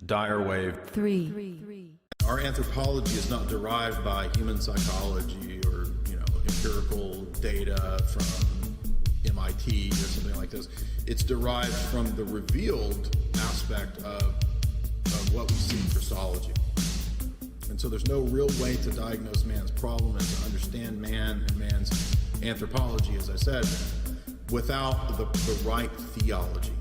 Dyer wave 3. Our anthropology is not derived by human psychology or, empirical data from MIT or something like this. It's derived from the revealed aspect of what we see in Christology. And so there's no real way to diagnose man's problem and to understand man and man's anthropology, as I said, without the right theology.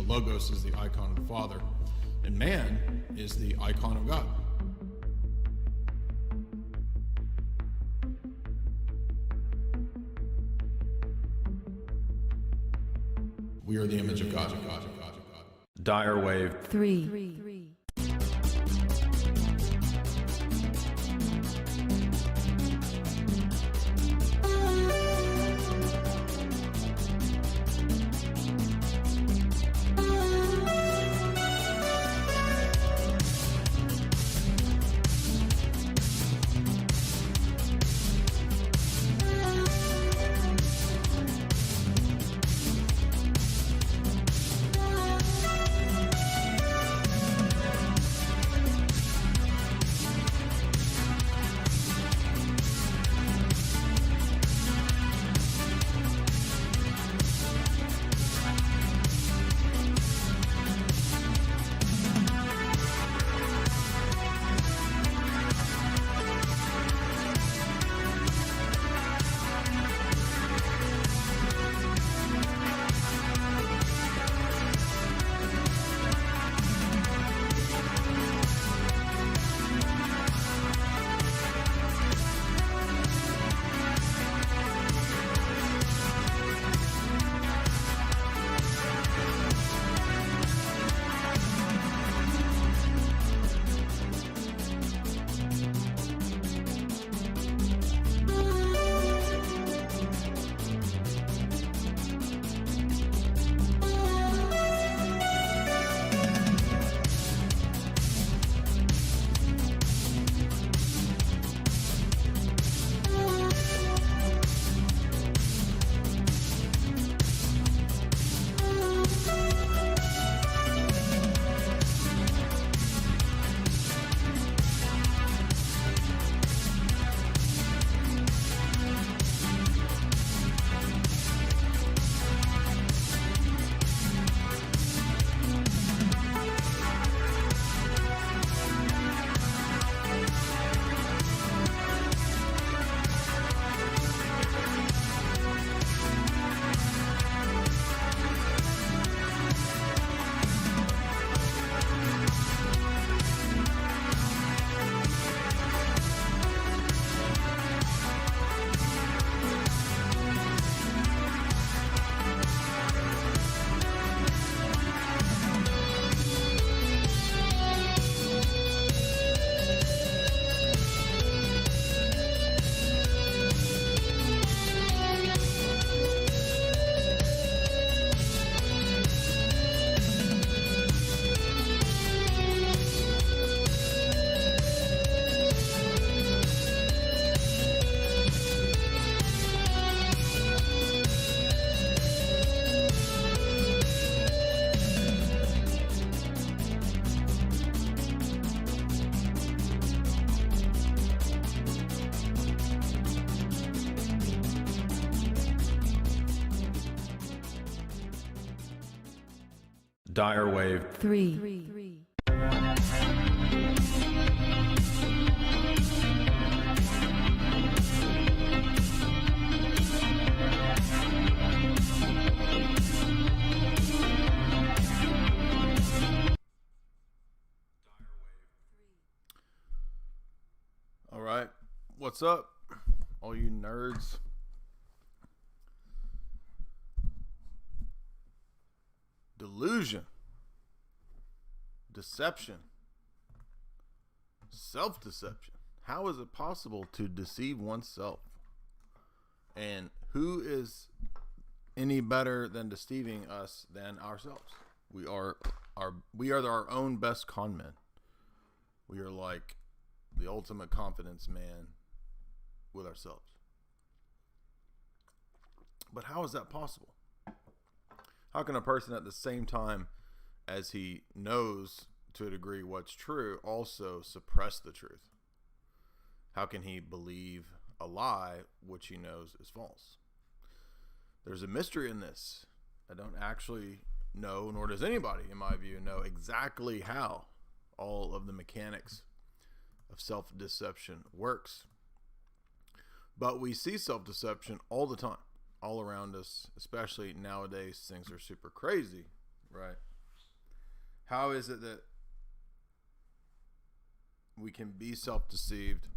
Logos is the icon of the Father, and man is the icon of God. We are the image of God. Dyer wave 3. Dyer wave 3. All right, what's up, all you nerds? Delusion, deception, self-deception. How is it possible to deceive oneself? And who is any better than deceiving us than ourselves? We are our own best con men. We are like the ultimate confidence man with ourselves. But how is that possible? How can a person at the same time as he knows to a degree what's true also suppress the truth? How can he believe a lie which he knows is false? There's a mystery in this. I don't actually know, nor does anybody, in my view, know exactly how all of the mechanics of self-deception works. But we see self-deception all the time, all around us, especially nowadays. Things are super crazy, right? How is it that we can be self-deceived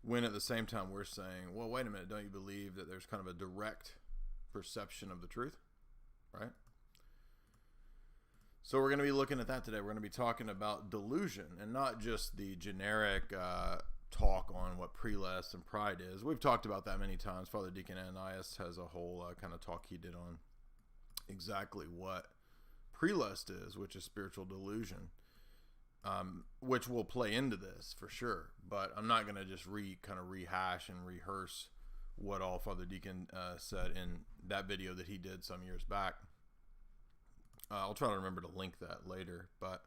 when at the same time we're saying, well, wait a minute, don't you believe that there's kind of a direct perception of the truth, right? So we're going to be looking at that today. We're going to be talking about delusion, and not just the generic talk on what prelest and pride is. We've talked about that many times. Father Deacon Ananias has a whole kind of talk he did on exactly what prelest is, which is spiritual delusion, which will play into this for sure. But I'm not going to just rehash and rehearse what all Father Deacon said in that video that he did some years back. I'll try to remember to link that later, but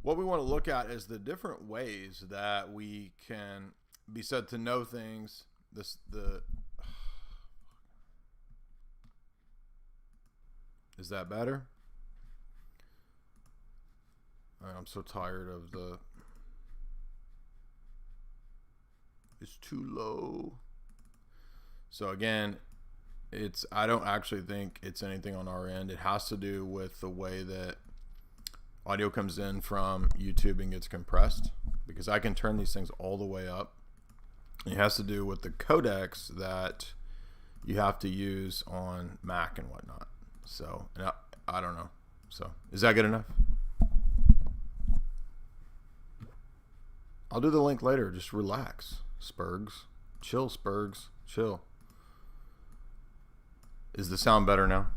what we want to look at is the different ways that we can be said to know things. Is that better? I'm so tired of it's too low. So again, I don't actually think it's anything on our end. It has to do with the way that audio comes in from YouTube and gets compressed, because I can turn these things all the way up. It has to do with the codecs that you have to use on Mac and whatnot. So I don't know. So is that good enough? I'll do the link later. Just relax, Spurgs. Chill, Spurgs. Chill. Is the sound better now?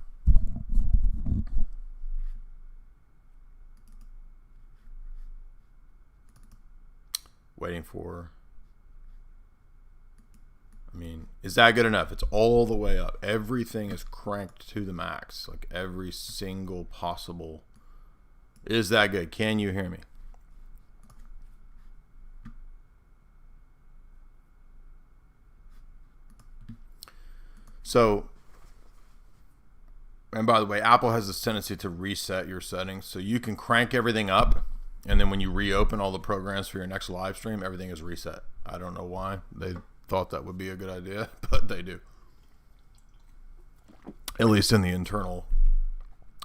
Waiting for... is that good enough? It's all the way up. Everything is cranked to the max. Like every single possible... Is that good? Can you hear me? So... And by the way, Apple has this tendency to reset your settings. So you can crank everything up, and then when you reopen all the programs for your next live stream, everything is reset. I don't know why they thought that would be a good idea, but they do. At least in the internal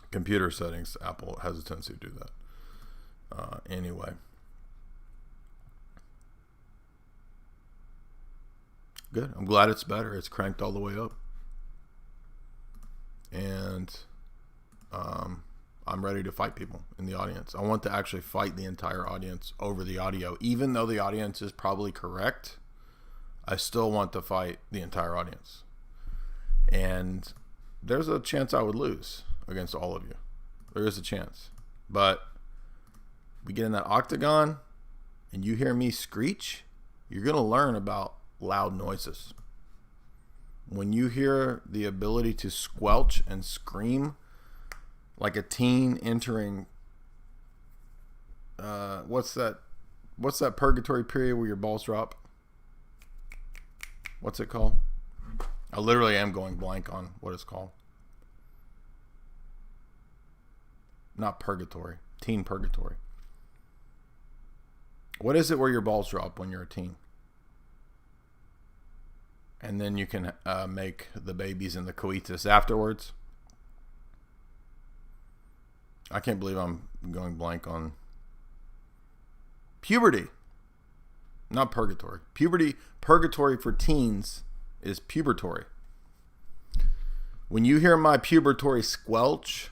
computer settings, Apple has a tendency to do that. Anyway. Good. I'm glad it's better. It's cranked all the way up. And I'm ready to fight people in the audience. I want to actually fight the entire audience over the audio. Even though the audience is probably correct, I still want to fight the entire audience. And there's a chance I would lose against all of you. There is a chance. But we get in that octagon and you hear me screech, you're going to learn about loud noises. When you hear the ability to squelch and scream like a teen entering, what's that purgatory period where your balls drop? What's it called? I literally am going blank on what it's called. not purgatory. Teen purgatory. What is it where your balls drop when you're a teen? And then you can make the babies in the coitus afterwards. I can't believe I'm going blank on puberty. Not purgatory. Purgatory for teens is pubertory. When you hear my pubertory squelch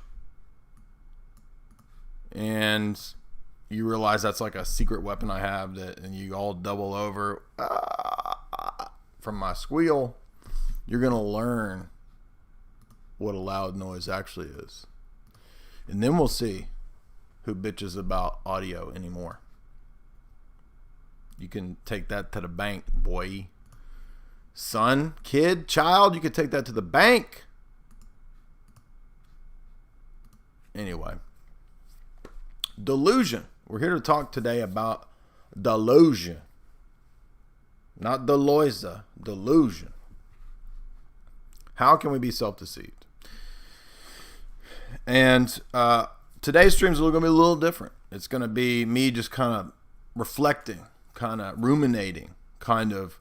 and you realize that's like a secret weapon I have, and you all double over from my squeal, you're going to learn what a loud noise actually is. And then we'll see who bitches about audio anymore. You can take that to the bank, boy. Son, kid, child, you can take that to the bank. Anyway. Delusion. We're here to talk today about delusion. Not deloisa, delusion. How can we be self-deceived? And today's stream is going to be a little different. It's going to be me just kind of reflecting, kind of ruminating, kind of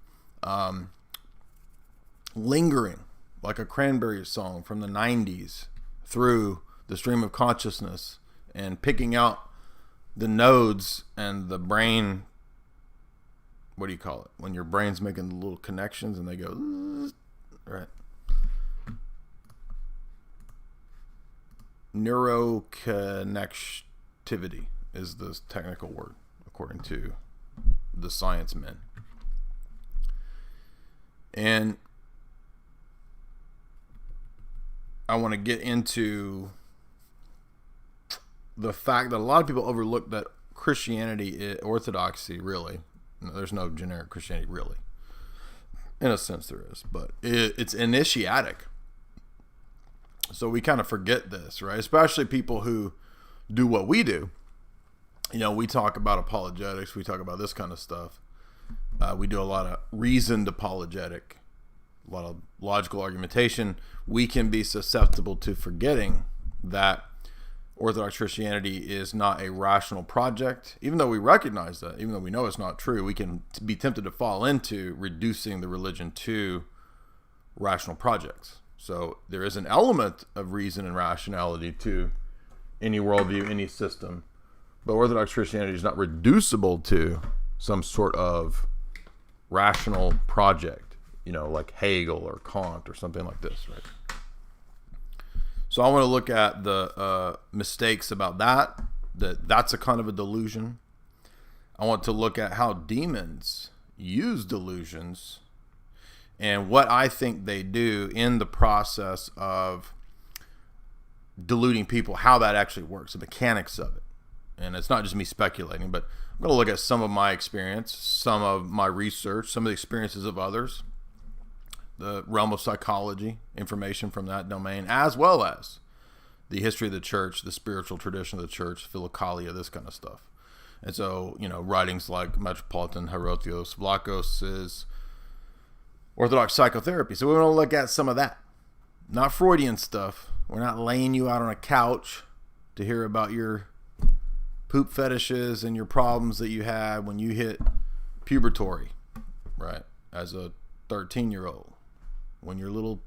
lingering like a Cranberry song from the 90s through the stream of consciousness and picking out the nodes and the brain. What do you call it? When your brain's making the little connections and they go, right? Neuroconnectivity is the technical word, according to the science men. And I want to get into the fact that a lot of people overlook that Christianity, orthodoxy, really, there's no generic Christianity, really. In a sense there is, but it's initiatic. So we kind of forget this, right? Especially people who do what we do. You know, we talk about apologetics. We talk about this kind of stuff. We do a lot of reasoned apologetic, a lot of logical argumentation. We can be susceptible to forgetting that Orthodox Christianity is not a rational project. Even though we recognize that, even though we know it's not true, we can be tempted to fall into reducing the religion to rational projects. So there is an element of reason and rationality to any worldview, any system. But Orthodox Christianity is not reducible to some sort of rational project, you know, like Hegel or Kant or something like this, right? So I want to look at the mistakes about that's a kind of a delusion. I want to look at how demons use delusions and what I think they do in the process of deluding people, how that actually works, the mechanics of it. And it's not just me speculating, but I'm going to look at some of my experience, some of my research, some of the experiences of others, the realm of psychology, information from that domain, as well as the history of the church, the spiritual tradition of the church, philokalia, this kind of stuff. And so, you know, writings like Metropolitan Herotios Vlachos' Orthodox Psychotherapy. So we want to look at some of that. Not Freudian stuff. We're not laying you out on a couch to hear about your poop fetishes and your problems that you had when you hit pubertory, right? As a 13-year-old. When your little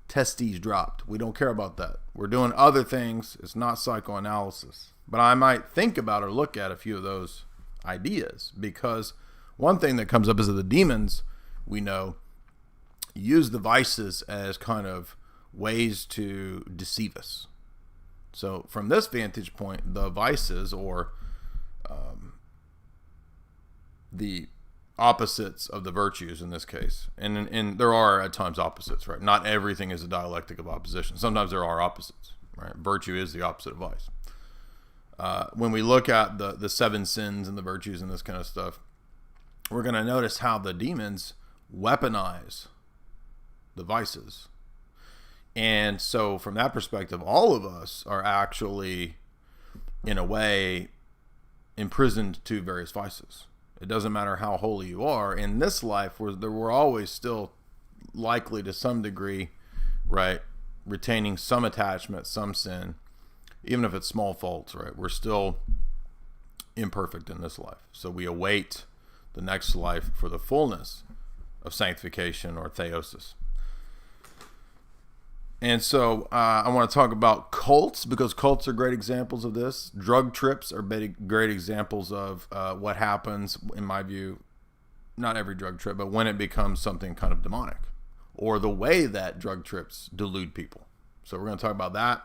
testes dropped. We don't care about that. We're doing other things. It's not psychoanalysis. But I might think about or look at a few of those ideas, because one thing that comes up is that the demons, we know, use the vices as kind of ways to deceive us. So from this vantage point, the vices, or the opposites of the virtues in this case, and there are at times opposites, right? Not everything is a dialectic of opposition. Sometimes there are opposites, right? Virtue is the opposite of vice. When we look at the seven sins and the virtues and this kind of stuff, we're going to notice how the demons weaponize the vices. And so from that perspective, all of us are actually, in a way, imprisoned to various vices. It doesn't matter how holy you are. In this life, we're always still likely to some degree, right, retaining some attachment, some sin, even if it's small faults, right? We're still imperfect in this life. So we await the next life for the fullness of sanctification or theosis. And so I want to talk about cults, because cults are great examples of this. Drug trips are great examples of what happens, in my view, not every drug trip, but when it becomes something kind of demonic, or the way that drug trips delude people. So we're going to talk about that.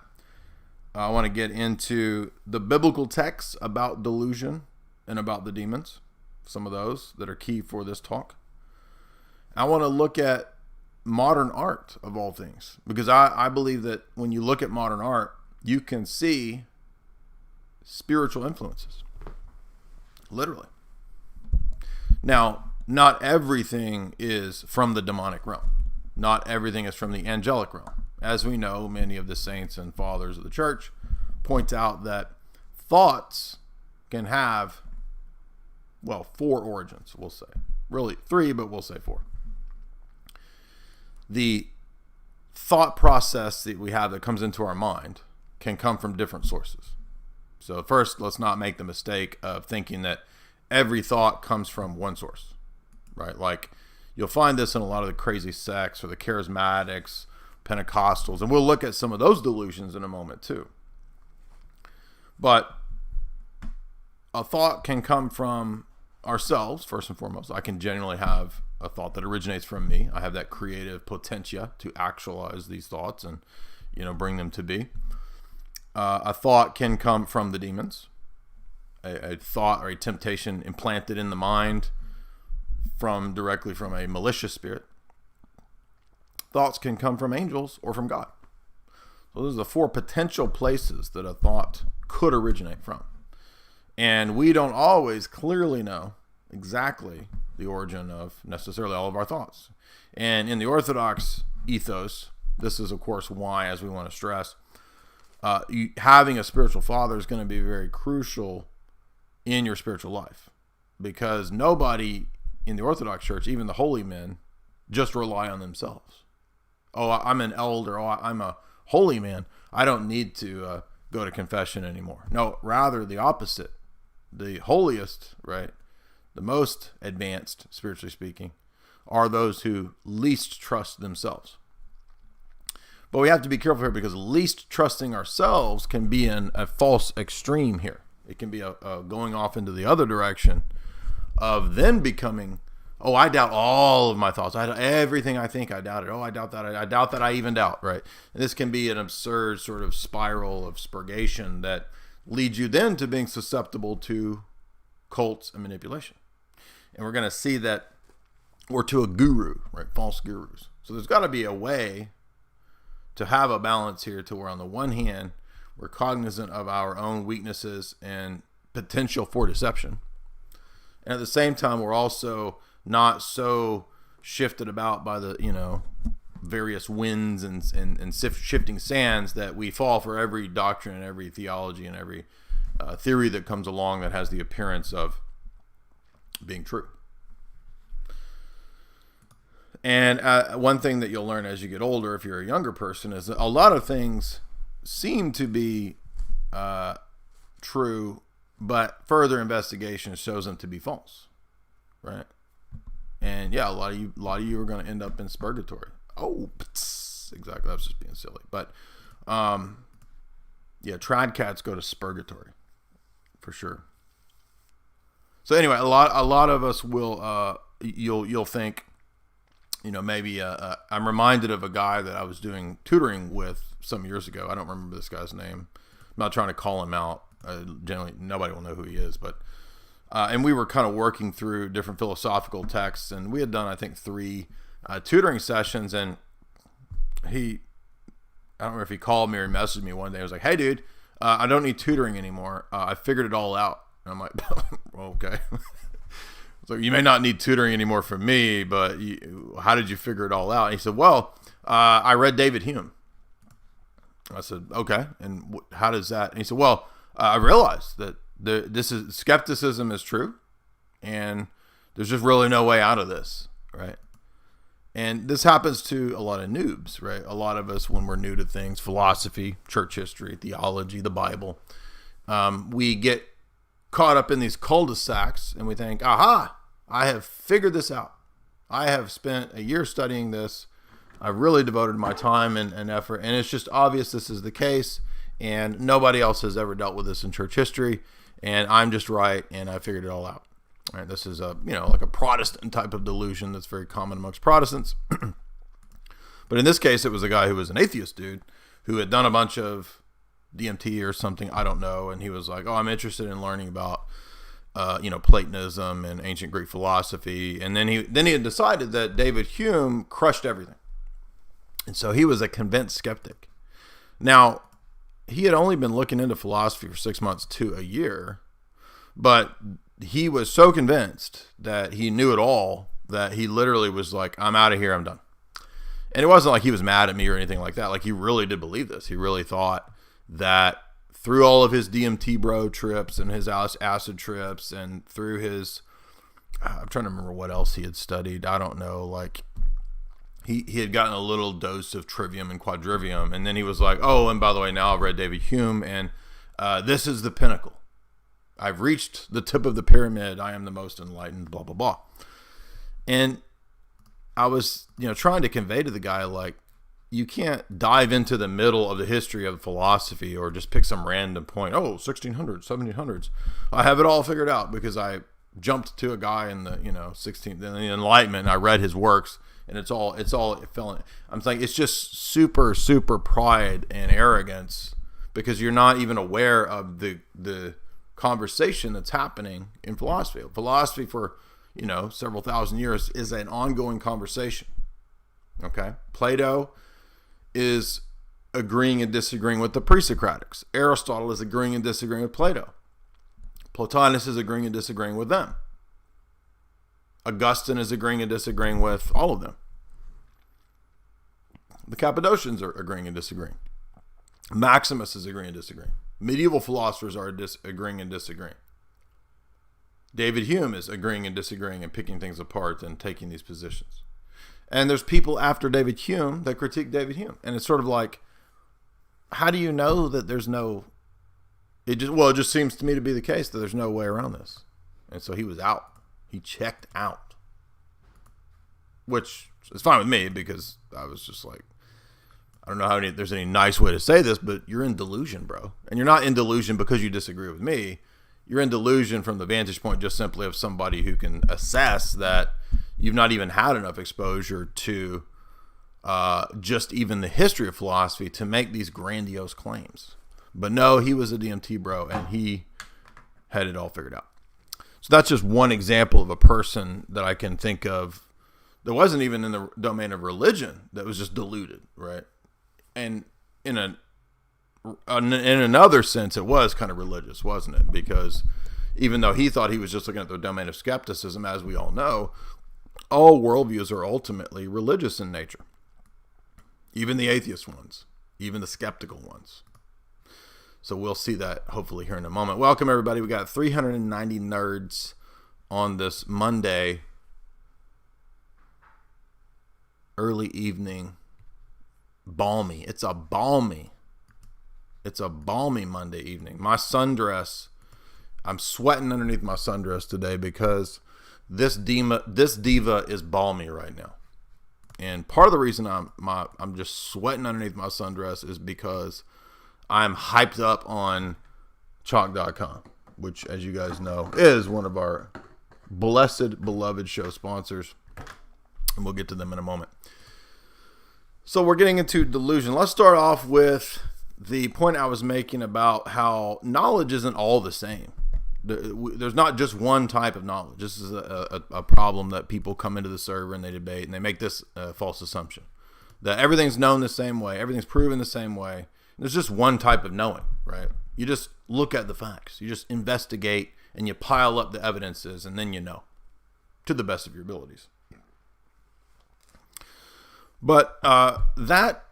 I want to get into the biblical texts about delusion and about the demons, some of those that are key for this talk. I want to look at modern art, of all things, because I believe that when you look at modern art, you can see spiritual influences, literally. Now, not everything is from the demonic realm. Not everything is from the angelic realm. As we know, many of the saints and fathers of the church point out that thoughts can have, well, 4 origins, we'll say. Really 3, but we'll say 4. The thought process that we have that comes into our mind can come from different sources. So first, let's not make the mistake of thinking that every thought comes from one source, right? Like, you'll find this in a lot of the crazy sects or the Charismatics, Pentecostals, and we'll look at some of those delusions in a moment too. But a thought can come from ourselves, first and foremost. I can genuinely have a thought that originates from me. I have that creative potentia to actualize these thoughts and, bring them to be. A thought can come from the demons. A thought or a temptation implanted in the mind directly from a malicious spirit. Thoughts can come from angels or from God. So those are the 4 potential places that a thought could originate from. And we don't always clearly know exactly the origin of necessarily all of our thoughts. And in the Orthodox ethos, this is, of course, why, as we want to stress, having a spiritual father is going to be very crucial in your spiritual life. Because nobody in the Orthodox Church, even the holy men, just rely on themselves. Oh, I'm an elder. Oh, I'm a holy man. I don't need to go to confession anymore. No, rather the opposite. The holiest, right, the most advanced, spiritually speaking, are those who least trust themselves. But we have to be careful here, because least trusting ourselves can be in a false extreme here. It can be a going off into the other direction of then becoming, oh, I doubt all of my thoughts. Everything I think, I doubt it. Oh, I doubt that. I doubt that I even doubt, right? And this can be an absurd sort of spiral of spurgation that leads you then to being susceptible to cults and manipulation. And we're going to see that, or to a guru, right? False gurus. So there's got to be a way to have a balance here, to where on the one hand, we're cognizant of our own weaknesses and potential for deception. And at the same time, we're also not so shifted about by the, various winds and shifting sands that we fall for every doctrine and every theology and every theory that comes along that has the appearance of being true. And one thing that you'll learn as you get older, if you're a younger person, is that a lot of things seem to be true, but further investigation shows them to be false, right? And yeah, a lot of you are going to end up in purgatory. Oh, exactly. I was just being silly, but yeah, trad cats go to purgatory for sure. So anyway, a lot of us will you'll think, maybe I'm reminded of a guy that I was doing tutoring with some years ago. I don't remember this guy's name. I'm not trying to call him out. Generally, nobody will know who he is, but and we were kind of working through different philosophical texts, and we had done, I think, 3 tutoring sessions, and I don't remember if he called me or he messaged me one day. I was like, hey, dude, I don't need tutoring anymore. I figured it all out. And I'm like, okay. So you may not need tutoring anymore from me, but how did you figure it all out? And he said, well, I read David Hume. I said, okay. And how does that? And he said, well, I realized that skepticism is true, and there's just really no way out of this, right? And this happens to a lot of noobs, right? A lot of us, when we're new to things, philosophy, church history, theology, the Bible, we get caught up in these cul-de-sacs and we think, aha, I have figured this out. I have spent a year studying this. I've really devoted my time and effort, and it's just obvious this is the case, and nobody else has ever dealt with this in church history, and I'm just right, and I figured it all out. All right, this is like a Protestant type of delusion that's very common amongst Protestants. But in this case, it was a guy who was an atheist dude who had done a bunch of DMT or something, I don't know, and he was like, oh, I'm interested in learning about Platonism and ancient Greek philosophy, and then he had decided that David Hume crushed everything. And so he was a convinced skeptic. Now, he had only been looking into philosophy for 6 months to a year, but he was so convinced that he knew it all that he literally was like, I'm out of here, I'm done. And it wasn't like he was mad at me or anything like that. Like, he really did believe this. He really thought that through all of his DMT bro trips and his acid trips and through his, I'm trying to remember what else he had studied. I don't know, like, He had gotten a little dose of trivium and quadrivium, and then he was like, oh, and by the way, now I've read David Hume, and this is the pinnacle. I've reached the tip of the pyramid. I am the most enlightened, blah, blah, blah. And I was, trying to convey to the guy, like, you can't dive into the middle of the history of philosophy or just pick some random point. Oh, 1600s, 1700s. I have it all figured out because I jumped to a guy in the, 16th, in the Enlightenment, and I read his works. And it fell in. I'm saying it's just super, super pride and arrogance because you're not even aware of the conversation that's happening in philosophy. Philosophy for, several thousand years is an ongoing conversation. Okay? Plato is agreeing and disagreeing with the pre-Socratics. Aristotle is agreeing and disagreeing with Plato. Plotinus is agreeing and disagreeing with them. Augustine is agreeing and disagreeing with all of them. The Cappadocians are agreeing and disagreeing. Maximus is agreeing and disagreeing. Medieval philosophers are agreeing and disagreeing. David Hume is agreeing and disagreeing and picking things apart and taking these positions. And there's people after David Hume that critique David Hume. And it's sort of like, how do you know that there's no... It just seems to me to be the case that there's no way around this. And so he was out. He checked out, which is fine with me because I was just like, I don't know there's any nice way to say this, but you're in delusion, bro. And you're not in delusion because you disagree with me. You're in delusion from the vantage point just simply of somebody who can assess that you've not even had enough exposure to just even the history of philosophy to make these grandiose claims. But no, he was a DMT bro and he had it all figured out. So that's just one example of a person that I can think of that wasn't even in the domain of religion, that was just deluded, right? And in another sense, it was kind of religious, wasn't it? Because even though he thought he was just looking at the domain of skepticism, as we all know, all worldviews are ultimately religious in nature. Even the atheist ones, even the skeptical ones. So we'll see that hopefully here in a moment. Welcome, everybody. We got 390 nerds on this Monday, early evening, balmy. It's a balmy Monday evening. My sundress, I'm sweating underneath my sundress today because this diva is balmy right now. And part of the reason I'm just sweating underneath my sundress is because I'm hyped up on Chalk.com, which, as you guys know, is one of our blessed, beloved show sponsors. And we'll get to them in a moment. So we're getting into delusion. Let's start off with the point I was making about how knowledge isn't all the same. There's not just one type of knowledge. This is a problem that people come into the server and they debate, and they make this false assumption that everything's known the same way, everything's proven the same way. There's just one type of knowing, right? You just look at the facts. You just investigate and you pile up the evidences and then you know to the best of your abilities. But that,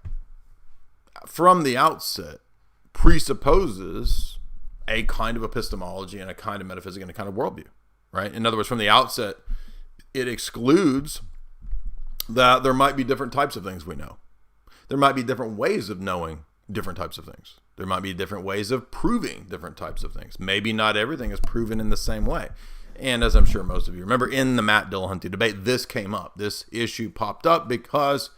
from the outset, presupposes a kind of epistemology and a kind of metaphysics and a kind of worldview, right? In other words, from the outset, it excludes that there might be different types of things we know. There might be different ways of knowing different types of things. There might be different ways of proving different types of things. Maybe not everything is proven in the same way. And as I'm sure most of you remember, in the Matt Dillahunty debate, this came up. This issue popped up because,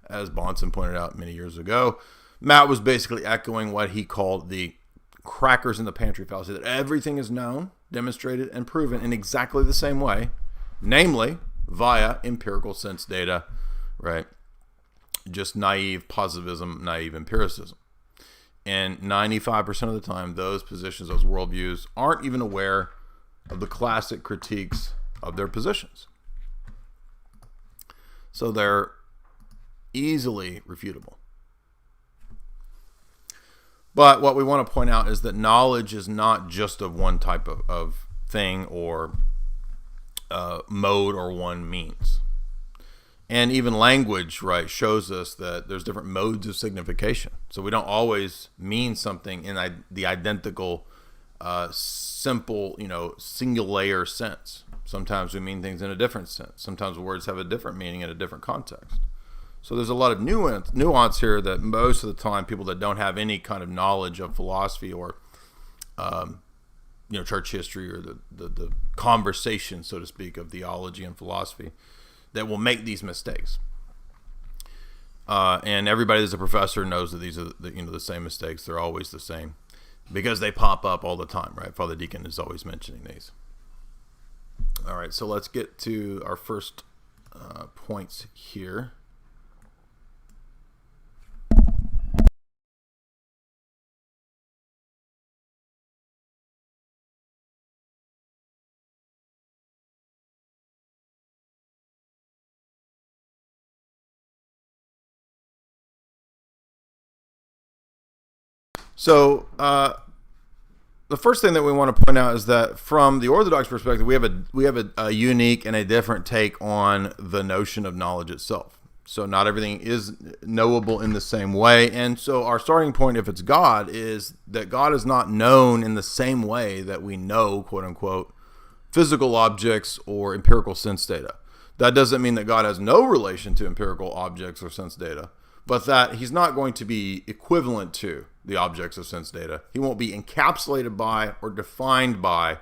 as Bonson pointed out many years ago, Matt was basically echoing what he called the crackers in the pantry fallacy, that everything is known, demonstrated, and proven in exactly the same way, namely via empirical sense data, right? Just naive positivism, naive empiricism. And 95% of the time, those positions, those worldviews, aren't even aware of the classic critiques of their positions. So they're easily refutable. But what we want to point out is that knowledge is not just of one type of thing or mode or one means. And even language, right, shows us that there's different modes of signification. So we don't always mean something in the identical, simple, singular sense. Sometimes we mean things in a different sense. Sometimes words have a different meaning in a different context. So there's a lot of nuance here that most of the time people that don't have any kind of knowledge of philosophy or, church history or the conversation, so to speak, of theology and philosophy, that will make these mistakes. And everybody that's a professor knows that these are the same mistakes. They're always the same because they pop up all the time, right? Father Deacon is always mentioning these. All right, so let's get to our first points here. So the first thing that we want to point out is that from the Orthodox perspective, we have a unique and a different take on the notion of knowledge itself. So not everything is knowable in the same way. And so our starting point, if it's God, is that God is not known in the same way that we know, quote unquote, physical objects or empirical sense data. That doesn't mean that God has no relation to empirical objects or sense data, but that he's not going to be equivalent to the objects of sense data. He won't be encapsulated by or defined by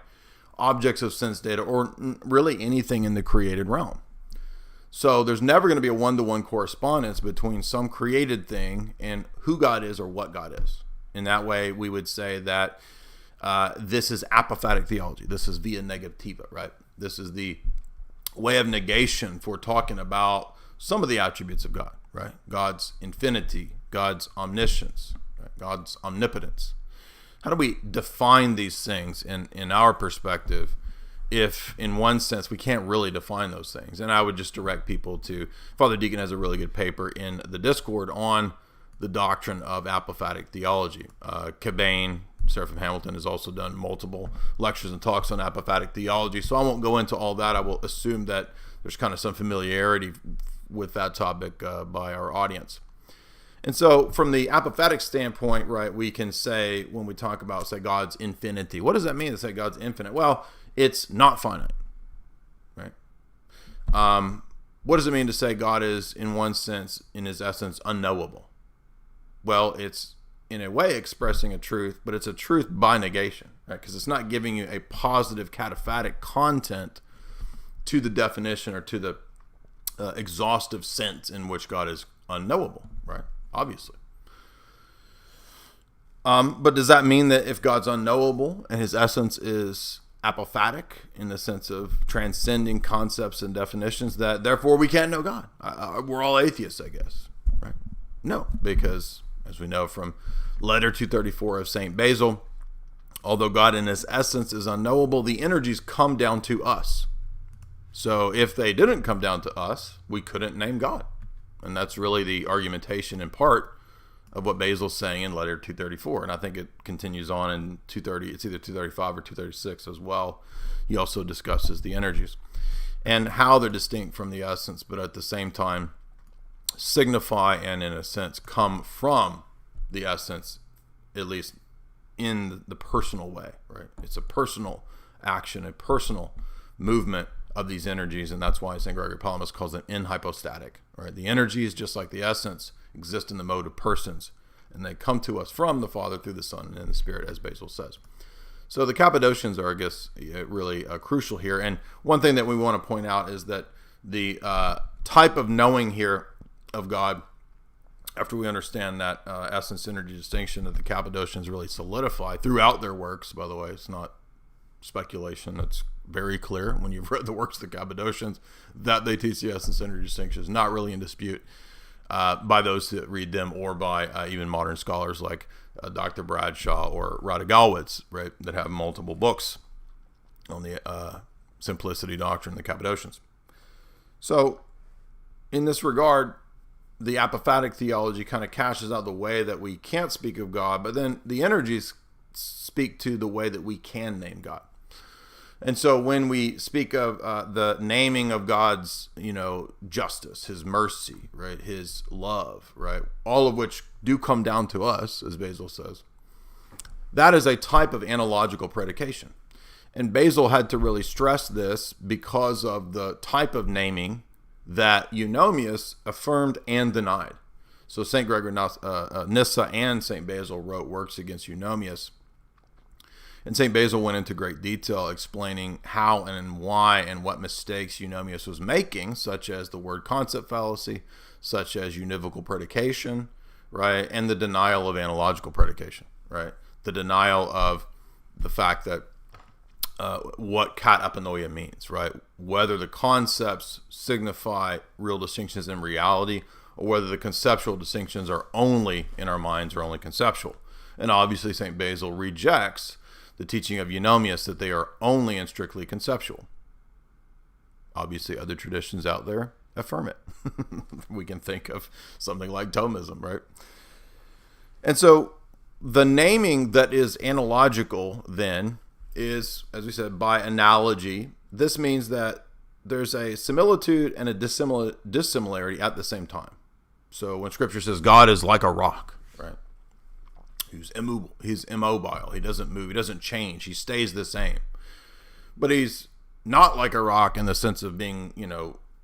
objects of sense data or really anything in the created realm. So there's never going to be a one-to-one correspondence between some created thing and who God is or what God is. In that way, we would say that this is apophatic theology. This is via negativa, right? This is the way of negation for talking about some of the attributes of God, right? God's infinity, God's omniscience, right? God's omnipotence. How do we define these things in our perspective if, in one sense, we can't really define those things? And I would just direct people to, Father Deacon has a really good paper in the Discord on the doctrine of apophatic theology. Cabane, Seraphim Hamilton, has also done multiple lectures and talks on apophatic theology, so I won't go into all that. I will assume that there's kind of some familiarity with that topic by our audience. And so from the apophatic standpoint, right, we can say, when we talk about, say, God's infinity, what does that mean to say God's infinite? Well, it's not finite, right? What does it mean to say God is, in one sense, in his essence, unknowable? Well, it's in a way expressing a truth, but it's a truth by negation, right? Because it's not giving you a positive cataphatic content to the definition or to the exhaustive sense in which God is unknowable, right? Obviously. But does that mean that if God's unknowable and his essence is apophatic in the sense of transcending concepts and definitions, that therefore we can't know God? We're all atheists, I guess, right? No, because as we know from letter 234 of St. Basil, although God in his essence is unknowable, the energies come down to us. So if they didn't come down to us, we couldn't name God. And that's really the argumentation in part of what Basil's saying in letter 234. And I think it continues on in 230, it's either 235 or 236 as well. He also discusses the energies and how they're distinct from the essence, but at the same time signify and in a sense come from the essence, at least in the personal way, right? It's a personal action, a personal movement of these energies, and that's why St. Gregory Palamas calls them inhypostatic. Right? The energies, just like the essence, exist in the mode of persons, and they come to us from the Father through the Son and in the Spirit, as Basil says. So the Cappadocians are, I guess, really crucial here. And one thing that we want to point out is that the type of knowing here of God, after we understand that essence energy distinction that the Cappadocians really solidify throughout their works, by the way, it's not speculation, it's very clear when you've read the works of the Cappadocians that they teach the essence energy distinction is not really in dispute by those that read them, or by even modern scholars like Dr. Bradshaw or Radigalwitz, right, that have multiple books on the simplicity doctrine of the Cappadocians. So in this regard, the apophatic theology kind of cashes out the way that we can't speak of God, but then the energies speak to the way that we can name God. And so when we speak of the naming of God's, justice, his mercy, right, his love, right, all of which do come down to us, as Basil says, that is a type of analogical predication. And Basil had to really stress this because of the type of naming that Eunomius affirmed and denied. So St. Gregory Nyssa and St. Basil wrote works against Eunomius. And St. Basil went into great detail explaining how and why and what mistakes Eunomius was making, such as the word concept fallacy, such as univocal predication, right, and the denial of analogical predication, right, the denial of the fact that what kat apanoia means, right, whether the concepts signify real distinctions in reality, or whether the conceptual distinctions are only in our minds or only conceptual. And obviously St. Basil rejects the teaching of Eunomius that they are only and strictly conceptual. Obviously, other traditions out there affirm it. We can think of something like Thomism, right? And so the naming that is analogical then is, as we said, by analogy. This means that there's a similitude and a dissimilarity at the same time. So when Scripture says God is like a rock, right? He's immobile. He doesn't move. He doesn't change. He stays the same. But he's not like a rock in the sense of being,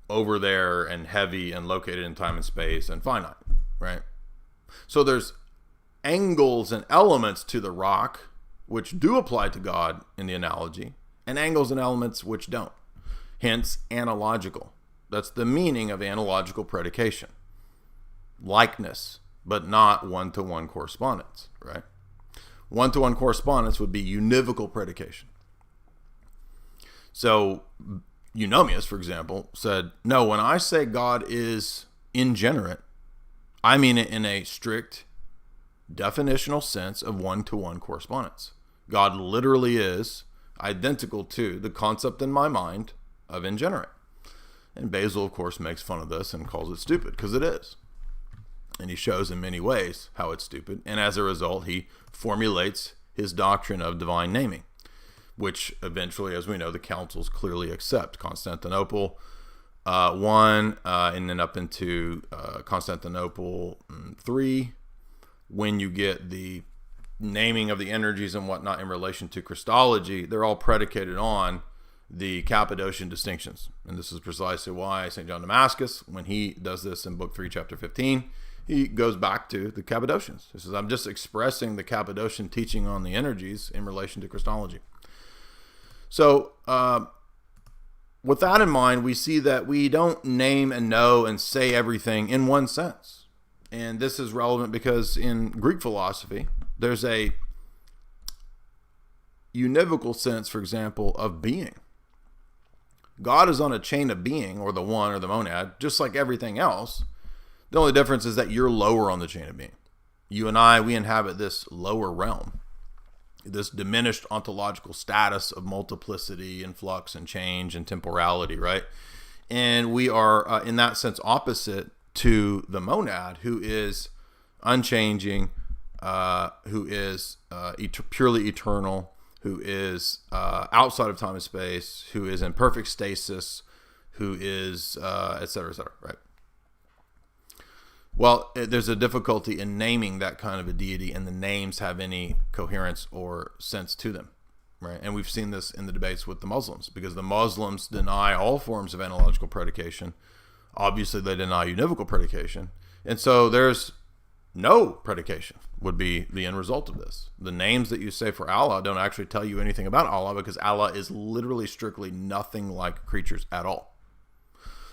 over there and heavy and located in time and space and finite, right? So there's angles and elements to the rock which do apply to God in the analogy, and angles and elements which don't. Hence, analogical. That's the meaning of analogical predication. Likeness, but not one-to-one correspondence, right? One-to-one correspondence would be univocal predication. So Eunomius, for example, said, no, when I say God is ingenerate, I mean it in a strict definitional sense of one-to-one correspondence. God literally is identical to the concept in my mind of ingenerate. And Basil, of course, makes fun of this and calls it stupid, because it is. And he shows in many ways how it's stupid. And as a result, he formulates his doctrine of divine naming, which eventually, as we know, the councils clearly accept. Constantinople 1, and then up into Constantinople 3, when you get the naming of the energies and whatnot in relation to Christology, they're all predicated on the Cappadocian distinctions. And this is precisely why St. John Damascus, when he does this in Book 3, Chapter 15, he goes back to the Cappadocians. He says, I'm just expressing the Cappadocian teaching on the energies in relation to Christology. So with that in mind, we see that we don't name and know and say everything in one sense. And this is relevant because in Greek philosophy, there's a univocal sense, for example, of being. God is on a chain of being, or the one, or the monad, just like everything else. The only difference is that you're lower on the chain of being. You and I, we inhabit this lower realm, this diminished ontological status of multiplicity and flux and change and temporality, right? And we are, in that sense, opposite to the monad, who is unchanging, who is purely eternal, who is outside of time and space, who is in perfect stasis, who is, et cetera, right? Well, there's a difficulty in naming that kind of a deity, and the names have any coherence or sense to them. right? And we've seen this in the debates with the Muslims, because the Muslims deny all forms of analogical predication. Obviously, they deny univocal predication. And so there's no predication would be the end result of this. The names that you say for Allah don't actually tell you anything about Allah, because Allah is literally strictly nothing like creatures at all.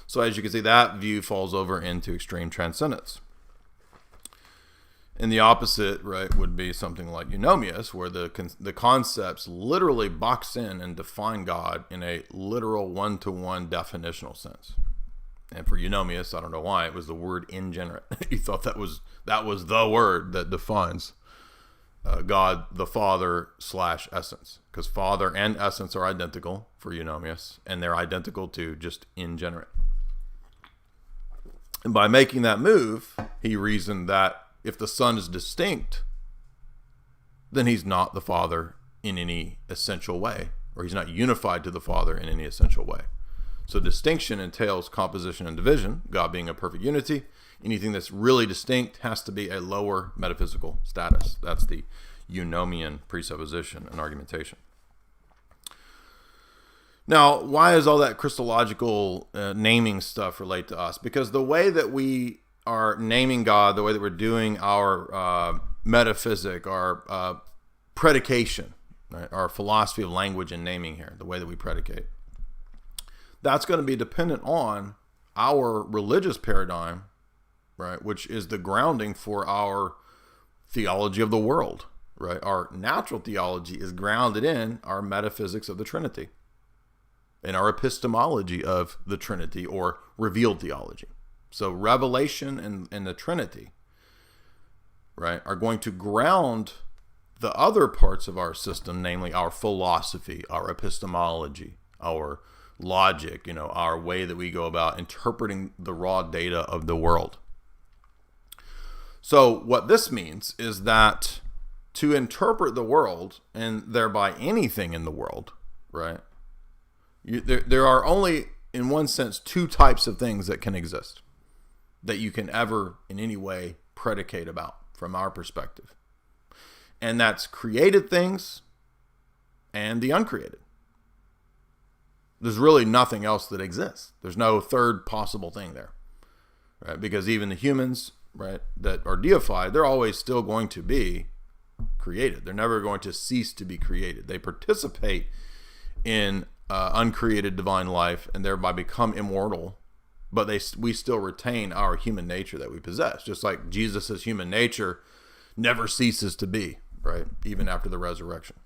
So as you can see, that view falls over into extreme transcendence. And the opposite, right, would be something like eunomius, where the concepts literally box in and define God in a literal one-to-one definitional sense. And for eunomius, I don't know why, it was the word ingenerate. You thought that was the word that defines God the Father / essence. Because Father and essence are identical for eunomius, and they're identical to just ingenerate. And by making that move, he reasoned that if the Son is distinct, then he's not the Father in any essential way, or he's not unified to the Father in any essential way. So distinction entails composition and division, God being a perfect unity. Anything that's really distinct has to be a lower metaphysical status. That's the eunomian presupposition and argumentation. Now, why is all that Christological naming stuff relate to us? Because the way that we are naming God, the way that we're doing our metaphysic, our predication, right? Our philosophy of language and naming here, the way that we predicate, that's going to be dependent on our religious paradigm, right? Which is the grounding for our theology of the world, right? Our natural theology is grounded in our metaphysics of the Trinity and our epistemology of the Trinity, or revealed theology. So revelation and the Trinity, right, are going to ground the other parts of our system, namely our philosophy, our epistemology, our logic, our way that we go about interpreting the raw data of the world. So what this means is that to interpret the world, and thereby anything in the world, right, there are only, in one sense, two types of things that can exist that you can ever in any way predicate about from our perspective. And that's created things and the uncreated. There's really nothing else that exists. There's no third possible thing there, right? Because even the humans, right, that are deified, they're always still going to be created. They're never going to cease to be created. They participate in uncreated divine life and thereby become immortal, but we still retain our human nature that we possess, just like Jesus' human nature never ceases to be, right, even after the resurrection.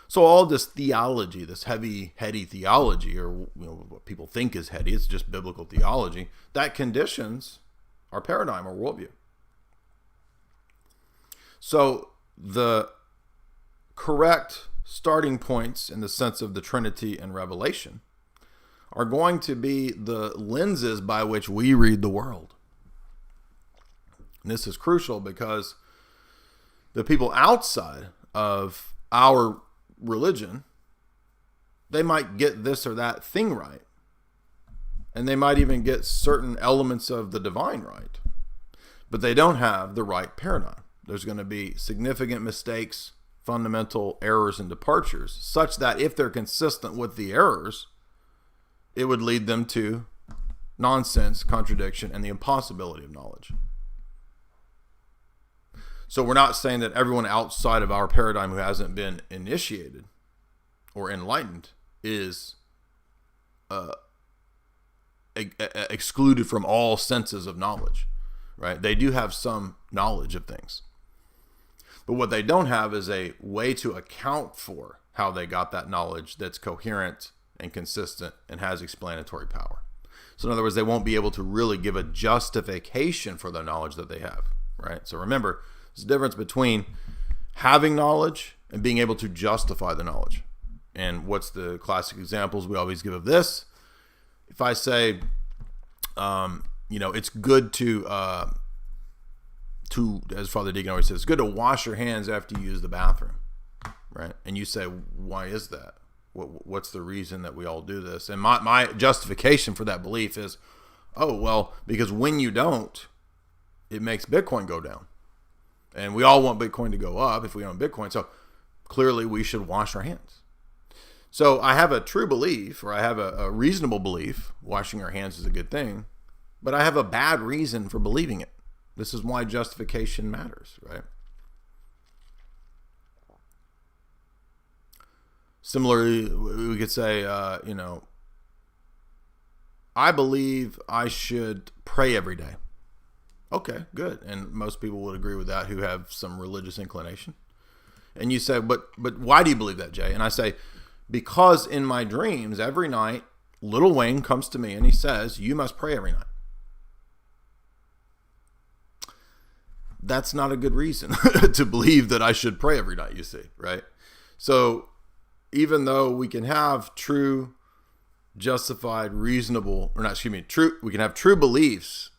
So all this theology, this heady theology, or what people think is heady, it's just biblical theology, that conditions our paradigm or worldview. So the correct starting points in the sense of the Trinity and Revelation are going to be the lenses by which we read the world. And this is crucial because the people outside of our religion, they might get this or that thing right. And they might even get certain elements of the divine right. But they don't have the right paradigm. There's going to be significant mistakes, fundamental errors and departures, such that if they're consistent with the errors, it would lead them to nonsense, contradiction, and the impossibility of knowledge. So we're not saying that everyone outside of our paradigm who hasn't been initiated or enlightened is excluded from all senses of knowledge, right? They do have some knowledge of things. But what they don't have is a way to account for how they got that knowledge that's coherent and consistent and has explanatory power. So in other words, they won't be able to really give a justification for the knowledge that they have, right? So remember, there's a difference between having knowledge and being able to justify the knowledge. And what's the classic examples we always give of this? If I say, it's good to, as Father Deacon always says, it's good to wash your hands after you use the bathroom, right? And you say, why is that? What's the reason that we all do this? And my justification for that belief is, because when you don't, it makes Bitcoin go down. And we all want Bitcoin to go up if we own Bitcoin. So clearly we should wash our hands. So I have a true belief, or I have a reasonable belief, washing our hands is a good thing, but I have a bad reason for believing it. This is why justification matters, right? Similarly, we could say, I believe I should pray every day. Okay, good. And most people would agree with that who have some religious inclination. And you say, but why do you believe that, Jay? And I say, because in my dreams, every night, little Wayne comes to me and he says, you must pray every night. That's not a good reason to believe that I should pray every night, you see, right? So even though we can have true, justified, reasonable, we can have true beliefs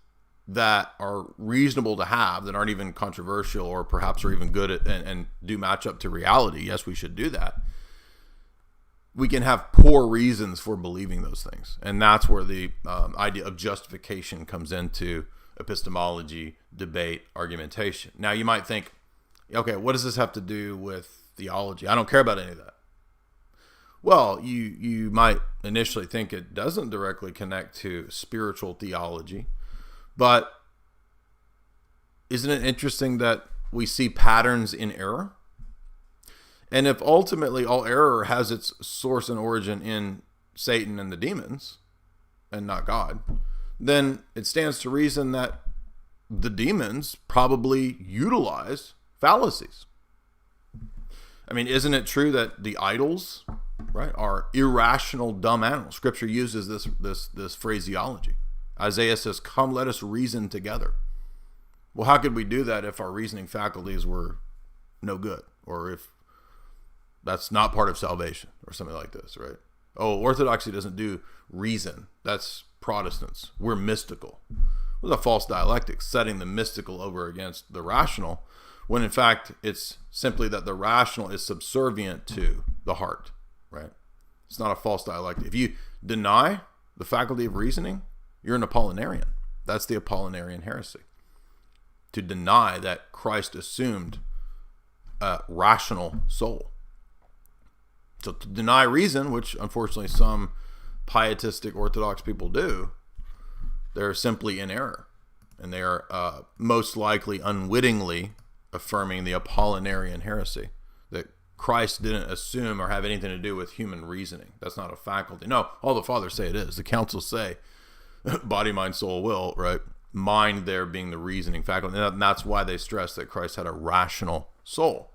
that are reasonable to have, that aren't even controversial or perhaps are even good at, and do match up to reality. Yes, we should do that. We can have poor reasons for believing those things. And that's where the idea of justification comes into epistemology, debate, argumentation. Now you might think, okay, what does this have to do with theology? I don't care about any of that. Well, you might initially think it doesn't directly connect to spiritual theology, but isn't it interesting that we see patterns in error? And if ultimately all error has its source and origin in Satan and the demons and not God, then it stands to reason that the demons probably utilize fallacies. I mean, isn't it true that the idols, right, are irrational, dumb animals? Scripture uses this phraseology. Isaiah says, "Come, let us reason together." Well, how could we do that if our reasoning faculties were no good, or if that's not part of salvation, or something like this, right? Oh, orthodoxy doesn't do reason. That's Protestants. We're mystical. It was a false dialectic, setting the mystical over against the rational, when in fact it's simply that the rational is subservient to the heart, right? It's not a false dialectic. If you deny the faculty of reasoning, you're an Apollinarian. That's the Apollinarian heresy. To deny that Christ assumed a rational soul. So to deny reason, which unfortunately some pietistic Orthodox people do, they're simply in error. And they are most likely unwittingly affirming the Apollinarian heresy, that Christ didn't assume or have anything to do with human reasoning. That's not a faculty. No, all the fathers say it is. The councils say body, mind, soul, will, right? Mind there being the reasoning faculty. And that's why they stress that Christ had a rational soul.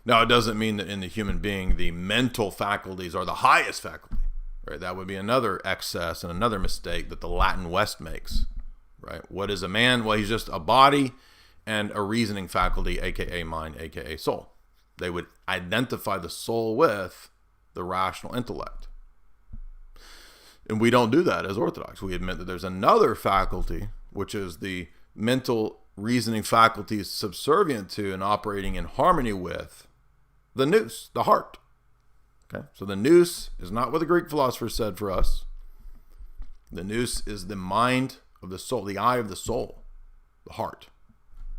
Now, it doesn't mean that in the human being, the mental faculties are the highest faculty, right? That would be another excess and another mistake that the Latin West makes, right? What is a man? Well, he's just a body and a reasoning faculty, aka mind, aka soul. They would identify the soul with the rational intellect. And we don't do that as Orthodox. We admit that there's another faculty, which is the mental reasoning faculty subservient to and operating in harmony with the nous, the heart. Okay, so the nous is not what the Greek philosophers said for us. The nous is the mind of the soul, the eye of the soul, the heart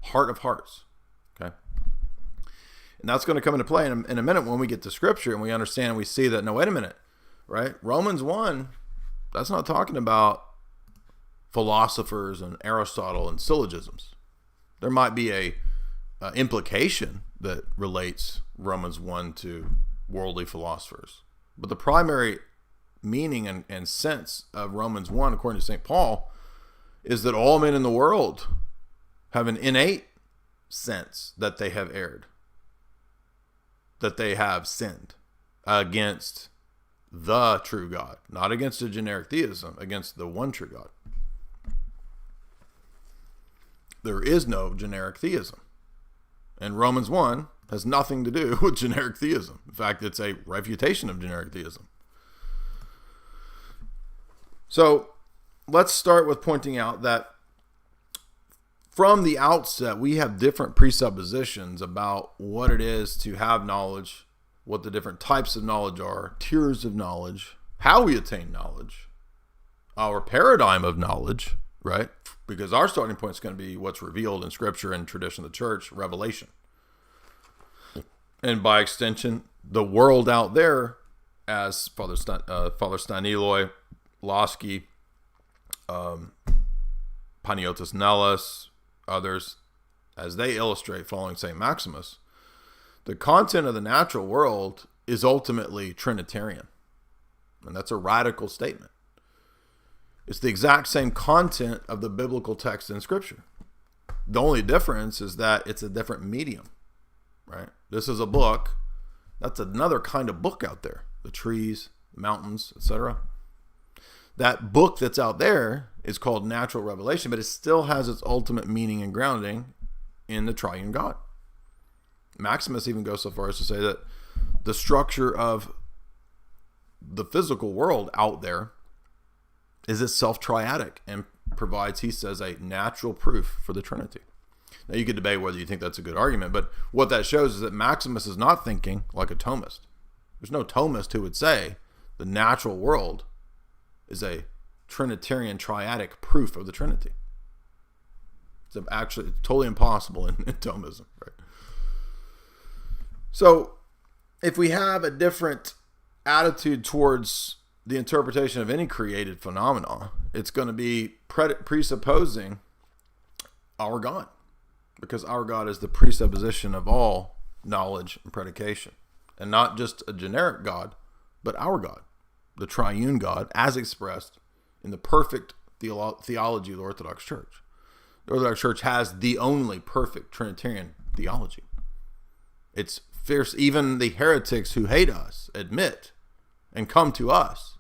of hearts. Okay, and that's going to come into play in a minute when we get to Scripture and we understand and we see that, no, wait a minute, right? Romans 1, that's not talking about philosophers and Aristotle and syllogisms. There might be a implication that relates Romans 1 to worldly philosophers. But the primary meaning and sense of Romans 1, according to St. Paul, is that all men in the world have an innate sense that they have erred, that they have sinned against the true God, not against a generic theism, against the one true God. There is no generic theism. And Romans 1 has nothing to do with generic theism. In fact, it's a refutation of generic theism. So let's start with pointing out that from the outset, we have different presuppositions about what it is to have knowledge, what the different types of knowledge are, tiers of knowledge, how we attain knowledge, our paradigm of knowledge, right? Because our starting point is going to be what's revealed in Scripture and tradition of the church, revelation. and by extension, the world out there, as Father Staniloy, Losky, Paniotis Nellis, others, as they illustrate following St. Maximus, the content of the natural world is ultimately Trinitarian. And that's a radical statement. It's the exact same content of the biblical text in Scripture. The only difference is that it's a different medium, right? This is a book. That's another kind of book out there. The trees, the mountains, etc. That book that's out there is called natural revelation, but it still has its ultimate meaning and grounding in the triune God. Maximus even goes so far as to say that the structure of the physical world out there is itself triadic and provides, he says, a natural proof for the Trinity. Now, you could debate whether you think that's a good argument, but what that shows is that Maximus is not thinking like a Thomist. There's no Thomist who would say the natural world is a Trinitarian triadic proof of the Trinity. It's actually totally impossible in Thomism, right? So, if we have a different attitude towards the interpretation of any created phenomena, it's going to be presupposing our God, because our God is the presupposition of all knowledge and predication, and not just a generic God, but our God, the triune God, as expressed in the perfect theology of the Orthodox Church. The Orthodox Church has the only perfect Trinitarian theology. It's fierce. Even the heretics who hate us admit and come to us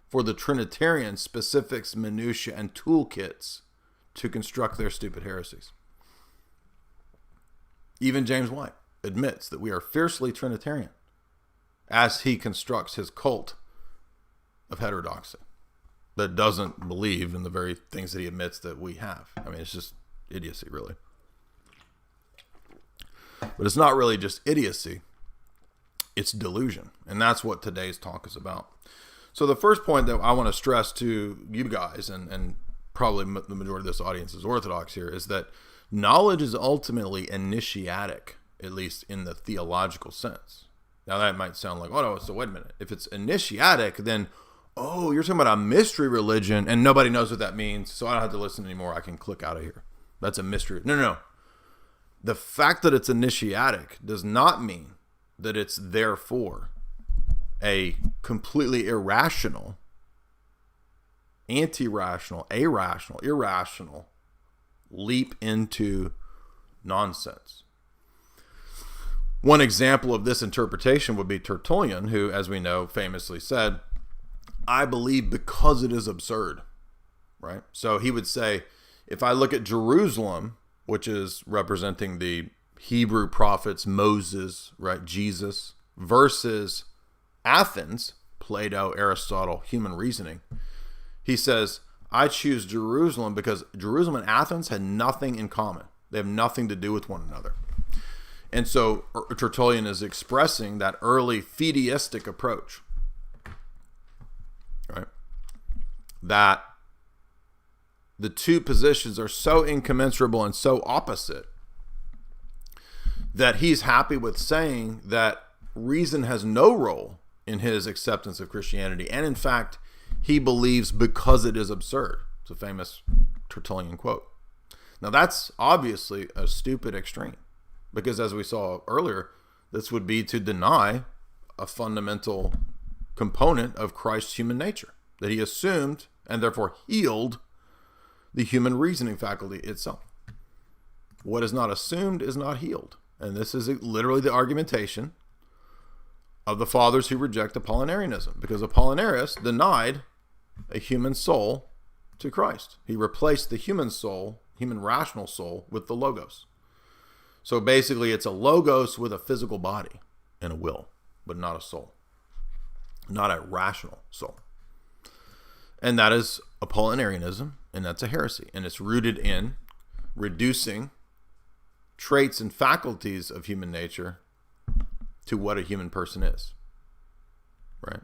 for the Trinitarian specifics, minutiae, and toolkits to construct their stupid heresies. Even James White admits that we are fiercely Trinitarian as he constructs his cult of heterodoxy that doesn't believe in the very things that he admits that we have. I mean, it's just idiocy, really. But it's not really just idiocy. It's delusion. And that's what today's talk is about. So the first point that I want to stress to you guys, and probably the majority of this audience is Orthodox here, is that knowledge is ultimately initiatic, at least in the theological sense. Now that might sound like, oh no, so wait a minute. If it's initiatic, then, oh, you're talking about a mystery religion and nobody knows what that means, so I don't have to listen anymore. I can click out of here. That's a mystery. No. The fact that it's initiatic does not mean that it's therefore a completely irrational, anti-rational, irrational leap into nonsense. One example of this interpretation would be Tertullian, who, as we know, famously said, I believe because it is absurd, right? So he would say, if I look at Jerusalem, which is representing the Hebrew prophets, Moses, right, Jesus, versus Athens, Plato, Aristotle, human reasoning, he says, I choose Jerusalem because Jerusalem and Athens had nothing in common. They have nothing to do with one another. And so Tertullian is expressing that early fideistic approach, right? That the two positions are so incommensurable and so opposite that he's happy with saying that reason has no role in his acceptance of Christianity. And in fact, he believes because it is absurd. It's a famous Tertullian quote. Now that's obviously a stupid extreme, because as we saw earlier, this would be to deny a fundamental component of Christ's human nature, that he assumed and therefore healed the human reasoning faculty itself. What is not assumed is not healed. And this is literally the argumentation of the fathers who reject Apollinarianism, because Apollinarius denied a human soul to Christ. He replaced the human soul, human rational soul, with the logos. So basically it's a logos with a physical body and a will, but not a soul, not a rational soul. And that is Apollinarianism, and that's a heresy, and it's rooted in reducing traits and faculties of human nature to what a human person is, right?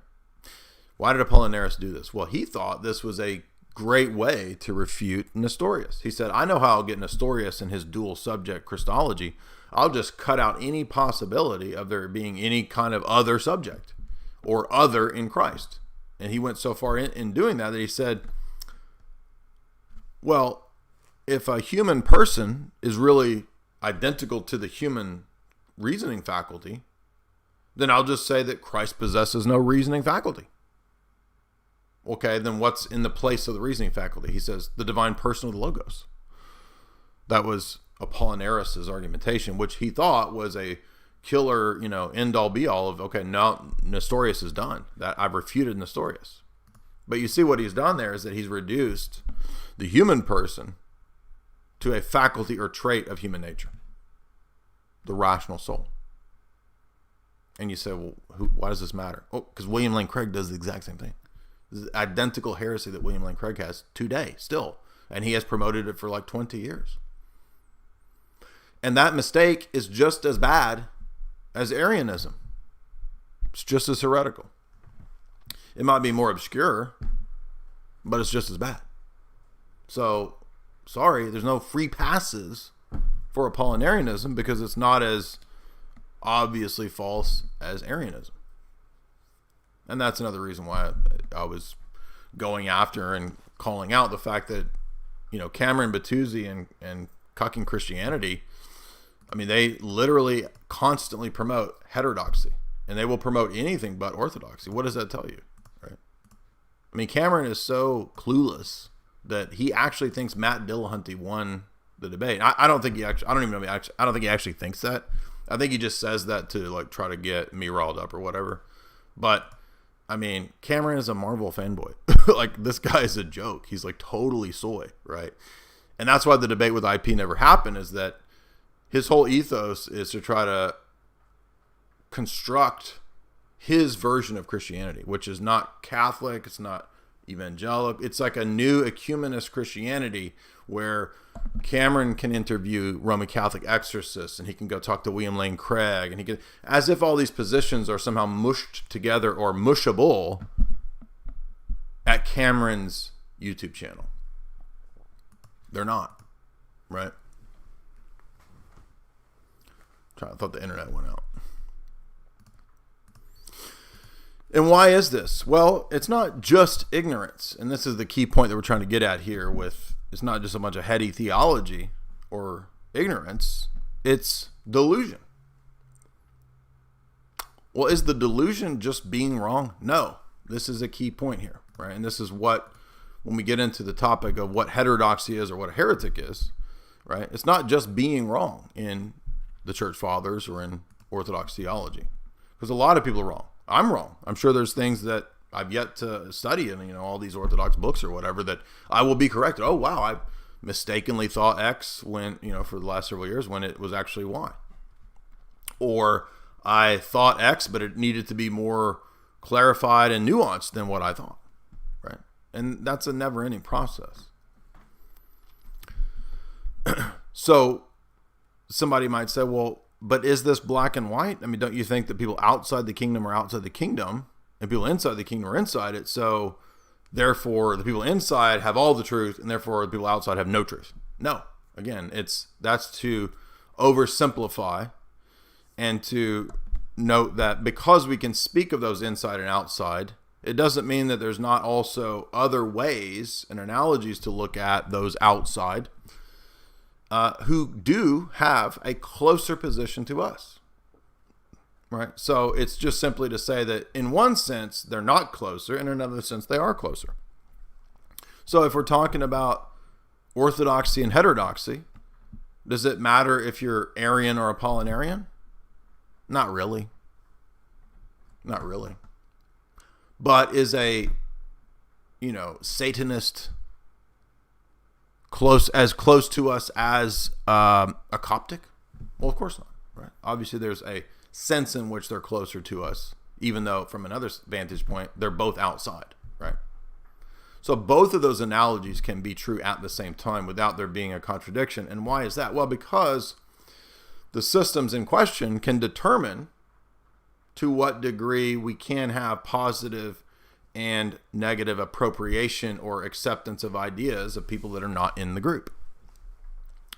Why did Apollinarius do this? Well, he thought this was a great way to refute Nestorius. He said, I know how I'll get Nestorius and his dual subject Christology. I'll just cut out any possibility of there being any kind of other subject or other in Christ. And he went so far in doing that he said, well, if a human person is really identical to the human reasoning faculty, then I'll just say that Christ possesses no reasoning faculty. Okay, then what's in the place of the reasoning faculty? He says, the divine person of the Logos. That was Apollinarius' argumentation, which he thought was a killer, end all be all of, okay, now Nestorius is done. That I've refuted Nestorius. But you see what he's done there is that he's reduced the human person to a faculty or trait of human nature, the rational soul. And you say, well, why does this matter? Oh, because William Lane Craig does the exact same thing. This is identical heresy that William Lane Craig has today still. And he has promoted it for like 20 years. And that mistake is just as bad as Arianism. It's just as heretical. It might be more obscure, but it's just as bad. So, sorry, there's no free passes for Apollinarianism because it's not as obviously false as Arianism. And that's another reason why I was going after and calling out the fact that, Cameron Batuzzi and Cucking Christianity, I mean, they literally constantly promote heterodoxy, and they will promote anything but orthodoxy. What does that tell you, right? I mean, Cameron is so clueless that he actually thinks Matt Dillahunty won the debate. I don't think he actually, I don't even know, I don't think he actually thinks that. I think he just says that to like try to get me riled up or whatever. But I mean, Cameron is a Marvel fanboy. Like, this guy is a joke. He's like totally soy, right? And that's why the debate with IP never happened, is that his whole ethos is to try to construct his version of Christianity, which is not Catholic, it's not evangelical. It's like a new ecumenist Christianity where Cameron can interview Roman Catholic exorcists, and he can go talk to William Lane Craig, and he can, as if all these positions are somehow mushed together or mushable at Cameron's YouTube channel. They're not, right? I thought the internet went out. And why is this? Well, it's not just ignorance. And this is the key point that we're trying to get at here with, it's not just a bunch of heady theology or ignorance. It's delusion. Well, is the delusion just being wrong? No. This is a key point here, right? And this is what, when we get into the topic of what heterodoxy is or what a heretic is, right? It's not just being wrong in the church fathers or in Orthodox theology, because a lot of people are wrong. I'm wrong. I'm sure there's things that I've yet to study in, all these Orthodox books or whatever that I will be corrected. Oh, wow, I mistakenly thought X when, for the last several years when it was actually Y. Or I thought X, but it needed to be more clarified and nuanced than what I thought, right? And that's a never-ending process. So somebody might say, well, but is this black and white? I mean, don't you think that people outside the kingdom are outside the kingdom and people inside the kingdom are inside it? So therefore the people inside have all the truth and therefore the people outside have no truth. No, again, that's to oversimplify and to note that because we can speak of those inside and outside, it doesn't mean that there's not also other ways and analogies to look at those outside who do have a closer position to us, right? So it's just simply to say that in one sense, they're not closer, and in another sense, they are closer. So if we're talking about orthodoxy and heterodoxy, does it matter if you're Arian or Apollinarian? Not really. Not really. But is a, Satanist as close to us as a Coptic? Well, of course not, right? Obviously, there's a sense in which they're closer to us, even though from another vantage point, they're both outside, right? So both of those analogies can be true at the same time without there being a contradiction. And why is that? Well, because the systems in question can determine to what degree we can have positive and negative appropriation or acceptance of ideas of people that are not in the group.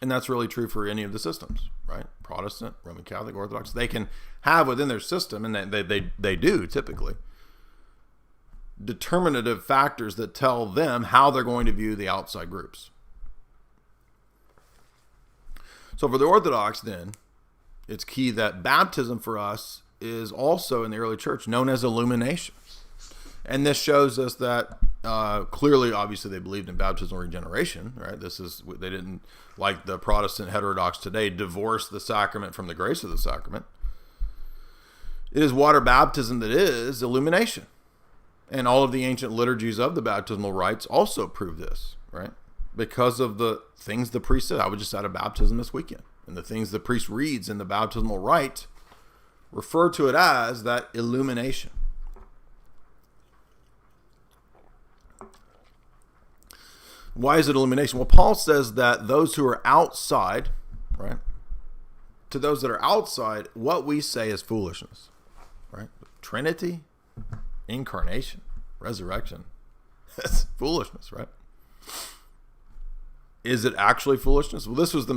And that's really true for any of the systems, right? Protestant, Roman Catholic, Orthodox. They can have within their system, and they do typically, determinative factors that tell them how they're going to view the outside groups. So for the Orthodox, then, it's key that baptism for us is also in the early church known as illumination. And this shows us that clearly, obviously, they believed in baptismal regeneration, right? They didn't, like the Protestant heterodox today, divorce the sacrament from the grace of the sacrament. It is water baptism that is illumination. And all of the ancient liturgies of the baptismal rites also prove this, right? Because of the things the priest said. I was just at a baptism this weekend. And the things the priest reads in the baptismal rite refer to it as that illumination. Why is it illumination? Well, Paul says that those who are outside, right? To those that are outside, what we say is foolishness, right? Trinity, incarnation, resurrection. That's foolishness, right? Is it actually foolishness? Well, this was the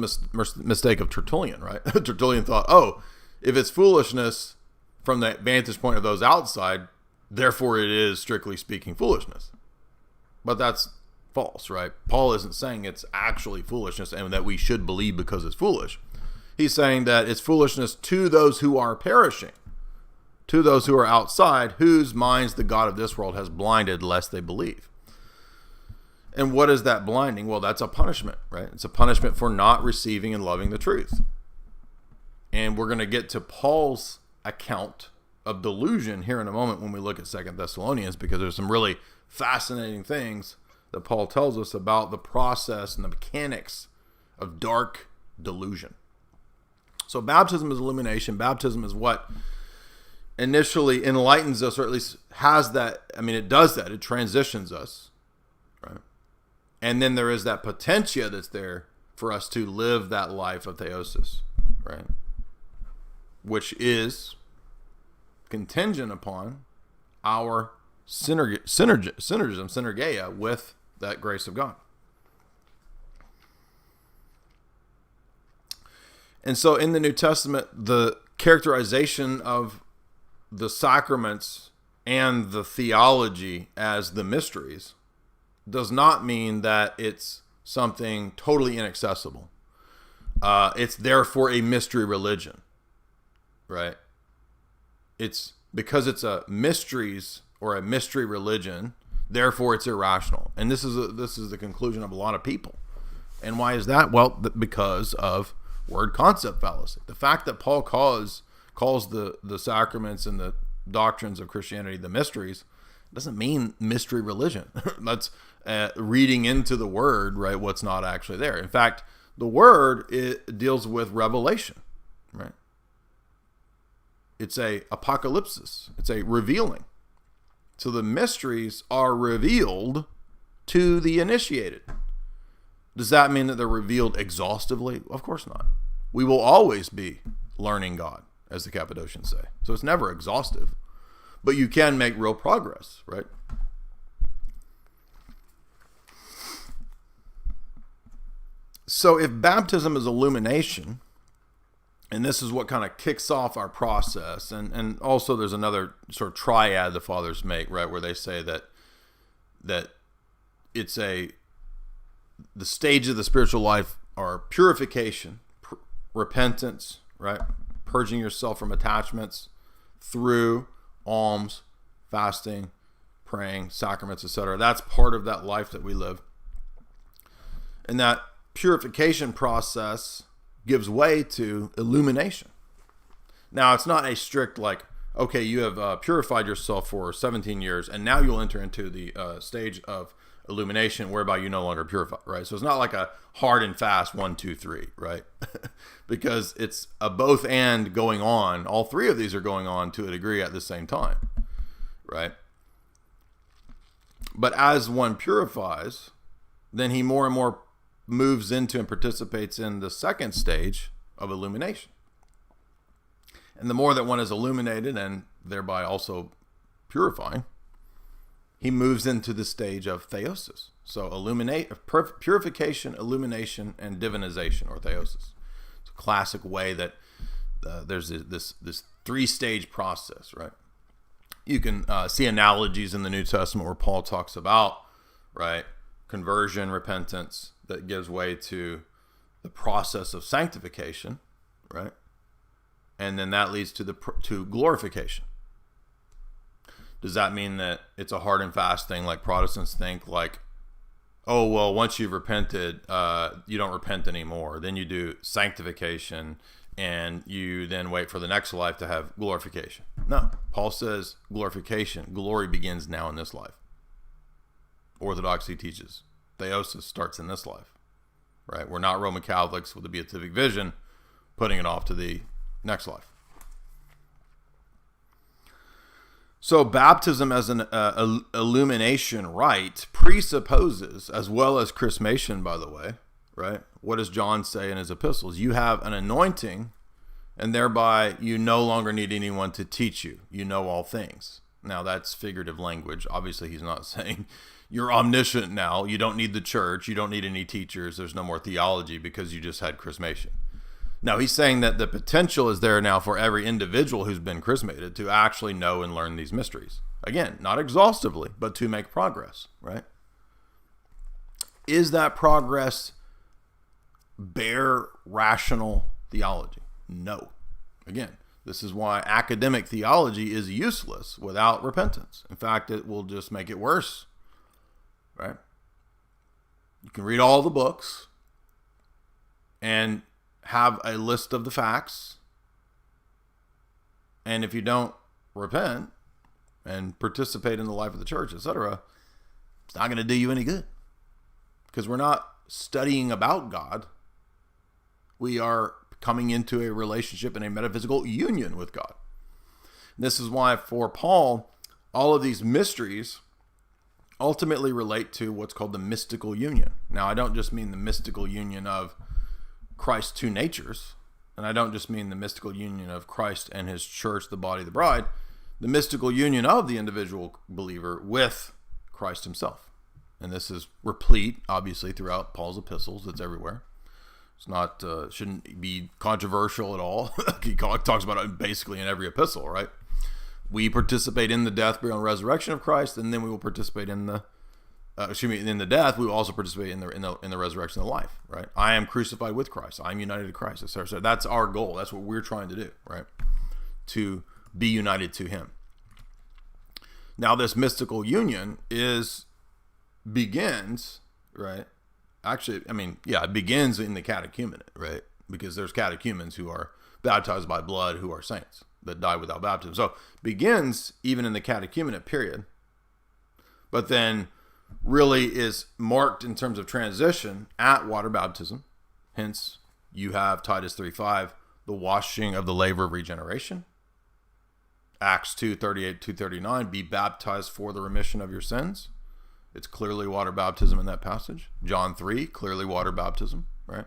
mistake of Tertullian, right? Tertullian thought, oh, if it's foolishness from the vantage point of those outside, therefore it is, strictly speaking, foolishness. But that's false, right? Paul isn't saying it's actually foolishness and that we should believe because it's foolish. He's saying that it's foolishness to those who are perishing, to those who are outside, whose minds the God of this world has blinded lest they believe. And what is that blinding? Well, that's a punishment, right? It's a punishment for not receiving and loving the truth. And we're going to get to Paul's account of delusion here in a moment when we look at 2 Thessalonians, because there's some really fascinating things that Paul tells us about the process and the mechanics of dark delusion. So baptism is illumination. Baptism is what initially enlightens us, or at least has that. I mean, it does that. It transitions us, right? And then there is that potentia that's there for us to live that life of theosis, right? Which is contingent upon our synergeia with that grace of God. And so in the New Testament, the characterization of the sacraments and the theology as the mysteries does not mean that it's something totally inaccessible. It's therefore a mystery religion, right? It's because it's a mysteries or a mystery religion, therefore it's irrational. And this is the conclusion of a lot of people. And why is that? Well, because of word concept fallacy. The fact that Paul calls the sacraments and the doctrines of Christianity the mysteries doesn't mean mystery religion. That's reading into the word, right, what's not actually there. In fact, the word, it deals with revelation, right? It's a apocalypsis. It's a revealing. So the mysteries are revealed to the initiated. Does that mean that they're revealed exhaustively? Of course not. We will always be learning God, as the Cappadocians say. So it's never exhaustive. But you can make real progress, right? So if baptism is illumination, and this is what kind of kicks off our process, and also there's another sort of triad the fathers make, right, where they say that it's the stage of the spiritual life are purification, repentance, right, purging yourself from attachments through alms, fasting, praying, sacraments, etc. That's part of that life that we live. And that purification process gives way to illumination. Now, it's not a strict like, okay, you have purified yourself for 17 years, and now you'll enter into the stage of illumination whereby you no longer purify, right? So it's not like a hard and fast 1, 2, 3, right? Because it's a both and going on. All three of these are going on to a degree at the same time, right? But as one purifies, then he more and more moves into and participates in the second stage of illumination. And the more that one is illuminated and thereby also purifying, he moves into the stage of theosis. So purification, illumination, and divinization, or theosis. It's a classic way that there's this three-stage process, right? You can see analogies in the New Testament where Paul talks about, right, conversion, repentance, that gives way to the process of sanctification, right? And then that leads to glorification. Does that mean that it's a hard and fast thing like Protestants think, like, oh, well, once you've repented, you don't repent anymore. Then you do sanctification, and you then wait for the next life to have glorification. No, Paul says glorification, glory begins now in this life. Orthodoxy teaches theosis starts in this life, right? We're not Roman Catholics with the beatific vision, putting it off to the next life. So baptism as an illumination rite presupposes, as well as chrismation, by the way, right? What does John say in his epistles? You have an anointing, and thereby you no longer need anyone to teach you. You know all things. Now, that's figurative language. Obviously, he's not saying you're omniscient now. You don't need the church. You don't need any teachers. There's no more theology because you just had chrismation. No, he's saying that the potential is there now for every individual who's been chrismated to actually know and learn these mysteries. Again, not exhaustively, but to make progress, right? Is that progress bare rational theology? No. Again, this is why academic theology is useless without repentance. In fact, it will just make it worse, right? You can read all the books and have a list of the facts, and if you don't repent and participate in the life of the church, etc., it's not going to do you any good, because we're not studying about God. We are coming into a relationship and a metaphysical union with God. And this is why for Paul, all of these mysteries ultimately relate to what's called the mystical union. Now, I don't just mean the mystical union of Christ's two natures, and I don't just mean the mystical union of Christ and his church, the body of the bride, the mystical union of the individual believer with Christ himself. And this is replete, obviously, throughout Paul's epistles. It's everywhere. It's not, shouldn't be controversial at all. He talks about it basically in every epistle, right? We participate in the death, burial, and resurrection of Christ, and then we will participate in the in the death. We will also participate in the resurrection of life, right? I am crucified with Christ. I'm united to Christ, etc. So that's our goal. That's what we're trying to do, right? To be united to him. Now, this mystical union begins, right? Actually, I mean, yeah, it begins in the catechumenate, right? Because there's catechumens who are baptized by blood, who are saints that die without baptism. So begins even in the catechumenate period, but then really is marked in terms of transition at water baptism. Hence, you have Titus 3:5, the washing of the laver of regeneration. Acts 2:38, 2:39, be baptized for the remission of your sins. It's clearly water baptism in that passage. John 3, clearly water baptism, right?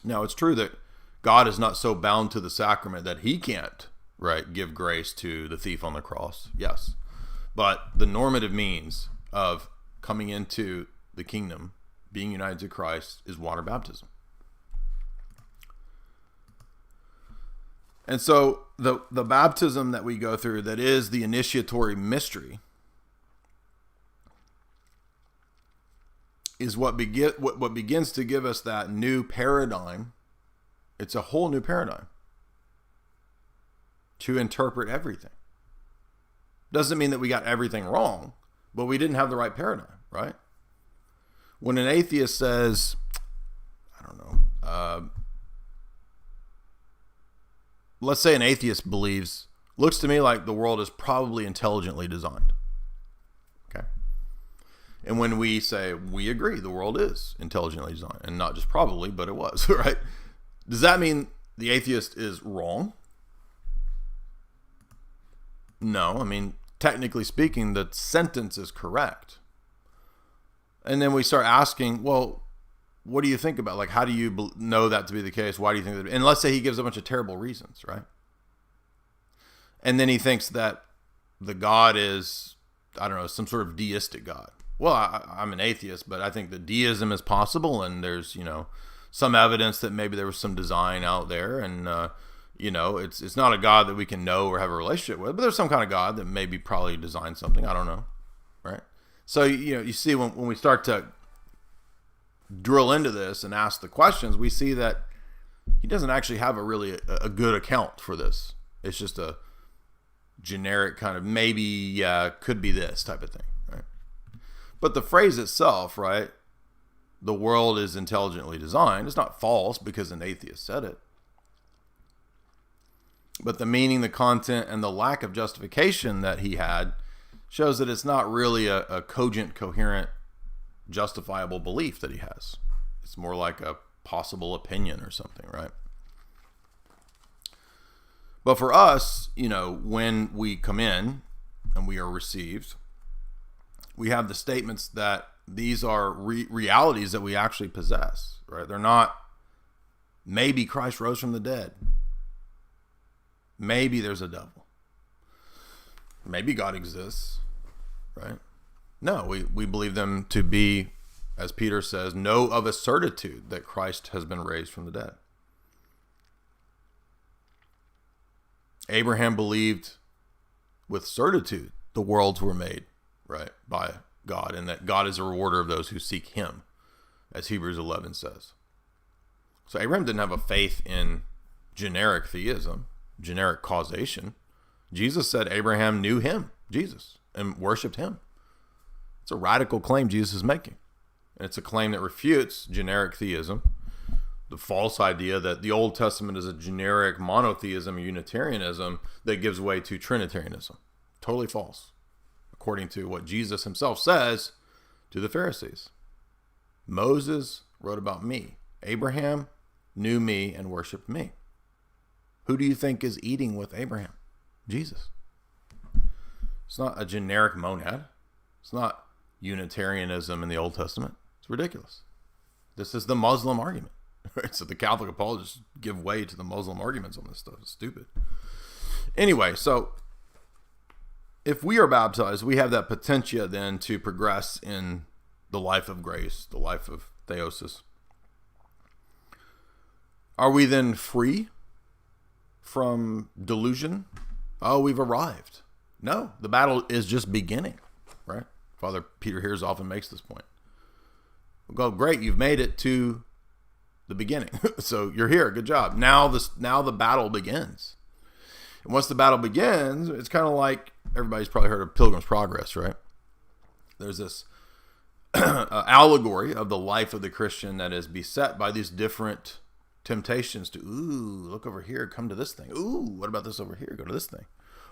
Now, it's true that God is not so bound to the sacrament that he can't, right, give grace to the thief on the cross. Yes. But the normative means of coming into the kingdom, being united to Christ, is water baptism. And so the baptism that we go through, that is the initiatory mystery, is what begins to give us that new paradigm. It's a whole new paradigm to interpret everything. Doesn't mean that we got everything wrong, but we didn't have the right paradigm, right? When an atheist says, I don't know, let's say an atheist looks to me like the world is probably intelligently designed. Okay. And when we say, we agree, the world is intelligently designed, and not just probably, but it was, right? Does that mean the atheist is wrong? No, I mean, technically speaking, the sentence is correct. And then we start asking, well, what do you think about? Like, how do you know that to be the case? Why do you think that? And let's say he gives a bunch of terrible reasons, right? And then he thinks that the God is, I don't know, some sort of deistic God. Well, I'm an atheist, but I think that deism is possible, and there's, some evidence that maybe there was some design out there, and it's not a God that we can know or have a relationship with, but there's some kind of God that maybe probably designed something. I don't know, right? So you see when we start to drill into this and ask the questions, we see that he doesn't actually have a good account for this. It's just a generic kind of maybe could be this type of thing, right? But the phrase itself, right? The world is intelligently designed. It's not false because an atheist said it. But the meaning, the content, and the lack of justification that he had shows that it's not really a cogent, coherent, justifiable belief that he has. It's more like a possible opinion or something, right? But for us, when we come in and we are received, we have the statements that these are realities that we actually possess, right? They're not, maybe Christ rose from the dead. Maybe there's a devil. Maybe God exists, right? No, we believe them to be, as Peter says, know of a certitude that Christ has been raised from the dead. Abraham believed with certitude the worlds were made, right, by God, and that God is a rewarder of those who seek him, as Hebrews 11 says. So Abraham didn't have a faith in generic theism, generic causation. Jesus said Abraham knew him, Jesus, and worshiped him. It's a radical claim Jesus is making. And it's a claim that refutes generic theism, the false idea that the Old Testament is a generic monotheism or Unitarianism that gives way to Trinitarianism. Totally false, according to what Jesus himself says to the Pharisees. Moses wrote about me. Abraham knew me and worshiped me. Who do you think is eating with Abraham? Jesus. It's not a generic monad. It's not Unitarianism in the Old Testament. It's ridiculous. This is the Muslim argument. Right? So the Catholic apologists give way to the Muslim arguments on this stuff. It's stupid. Anyway, so if we are baptized, we have that potentia then to progress in the life of grace, the life of theosis. Are we then free from delusion? Oh, we've arrived. No, the battle is just beginning, right? Father Peter Hears often makes this point. Well, great, you've made it to the beginning. So you're here, good job. Now the battle begins. And once the battle begins, it's kind of like, everybody's probably heard of Pilgrim's Progress, right? There's this allegory of the life of the Christian that is beset by these different temptations to, ooh, look over here, come to this thing. Ooh, what about this over here? Go to this thing.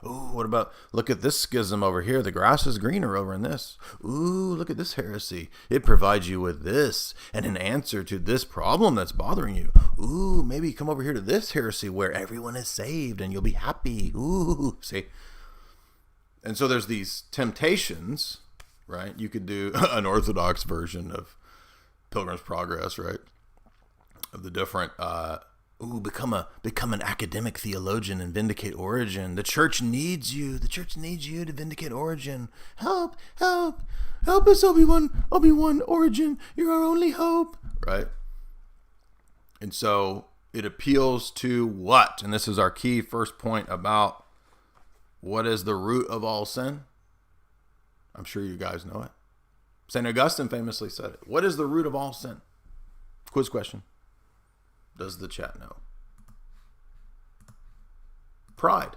Ooh, what about, look at this schism over here. The grass is greener over in this. Ooh, look at this heresy. It provides you with this and an answer to this problem that's bothering you. Ooh, maybe come over here to this heresy where everyone is saved and you'll be happy. Ooh, see? And so there's these temptations, right? You could do an Orthodox version of Pilgrim's Progress, right? Of the different, become an academic theologian and vindicate Origen. The church needs you. The church needs you to vindicate Origen. Help us, Obi-Wan Origen. You're our only hope, right? And so it appeals to what? And this is our key first point about what is the root of all sin. I'm sure you guys know it. St. Augustine famously said it. What is the root of all sin? Quiz question. Does the chat know? Pride.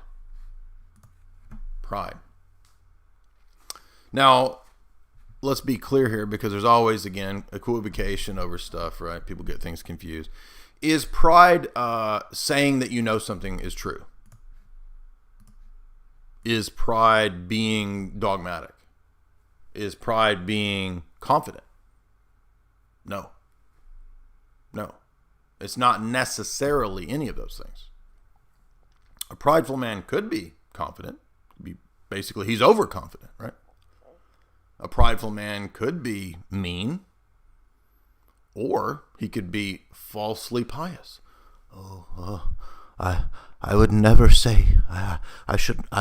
Now, let's be clear here, because there's always, again, equivocation over stuff, right? People get things confused. Is pride saying that you know something is true? Is pride being dogmatic? Is pride being confident? No. It's not necessarily any of those things. A prideful man could be confident. Basically, he's overconfident, right? A prideful man could be mean, or he could be falsely pious. I would never say, I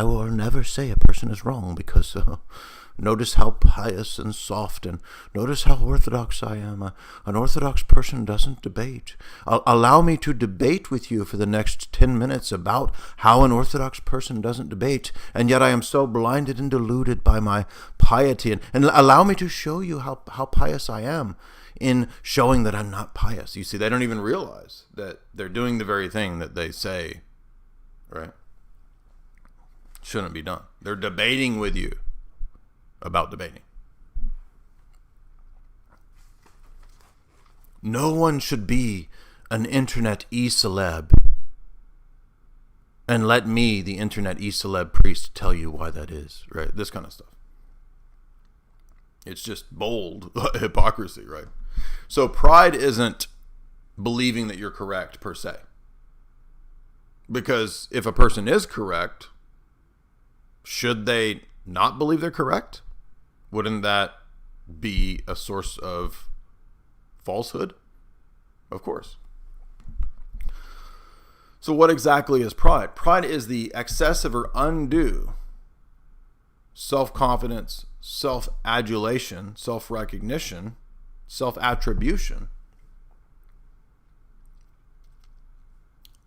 will never say a person is wrong, because notice how pious and soft, and notice how orthodox I am. An orthodox person doesn't debate. Allow me to debate with you for the next 10 minutes about how an orthodox person doesn't debate, and yet I am so blinded and deluded by my piety. And allow me to show you how pious I am in showing that I'm not pious. You see, they don't even realize that they're doing the very thing that they say, right, shouldn't be done. They're debating with you about debating. No one should be an internet e-celeb, and let me, the internet e-celeb priest, tell you why that is, right? This kind of stuff. It's just bold hypocrisy, right? So pride isn't believing that you're correct per se. Because if a person is correct, should they not believe they're correct? Wouldn't that be a source of falsehood? Of course. So what exactly is pride? Pride is the excessive or undue self-confidence, self-adulation, self-recognition, self-attribution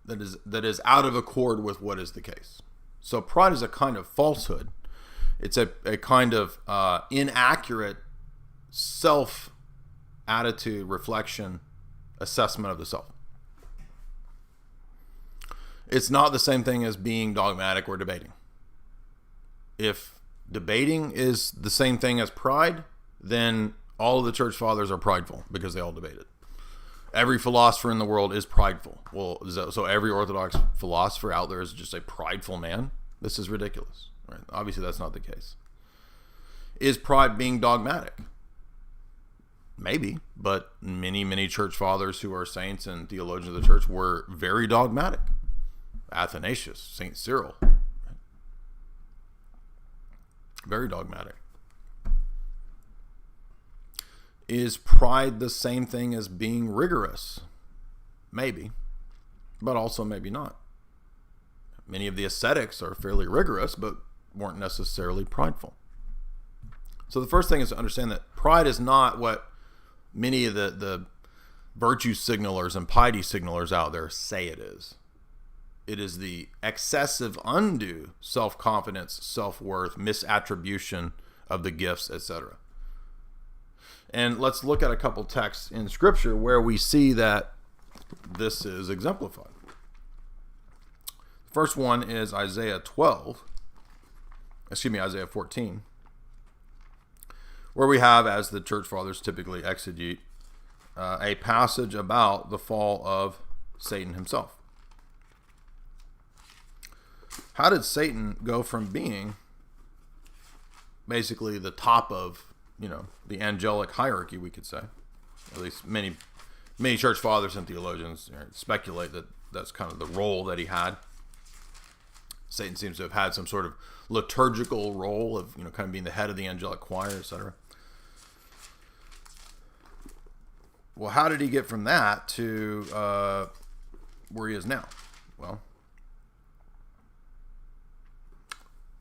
that is out of accord with what is the case. So pride is a kind of falsehood. It's a kind of inaccurate self-attitude, reflection, assessment of the self. It's not the same thing as being dogmatic or debating. If debating is the same thing as pride, then all of the church fathers are prideful because they all debated. Every philosopher in the world is prideful. Well, so every Orthodox philosopher out there is just a prideful man? This is ridiculous. Right? Obviously, that's not the case. Is pride being dogmatic? Maybe, but many church fathers who are saints and theologians of the church were very dogmatic. Athanasius, St. Cyril, right? Very dogmatic. Is pride the same thing as being rigorous? Maybe, but also maybe not. Many of the ascetics are fairly rigorous, but weren't necessarily prideful. So the first thing is to understand that pride is not what many of the virtue signalers and piety signalers out there say it is. It is the excessive, undue self-confidence, self-worth, misattribution of the gifts, etc. And let's look at a couple texts in Scripture where we see that this is exemplified. The first one is Isaiah 14, where we have, as the church fathers typically exegete, a passage about the fall of Satan himself. How did Satan go from being basically the top of, the angelic hierarchy, we could say? At least many church fathers and theologians speculate that that's kind of the role that he had. Satan seems to have had some sort of liturgical role of, kind of being the head of the angelic choir, etc. Well, how did he get from that to where he is now? Well,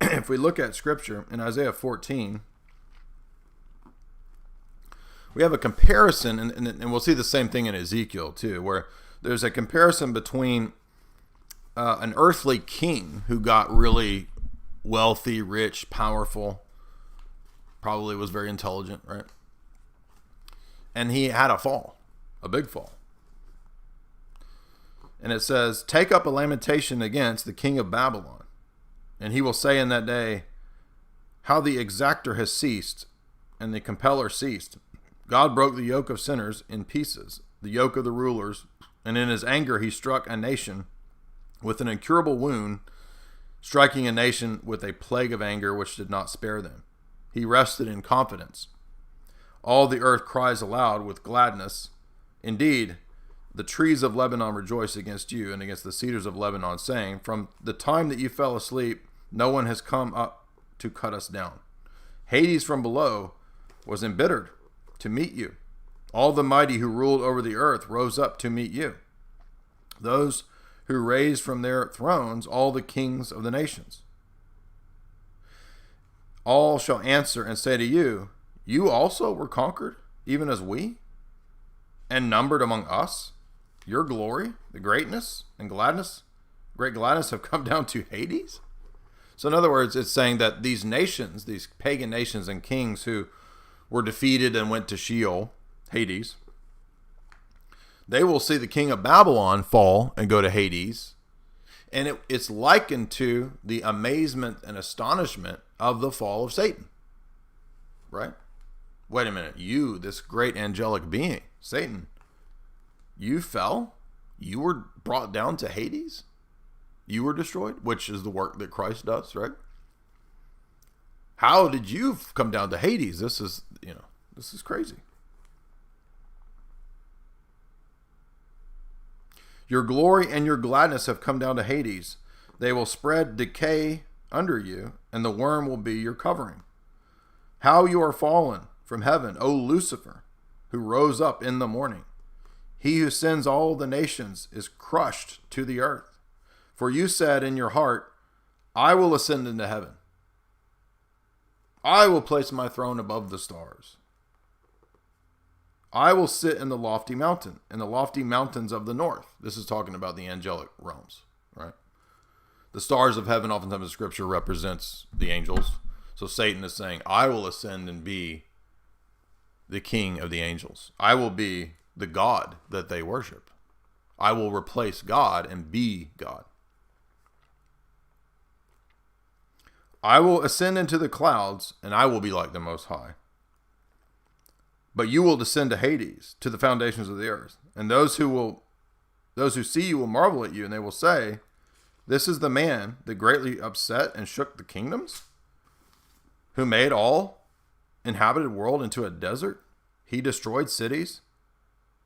if we look at Scripture in Isaiah 14, we have a comparison, and we'll see the same thing in Ezekiel too, where there's a comparison between an earthly king who got really wealthy, rich, powerful, probably was very intelligent, right? And he had a fall, a big fall. And it says, "Take up a lamentation against the king of Babylon, and he will say in that day, how the exactor has ceased, and the compeller ceased. God broke the yoke of sinners in pieces, the yoke of the rulers, and in his anger he struck a nation with an incurable wound, striking a nation with a plague of anger which did not spare them. He rested in confidence. All the earth cries aloud with gladness. Indeed, the trees of Lebanon rejoice against you and against the cedars of Lebanon, saying, from the time that you fell asleep, no one has come up to cut us down. Hades from below was embittered to meet you. All the mighty who ruled over the earth rose up to meet you. Those who raised from their thrones all the kings of the nations. All shall answer and say to you, you also were conquered, even as we, and numbered among us. Your glory, the greatness and gladness, great gladness have come down to Hades. So in other words, it's saying that these nations, these pagan nations and kings who were defeated and went to Sheol, Hades, they will see the king of Babylon fall and go to Hades. And it's likened to the amazement and astonishment of the fall of Satan. Right? Wait a minute. You, this great angelic being, Satan, you fell? You were brought down to Hades? You were destroyed? Which is the work that Christ does, right? How did you come down to Hades? This is crazy. Your glory and your gladness have come down to Hades. They will spread decay under you, and the worm will be your covering. How you are fallen from heaven, O Lucifer, who rose up in the morning. He who sends all the nations is crushed to the earth. For you said in your heart, I will ascend into heaven. I will place my throne above the stars. I will sit in the lofty mountain, in the lofty mountains of the north. This is talking about the angelic realms, right? The stars of heaven, oftentimes in Scripture, represents the angels. So Satan is saying, I will ascend and be the king of the angels. I will be the God that they worship. I will replace God and be God. I will ascend into the clouds, and I will be like the Most High. But you will descend to Hades, to the foundations of the earth. And those who see you will marvel at you, and they will say, this is the man that greatly upset and shook the kingdoms, who made all inhabited world into a desert. He destroyed cities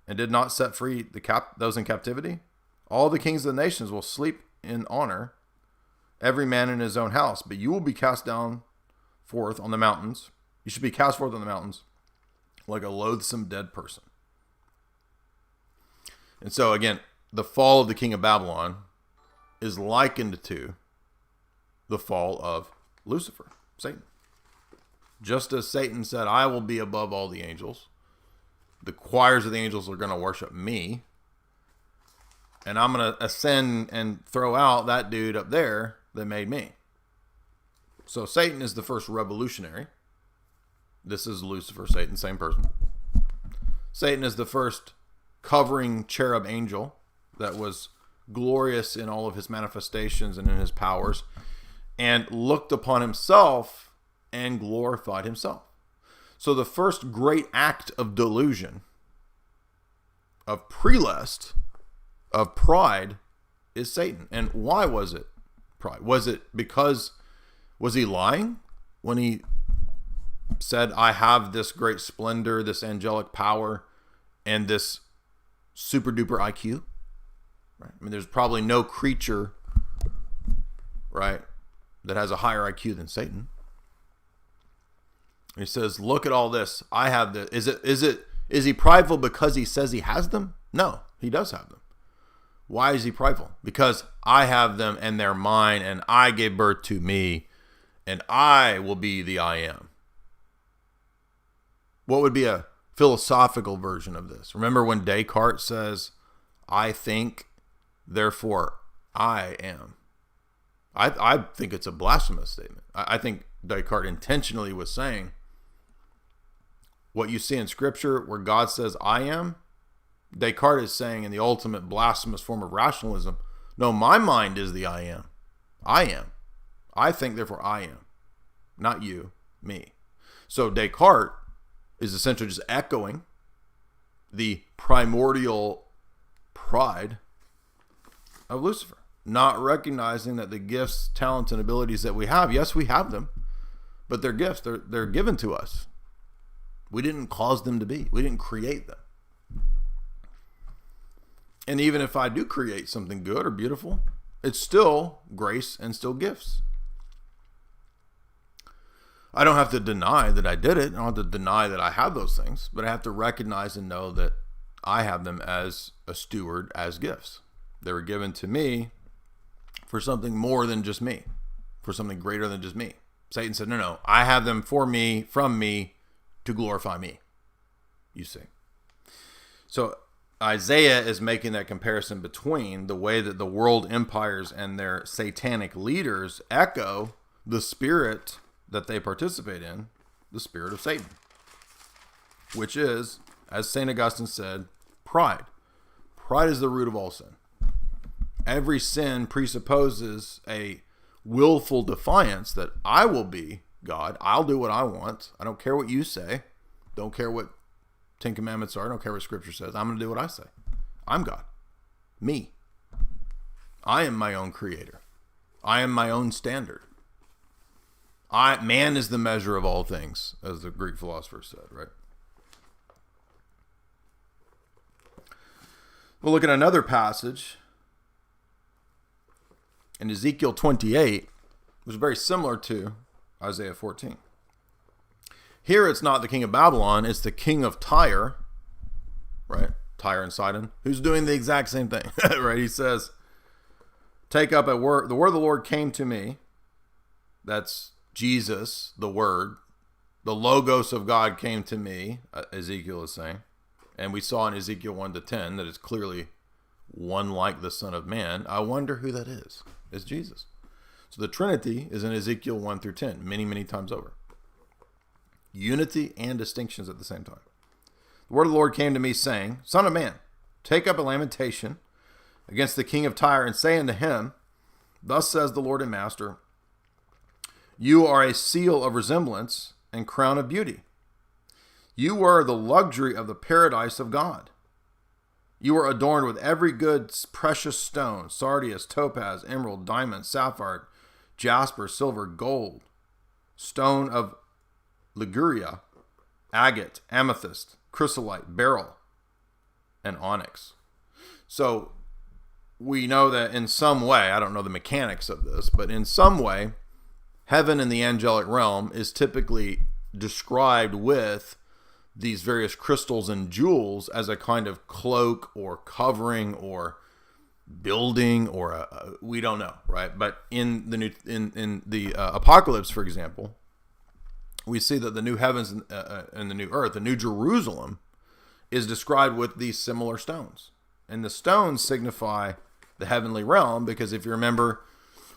and did not set free those in captivity. All the kings of the nations will sleep in honor, every man in his own house. But you will be cast down forth on the mountains. You should be cast forth on the mountains like a loathsome dead person. And so again, the fall of the king of Babylon is likened to the fall of Lucifer, Satan. Just as Satan said, I will be above all the angels. The choirs of the angels are going to worship me. And I'm going to ascend and throw out that dude up there that made me. So Satan is the first revolutionary. This is Lucifer, Satan, same person. Satan is the first covering cherub angel that was glorious in all of his manifestations and in his powers, and looked upon himself and glorified himself. So the first great act of delusion, of prelest, of pride, is Satan. And why was it pride? Was he lying when he said, I have this great splendor, this angelic power, and this super duper IQ? Right? I mean, there's probably no creature, right, that has a higher IQ than Satan. And he says, look at all this. I have this. Is he prideful because he says he has them? No, he does have them. Why is he prideful? Because I have them and they're mine, and I gave birth to me, and I will be the I am. What would be a philosophical version of this? Remember when Descartes says, I think, therefore I am. I think it's a blasphemous statement. I think Descartes intentionally was saying, what you see in Scripture where God says I am, Descartes is saying in the ultimate blasphemous form of rationalism, no, my mind is the I am. I am. I think, therefore I am. Not you, me. So Descartes is essentially just echoing the primordial pride of Lucifer, not recognizing that the gifts, talents, and abilities that we have, yes, we have them, but they're gifts. They're given to us. We didn't cause them to be. We didn't create them. And even if I do create something good or beautiful, it's still grace and still gifts. I don't have to deny that I did it. I don't have to deny that I have those things, but I have to recognize and know that I have them as a steward, as gifts. They were given to me for something more than just me, for something greater than just me. Satan said, no, I have them for me, from me, to glorify me. You see. So Isaiah is making that comparison between the way that the world empires and their satanic leaders echo the spirit that they participate in, the spirit of Satan, which is, as St. Augustine said, pride. Pride is the root of all sin. Every sin presupposes a willful defiance that I will be God. I'll do what I want. I don't care what you say. Don't care what Ten Commandments are. I don't care what Scripture says. I'm going to do what I say. I'm God. Me. I am my own creator. I am my own standard. Man is the measure of all things, as the Greek philosopher said, right? We'll look at another passage in Ezekiel 28, which is very similar to Isaiah 14. Here it's not the king of Babylon, it's the king of Tyre, right? Tyre and Sidon, who's doing the exact same thing, right? He says, take up a word, the word of the Lord came to me. That's Jesus, the word. The logos of God came to me, Ezekiel is saying. And we saw in Ezekiel 1-10 that it's clearly one like the Son of Man. I wonder who that is. It's Jesus. So the Trinity is in Ezekiel 1-10, many, many times over. Unity and distinctions at the same time. The word of the Lord came to me saying, Son of man, take up a lamentation against the king of Tyre and say unto him, Thus says the Lord and Master, you are a seal of resemblance and crown of beauty. You were the luxury of the paradise of God. You were adorned with every good precious stone, sardius, topaz, emerald, diamond, sapphire, jasper, silver, gold, stone of Liguria, agate, amethyst, chrysolite, beryl, and onyx. So we know that in some way, I don't know the mechanics of this, but in some way, heaven in the angelic realm is typically described with these various crystals and jewels as a kind of cloak or covering or building or we don't know, right? But in the Apocalypse, for example, we see that the new heavens and the new earth, the new Jerusalem, is described with these similar stones. And the stones signify the heavenly realm because if you remember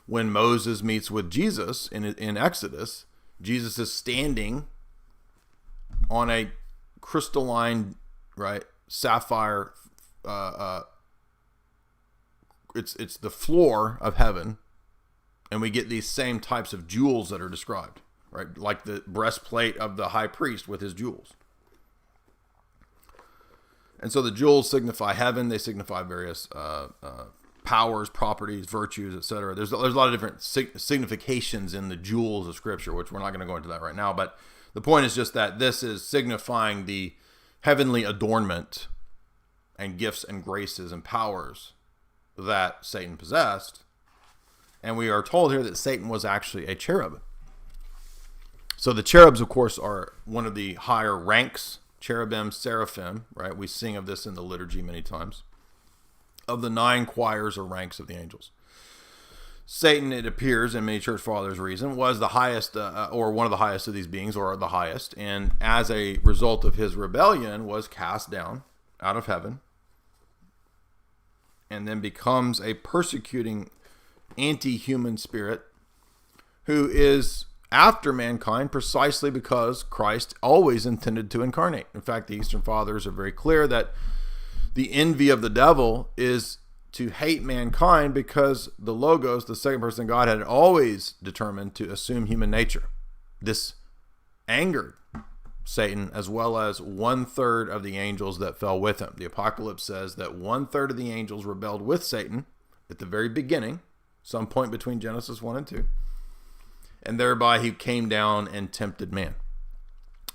when Moses meets with Jesus in Exodus, Jesus is standing on a crystalline, right, sapphire, it's the floor of heaven, and we get these same types of jewels that are described, right, like the breastplate of the high priest with his jewels. And so the jewels signify heaven. They signify various powers, properties, virtues, etc. There's a lot of different significations in the jewels of Scripture, which we're not going to go into that right now. But the point is just that this is signifying the heavenly adornment and gifts and graces and powers that Satan possessed. And we are told here that Satan was actually a cherub. So the cherubs, of course, are one of the higher ranks, cherubim, seraphim, right? We sing of this in the liturgy many times, of the 9 choirs or ranks of the angels. Satan, it appears, and many church fathers reason, was the highest or one of the highest of these beings, or the highest, and as a result of his rebellion was cast down out of heaven and then becomes a persecuting anti-human spirit who is after mankind precisely because Christ always intended to incarnate. In fact, the Eastern Fathers are very clear that the envy of the devil is to hate mankind because the Logos, the second person of God, had always determined to assume human nature. This angered Satan as well as 1/3 of the angels that fell with him. The Apocalypse says that 1/3 of the angels rebelled with Satan at the very beginning, some point between Genesis 1 and 2. And thereby he came down and tempted man.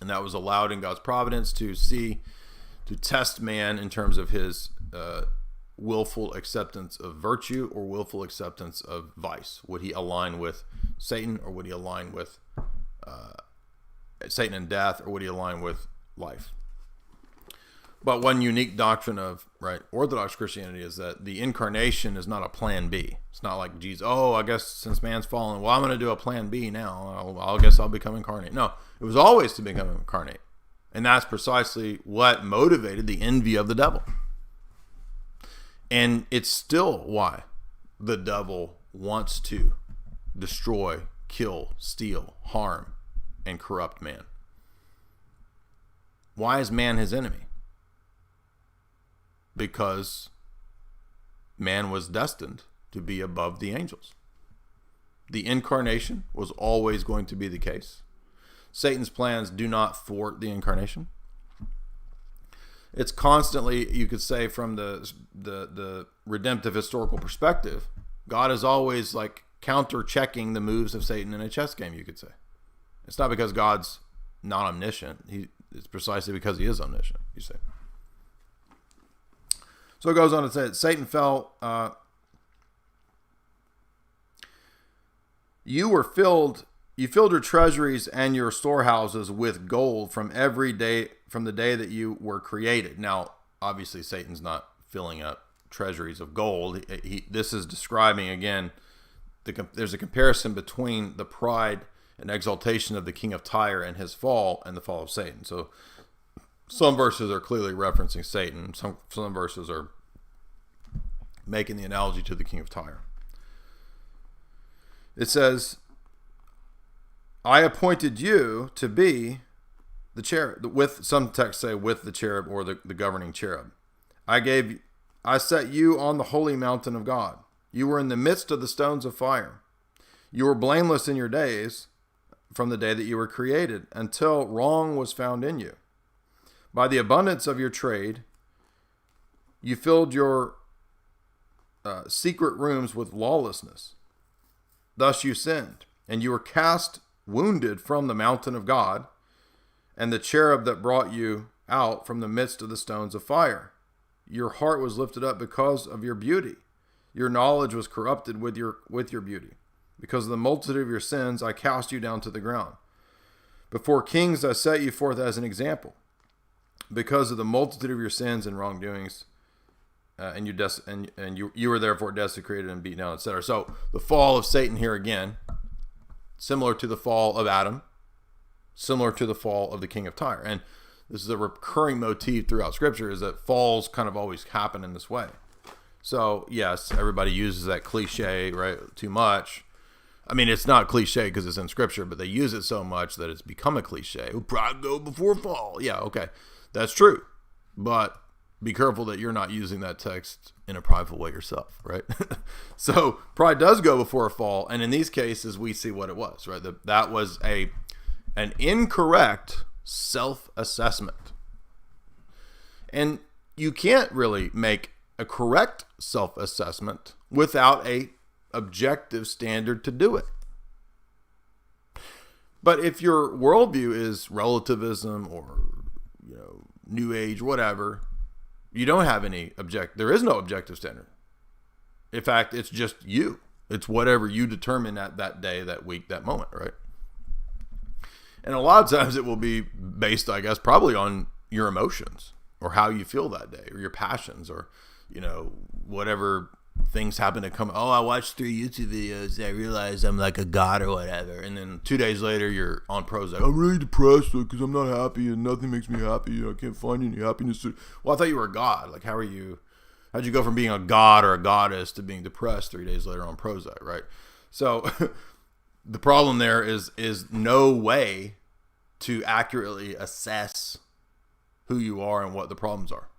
And that was allowed in God's providence to test man in terms of his willful acceptance of virtue or willful acceptance of vice. Would he align with Satan, or would he align with Satan and death, or would he align with life? But one unique doctrine of Orthodox Christianity is that the incarnation is not a plan B. It's not like Jesus, I guess since man's fallen, well, I'm going to do a plan B now. I guess I'll become incarnate. No, it was always to become incarnate. And that's precisely what motivated the envy of the devil. And it's still why the devil wants to destroy, kill, steal, harm, and corrupt man. Why is man his enemy? Because man was destined to be above the angels. The incarnation was always going to be the case. Satan's plans do not thwart the incarnation. It's constantly, you could say, from the redemptive historical perspective, God is always like counter-checking the moves of Satan in a chess game, you could say. It's not because God's not omniscient. It's precisely because he is omniscient, you say. So it goes on to say that Satan fell. You filled your treasuries and your storehouses with gold from the day that you were created. Now, obviously, Satan's not filling up treasuries of gold. This is describing, again, there's a comparison between the pride and exaltation of the king of Tyre and his fall and the fall of Satan. So some verses are clearly referencing Satan. Some verses are making the analogy to the king of Tyre. It says, I appointed you to be the cherub, with some texts say with the cherub or the governing cherub. I set you on the holy mountain of God. You were in the midst of the stones of fire. You were blameless in your days from the day that you were created until wrong was found in you. By the abundance of your trade, you filled your secret rooms with lawlessness. Thus you sinned, and you were cast wounded from the mountain of God, and the cherub that brought you out from the midst of the stones of fire. Your heart was lifted up because of your beauty. Your knowledge was corrupted with your beauty. Because of the multitude of your sins, I cast you down to the ground. Before kings, I set you forth as an example. Because of the multitude of your sins and wrongdoings, and you were therefore desecrated and beaten down, etc. So the fall of Satan here again, similar to the fall of Adam, similar to the fall of the king of Tyre. And this is a recurring motif throughout Scripture, is that falls kind of always happen in this way. So yes, everybody uses that cliche, right, too much. I mean, it's not cliche because it's in Scripture, but they use it so much that it's become a cliche. Pride go before fall. Yeah, okay, that's true. But be careful that you're not using that text in a prideful way yourself, right? So pride does go before a fall, and in these cases, we see what it was, right? That was an incorrect self-assessment. And you can't really make a correct self-assessment without a objective standard to do it. But if your worldview is relativism or, New Age, whatever, you don't have there is no objective standard. In fact, it's just you. It's whatever you determine at that day, that week, that moment, right? And a lot of times it will be based, I guess, probably on your emotions or how you feel that day or your passions or, whatever things happen to come. Oh, I watched 3 YouTube videos. I realized I'm like a god or whatever. And then 2 days later, you're on Prozac. I'm really depressed because I'm not happy and nothing makes me happy. I can't find any happiness. Well, I thought you were a god. Like, how'd you go from being a god or a goddess to being depressed 3 days later on Prozac, right? So the problem there is no way to accurately assess who you are and what the problems are,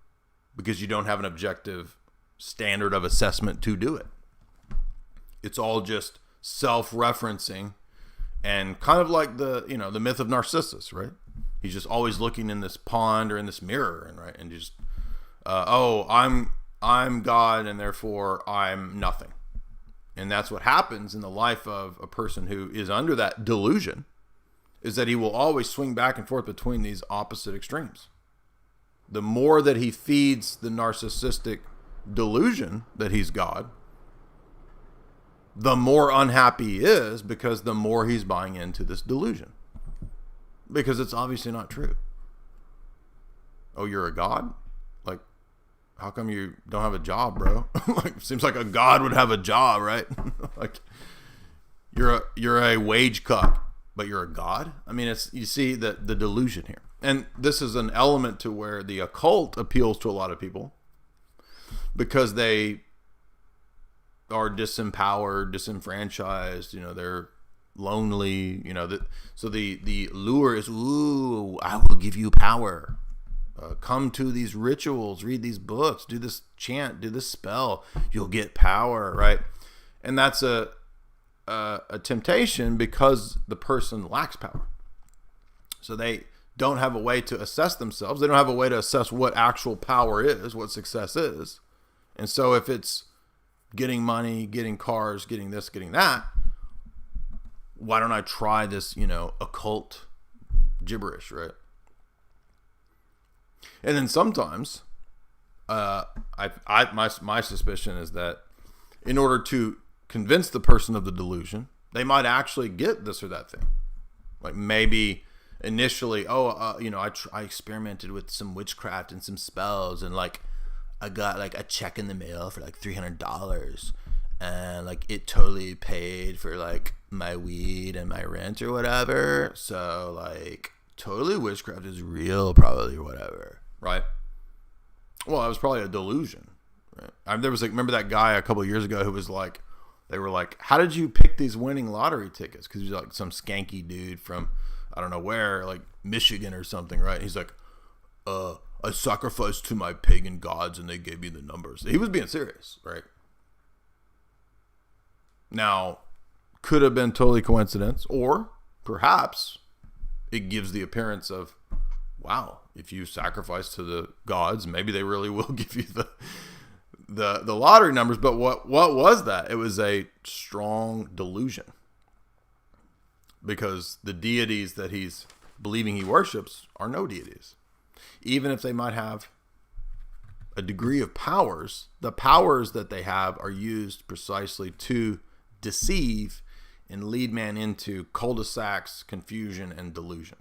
because you don't have an objective standard of assessment to do it. It's all just self-referencing, and kind of like the myth of Narcissus, right? He's just always looking in this pond or in this mirror, and just I'm God and therefore I'm nothing. And that's what happens in the life of a person who is under that delusion, is that he will always swing back and forth between these opposite extremes. The more that he feeds the narcissistic delusion that he's God, the more unhappy he is, because the more he's buying into this delusion. Because it's obviously not true. Oh, you're a god? how come you don't have a job, bro? Like, seems like a god would have a job, right? Like, you're a wage cuck, but you're a god. I mean, you see the delusion here, and this is an element to where the occult appeals to a lot of people because they are disempowered, disenfranchised. You know, they're lonely. You know, so the lure is, ooh, I will give you power. Come to these rituals, read these books, do this chant, do this spell, you'll get power, right? And that's a temptation because the person lacks power. So they don't have a way to assess themselves. They don't have a way to assess what actual power is, what success is. And so if it's getting money, getting cars, getting this, getting that, why don't I try this, occult gibberish, right? And then sometimes, my suspicion is that in order to convince the person of the delusion, they might actually get this or that thing. Like maybe initially, I experimented with some witchcraft and some spells, and like I got like a check in the mail for like $300, and like it totally paid for like my weed and my rent or whatever. So like totally witchcraft is real, probably, or whatever. Right. Well, that was probably a delusion. Right. There was like, remember that guy a couple of years ago who was like, they were like, how did you pick these winning lottery tickets? Because he's like some skanky dude from, I don't know where, like Michigan or something, right? He's like, I sacrificed to my pagan gods and they gave me the numbers. He was being serious, right? Now, could have been totally coincidence, or perhaps it gives the appearance of, wow, if you sacrifice to the gods, maybe they really will give you the lottery numbers. But what was that? It was a strong delusion, because the deities that he's believing he worships are no deities. Even if they might have a degree of powers, the powers that they have are used precisely to deceive and lead man into cul-de-sacs, confusion, and delusion.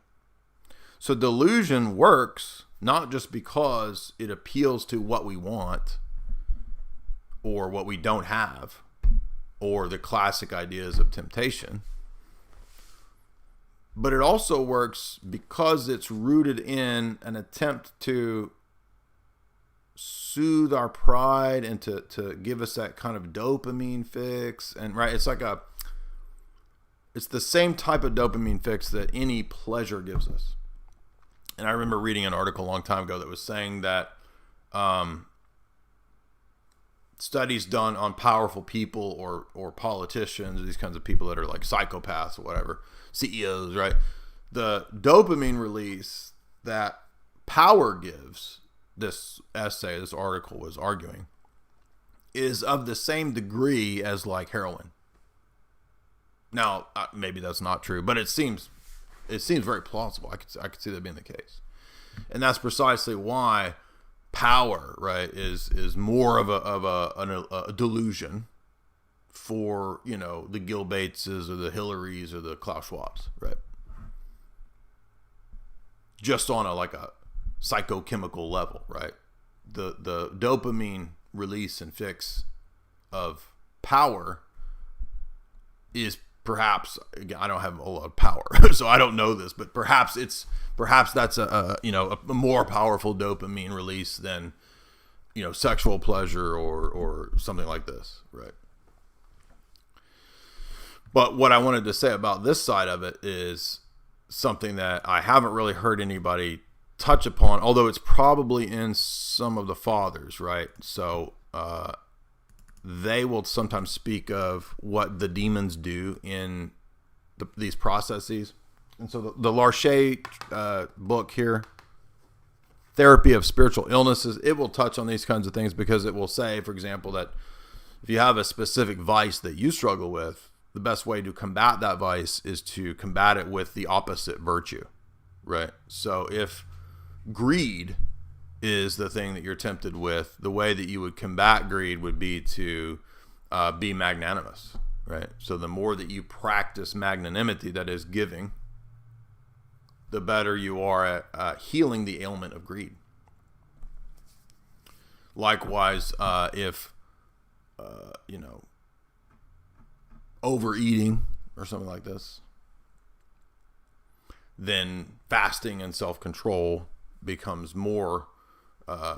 So delusion works not just because it appeals to what we want or what we don't have or the classic ideas of temptation, but it also works because it's rooted in an attempt to soothe our pride and to give us that kind of dopamine fix. And right, it's the same type of dopamine fix that any pleasure gives us. And I remember reading an article a long time ago that was saying that studies done on powerful people or politicians, or these kinds of people that are like psychopaths or whatever, CEOs, right? The dopamine release that power gives, this article was arguing, is of the same degree as like heroin. Now, maybe that's not true, but it seems very plausible. I could see that being the case. And that's precisely why power, right, is more of a delusion for, the Gil Bateses or the Hillarys or the Klaus Schwabs, right? Just on a psychochemical level, right? The dopamine release and fix of power is perhaps, again, I don't have a lot of power, so I don't know this, but perhaps that's a more powerful dopamine release than, sexual pleasure or something like this, right? But what I wanted to say about this side of it is something that I haven't really heard anybody touch upon, although it's probably in some of the fathers, right? So, they will sometimes speak of what the demons do in these processes. And so the Larcher book here, Therapy of Spiritual Illnesses, it will touch on these kinds of things, because it will say, for example, that if you have a specific vice that you struggle with, the best way to combat that vice is to combat it with the opposite virtue, right? So if greed is the thing that you're tempted with, the way that you would combat greed would be to be magnanimous, right? So the more that you practice magnanimity, that is giving, the better you are at healing the ailment of greed. Likewise, if, overeating or something like this, then fasting and self-control becomes more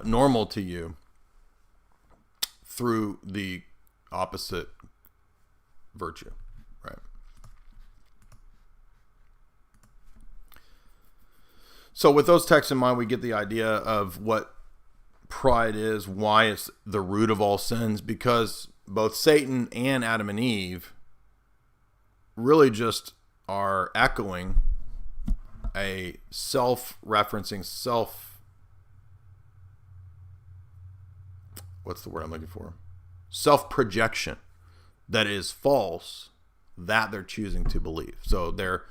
normal to you through the opposite virtue, right? So with those texts in mind, we get the idea of what pride is, why it's the root of all sins, because both Satan and Adam and Eve really just are echoing a self-referencing, what's the word I'm looking for? Self-projection that is false, that they're choosing to believe. So they're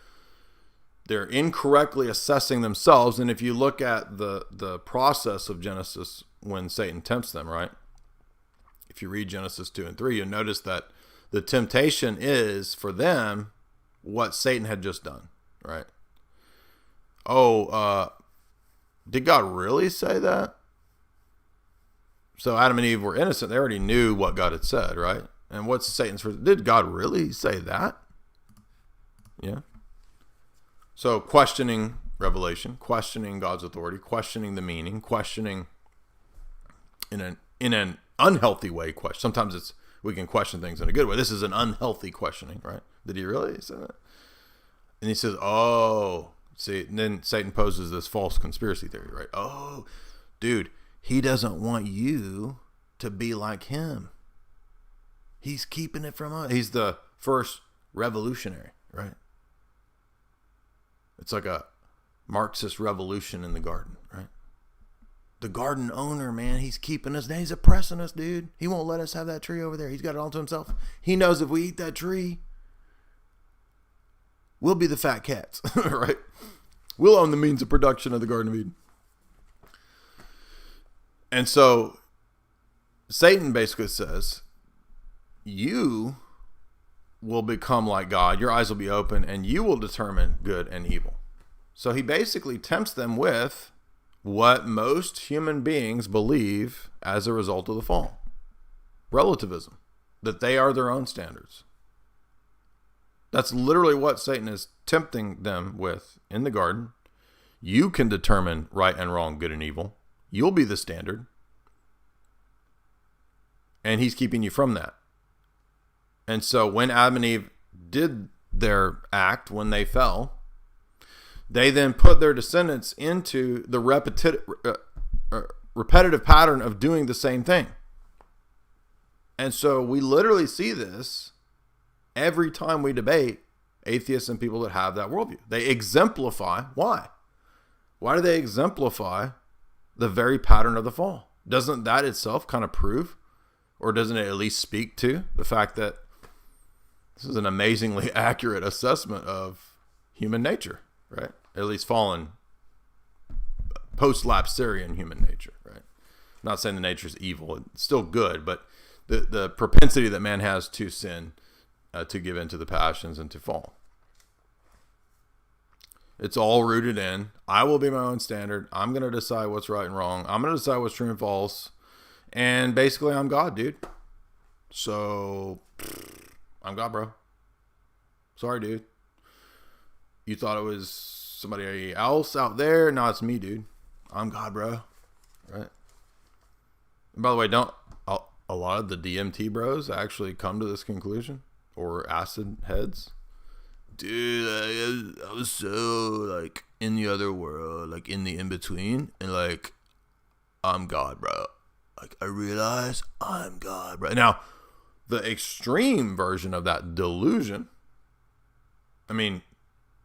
incorrectly assessing themselves. And if you look at the process of Genesis when Satan tempts them, right? If you read Genesis 2 and 3, you'll notice that the temptation is for them what Satan had just done, right? Did God really say that? So Adam and Eve were innocent. They already knew what God had said, right? And what's Satan's first? Did God really say that? Yeah. So questioning revelation, questioning God's authority, questioning the meaning, questioning in an unhealthy way. Sometimes we can question things in a good way. This is an unhealthy questioning, right? Did he really say that? And he says, "Oh, see." And then Satan poses this false conspiracy theory, right? Oh, dude, he doesn't want you to be like him. He's keeping it from us. He's the first revolutionary, right? It's like a Marxist revolution in the garden, right? The garden owner, man, he's keeping us. He's oppressing us, dude. He won't let us have that tree over there. He's got it all to himself. He knows if we eat that tree, we'll be the fat cats, right? We'll own the means of production of the Garden of Eden. And so Satan basically says, you will become like God. Your eyes will be open and you will determine good and evil. So he basically tempts them with what most human beings believe as a result of the fall. Relativism. That they are their own standards. That's literally what Satan is tempting them with in the garden. You can determine right and wrong, good and evil. You'll be the standard. And he's keeping you from that. And so when Adam and Eve did their act, when they fell, they then put their descendants into the repetitive pattern of doing the same thing. And so we literally see this every time we debate atheists and people that have that worldview. They exemplify. Why? Why do they exemplify the very pattern of the fall? Doesn't that itself kind of prove, or doesn't it at least speak to the fact that this is an amazingly accurate assessment of human nature, right? At least fallen post-lapsarian human nature, right? I'm not saying the nature is evil. It's still good, but the propensity that man has to sin, to give in to the passions and to fall. It's all rooted in, I will be my own standard. I'm going to decide what's right and wrong. I'm going to decide what's true and false. And basically, I'm God, dude. So, I'm God, bro. Sorry, dude. You thought it was somebody else out there? No, it's me, dude. I'm God, bro. Right? And by the way, a lot of the DMT bros actually come to this conclusion? Or acid heads? Dude, I was so, in the other world, in the in-between. And, I'm God, bro. I realize I'm God, bro. Now, the extreme version of that delusion, I mean,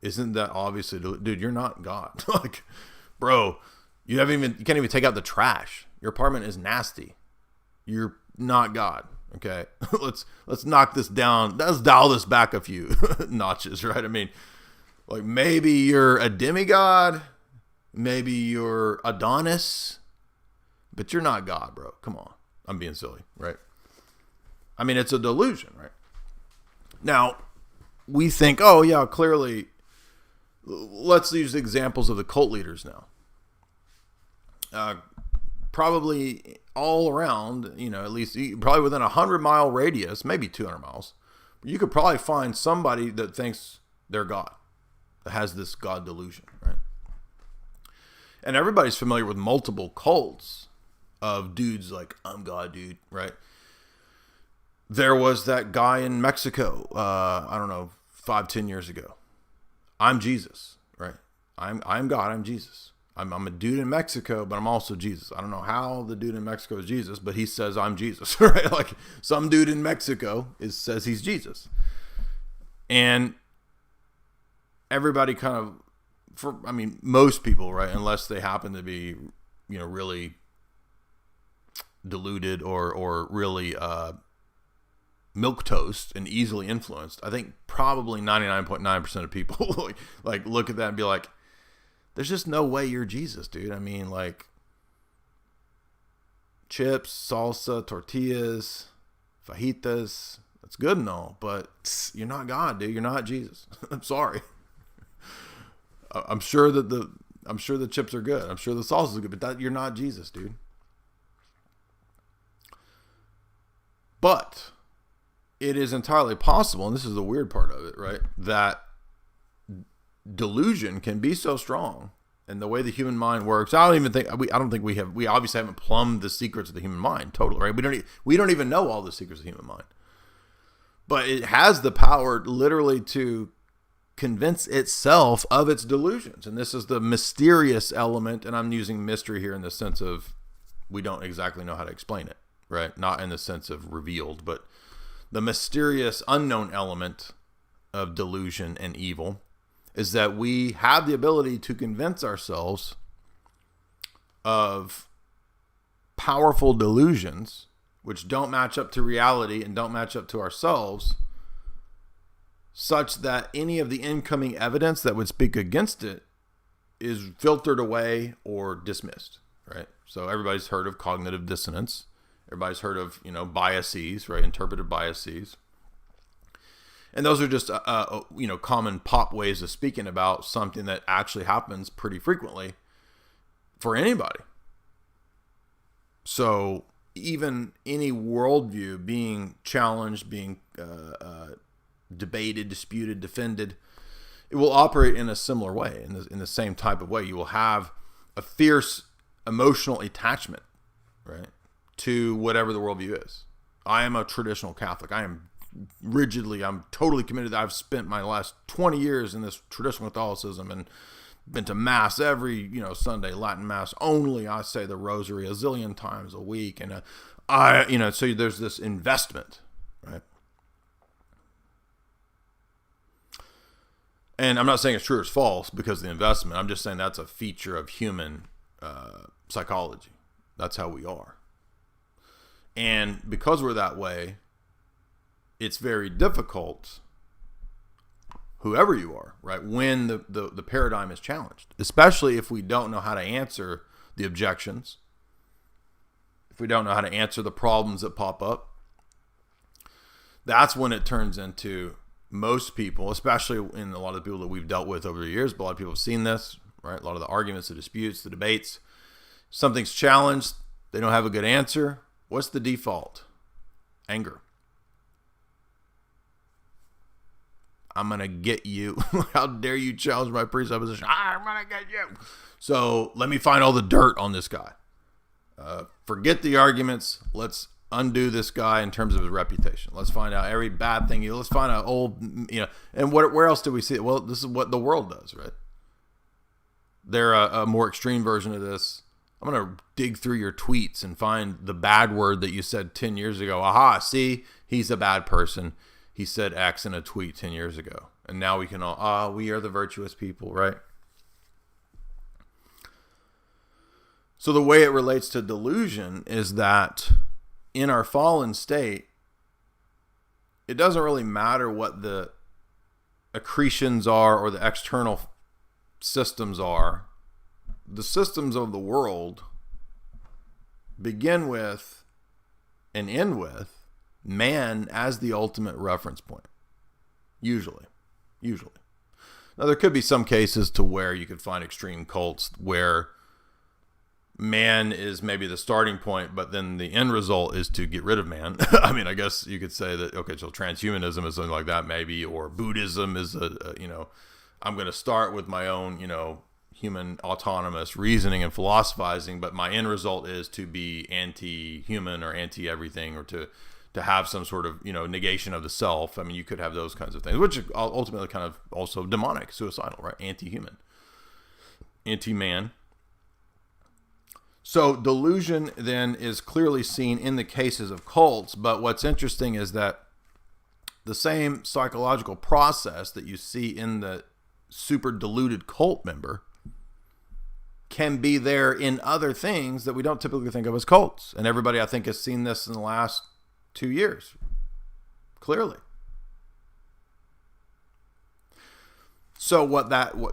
isn't that obviously, dude, you're not God. Bro, you can't even take out the trash. Your apartment is nasty. You're not God. Okay. Let's knock this down. Let's dial this back a few notches, right? I mean, maybe you're a demigod, maybe you're Adonis, but you're not God, bro. Come on. I'm being silly, right? I mean, it's a delusion, right? Now, we think, oh, yeah, clearly, let's use examples of the cult leaders now. probably all around, at least probably within 100-mile radius, maybe 200 miles, you could probably find somebody that thinks they're God, that has this God delusion, right? And everybody's familiar with multiple cults of dudes like, I'm God, dude, right? There was that guy in Mexico, I don't know, 5-10 years ago. I'm Jesus, right? I'm God, I'm Jesus. I'm a dude in Mexico, but I'm also Jesus. I don't know how the dude in Mexico is Jesus, but he says I'm Jesus, right? Like some dude in Mexico says he's Jesus. And everybody kind of, most people, right? Unless they happen to be, really deluded or really milquetoast and easily influenced. I think probably 99.9% of people like look at that and be like, there's just no way you're Jesus, dude. Chips, salsa, tortillas, fajitas, that's good and all, but you're not God, dude. You're not Jesus. I'm sorry. I'm sure the chips are good. I'm sure the salsa is good, but you're not Jesus, dude. But it is entirely possible, and this is the weird part of it, right? That delusion can be so strong, and the way the human mind works, I don't think we obviously haven't plumbed the secrets of the human mind totally, right? We don't even know all the secrets of the human mind, but it has the power literally to convince itself of its delusions, and this is the mysterious element. And I'm using mystery here in the sense of we don't exactly know how to explain it, right? Not in the sense of revealed, but the mysterious unknown element of delusion and evil is that we have the ability to convince ourselves of powerful delusions which don't match up to reality and don't match up to ourselves, such that any of the incoming evidence that would speak against it is filtered away or dismissed, right? So everybody's heard of cognitive dissonance. Everybody's heard of, biases, right? Interpretive biases. And those are just, common pop ways of speaking about something that actually happens pretty frequently for anybody. So even any worldview being challenged, being debated, disputed, defended, it will operate in a similar way, in the same type of way. You will have a fierce emotional attachment, right, to whatever the worldview is. I am a traditional Catholic. I'm totally committed. I've spent my last 20 years in this traditional Catholicism and been to Mass every, Sunday, Latin Mass only. I say the Rosary a zillion times a week. And so there's this investment, right? And I'm not saying it's true or it's false because of the investment. I'm just saying that's a feature of human psychology. That's how we are. And because we're that way, it's very difficult, whoever you are, right, when the paradigm is challenged, especially if we don't know how to answer the objections, if we don't know how to answer the problems that pop up. That's when it turns into, most people, especially in a lot of the people that we've dealt with over the years, but a lot of people have seen this, right? A lot of the arguments, the disputes, the debates, something's challenged, they don't have a good answer. What's the default? Anger. I'm going to get you. How dare you challenge my presupposition? I'm going to get you. So let me find all the dirt on this guy. Forget the arguments. Let's undo this guy in terms of his reputation. Let's find out every bad thing. Let's find out and where else do we see it? Well, this is what the world does, right? They're a more extreme version of this. I'm going to dig through your tweets and find the bad word that you said 10 years ago. Aha, see, he's a bad person. He said X in a tweet 10 years ago. And now we can all, we are the virtuous people, right? So the way it relates to delusion is that in our fallen state, it doesn't really matter what the accretions are or the external systems are. The systems of the world begin with and end with man as the ultimate reference point. Usually. Now, there could be some cases to where you could find extreme cults where man is maybe the starting point, but then the end result is to get rid of man. I mean, I guess you could say that, okay, so transhumanism is something like that maybe, or Buddhism is I'm going to start with my own, human autonomous reasoning and philosophizing, but my end result is to be anti-human or anti-everything, or to have some sort of, negation of the self. I mean, you could have those kinds of things, which are ultimately kind of also demonic, suicidal, right? Anti-human, anti-man. So delusion then is clearly seen in the cases of cults, but what's interesting is that the same psychological process that you see in the super deluded cult member can be there in other things that we don't typically think of as cults. And everybody, I think, has seen this in the last 2 years, clearly. So what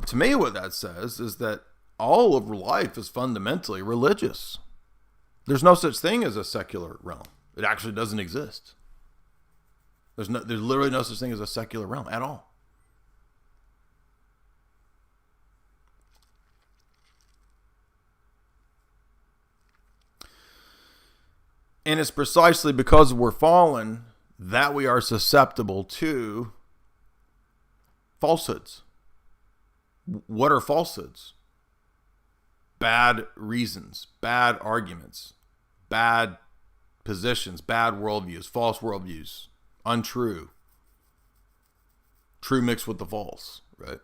to me, what that says is that all of life is fundamentally religious. There's no such thing as a secular realm. It actually doesn't exist. There's literally no such thing as a secular realm at all. And it's precisely because we're fallen that we are susceptible to falsehoods. What are falsehoods? Bad reasons, bad arguments, bad positions, bad worldviews, false worldviews, untrue, true mixed with the false, right?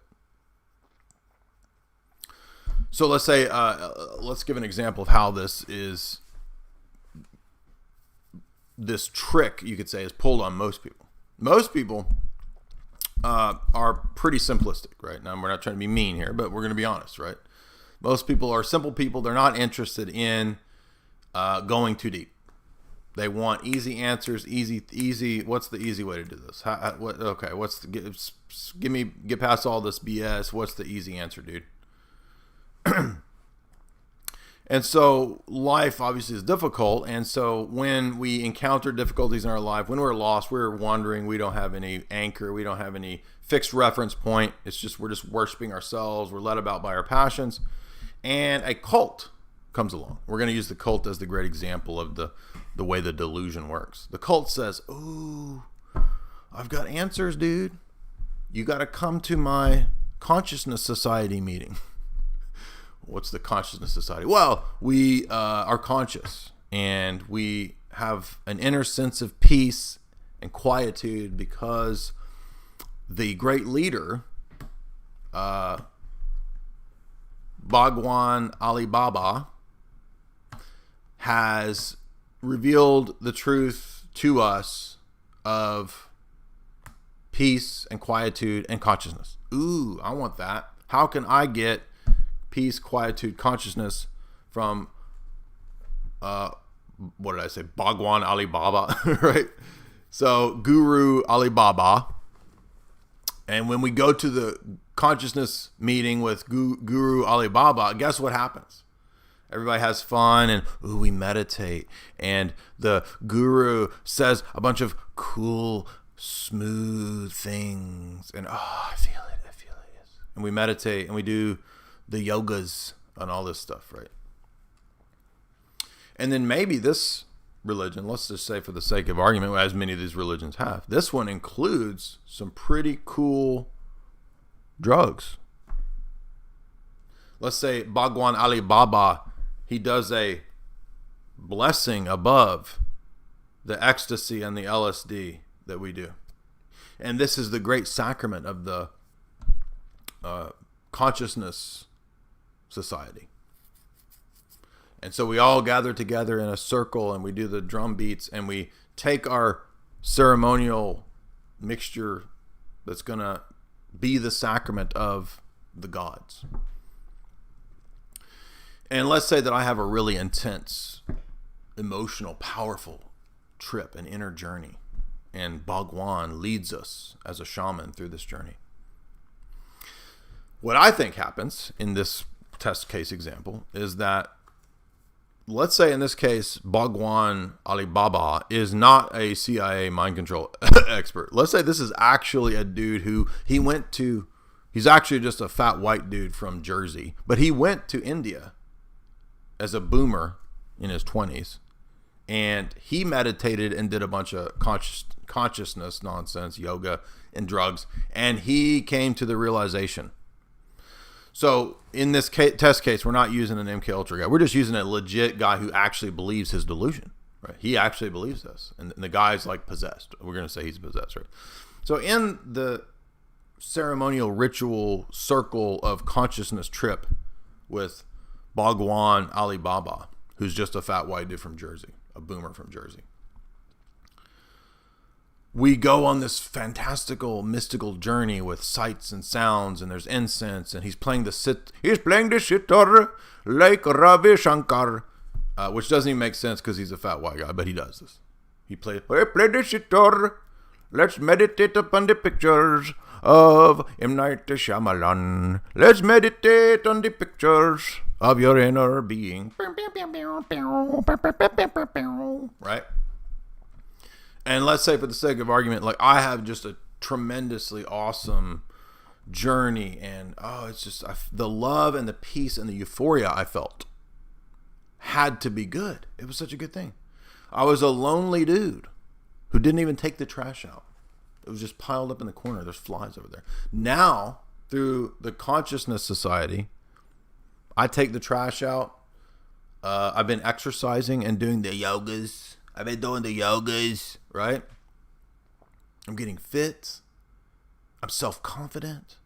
So let's say, let's give an example of how this trick, you could say, is pulled on most people. Most people are pretty simplistic, right? Now, we're not trying to be mean here, but we're going to be honest, right? Most people are simple people. They're not interested in going too deep. They want easy answers, easy. What's the easy way to do this? Get past all this BS. What's the easy answer, dude? And so life obviously is difficult. And so when we encounter difficulties in our life, when we're lost, we're wandering, we don't have any anchor, we don't have any fixed reference point. It's just, we're just worshiping ourselves. We're led about by our passions. And a cult comes along. We're going to use the cult as the great example of the way the delusion works. The cult says, "Ooh, I've got answers, dude. You got to come to my consciousness society meeting." What's the consciousness society? Well, we are conscious, and we have an inner sense of peace and quietude because the great leader, Bhagwan Ali Baba, has revealed the truth to us of peace and quietude and consciousness. Ooh, I want that. How can I get peace, quietude, consciousness from what did I say? Bhagwan Ali Baba, right? So Guru Ali Baba. And when we go to the consciousness meeting with Guru Ali Baba, guess what happens? Everybody has fun, and we meditate, and the guru says a bunch of cool, smooth things, and I feel it. Yes. And we meditate, and we do the yogas and all this stuff, right? And then maybe this religion, let's just say for the sake of argument, as many of these religions have, this one includes some pretty cool drugs. Let's say Bhagwan Ali Baba, he does a blessing above the ecstasy and the LSD that we do. And this is the great sacrament of the consciousness society. And so we all gather together in a circle, and we do the drum beats, and we take our ceremonial mixture that's going to be the sacrament of the gods. And let's say that I have a really intense, emotional, powerful trip, an inner journey, and Bhagwan leads us as a shaman through this journey. What I think happens in this test case example is that, let's say in this case, Bhagwan Ali Baba is not a CIA mind control expert. Let's say this is actually a dude who he's actually just a fat white dude from Jersey, but he went to India as a boomer in his 20s, and he meditated and did a bunch of consciousness nonsense, yoga and drugs, and he came to the realization. So in this test case, we're not using an MK Ultra guy. We're just using a legit guy who actually believes his delusion. Right? He actually believes this, and the guy's like possessed. We're going to say he's possessed, right? So in the ceremonial ritual circle of consciousness trip with Bhagwan Ali Baba, who's just a fat white dude from Jersey, a boomer from Jersey, we go on this fantastical, mystical journey with sights and sounds, and there's incense, and he's playing the sitar like Ravi Shankar, which doesn't even make sense because he's a fat white guy, but he does this. He plays, play the sitar. Let's meditate upon the pictures of M. Night Shyamalan. Let's meditate on the pictures of your inner being. Right? And let's say, for the sake of argument, like, I have just a tremendously awesome journey, and it's just the love and the peace and the euphoria I felt had to be good. It was such a good thing. I was a lonely dude who didn't even take the trash out. It was just piled up in the corner. There's flies over there. Now, through the Consciousness Society, I take the trash out. I've been exercising and doing the yogas. I've been doing the yogas, right? I'm getting fit. I'm self-confident.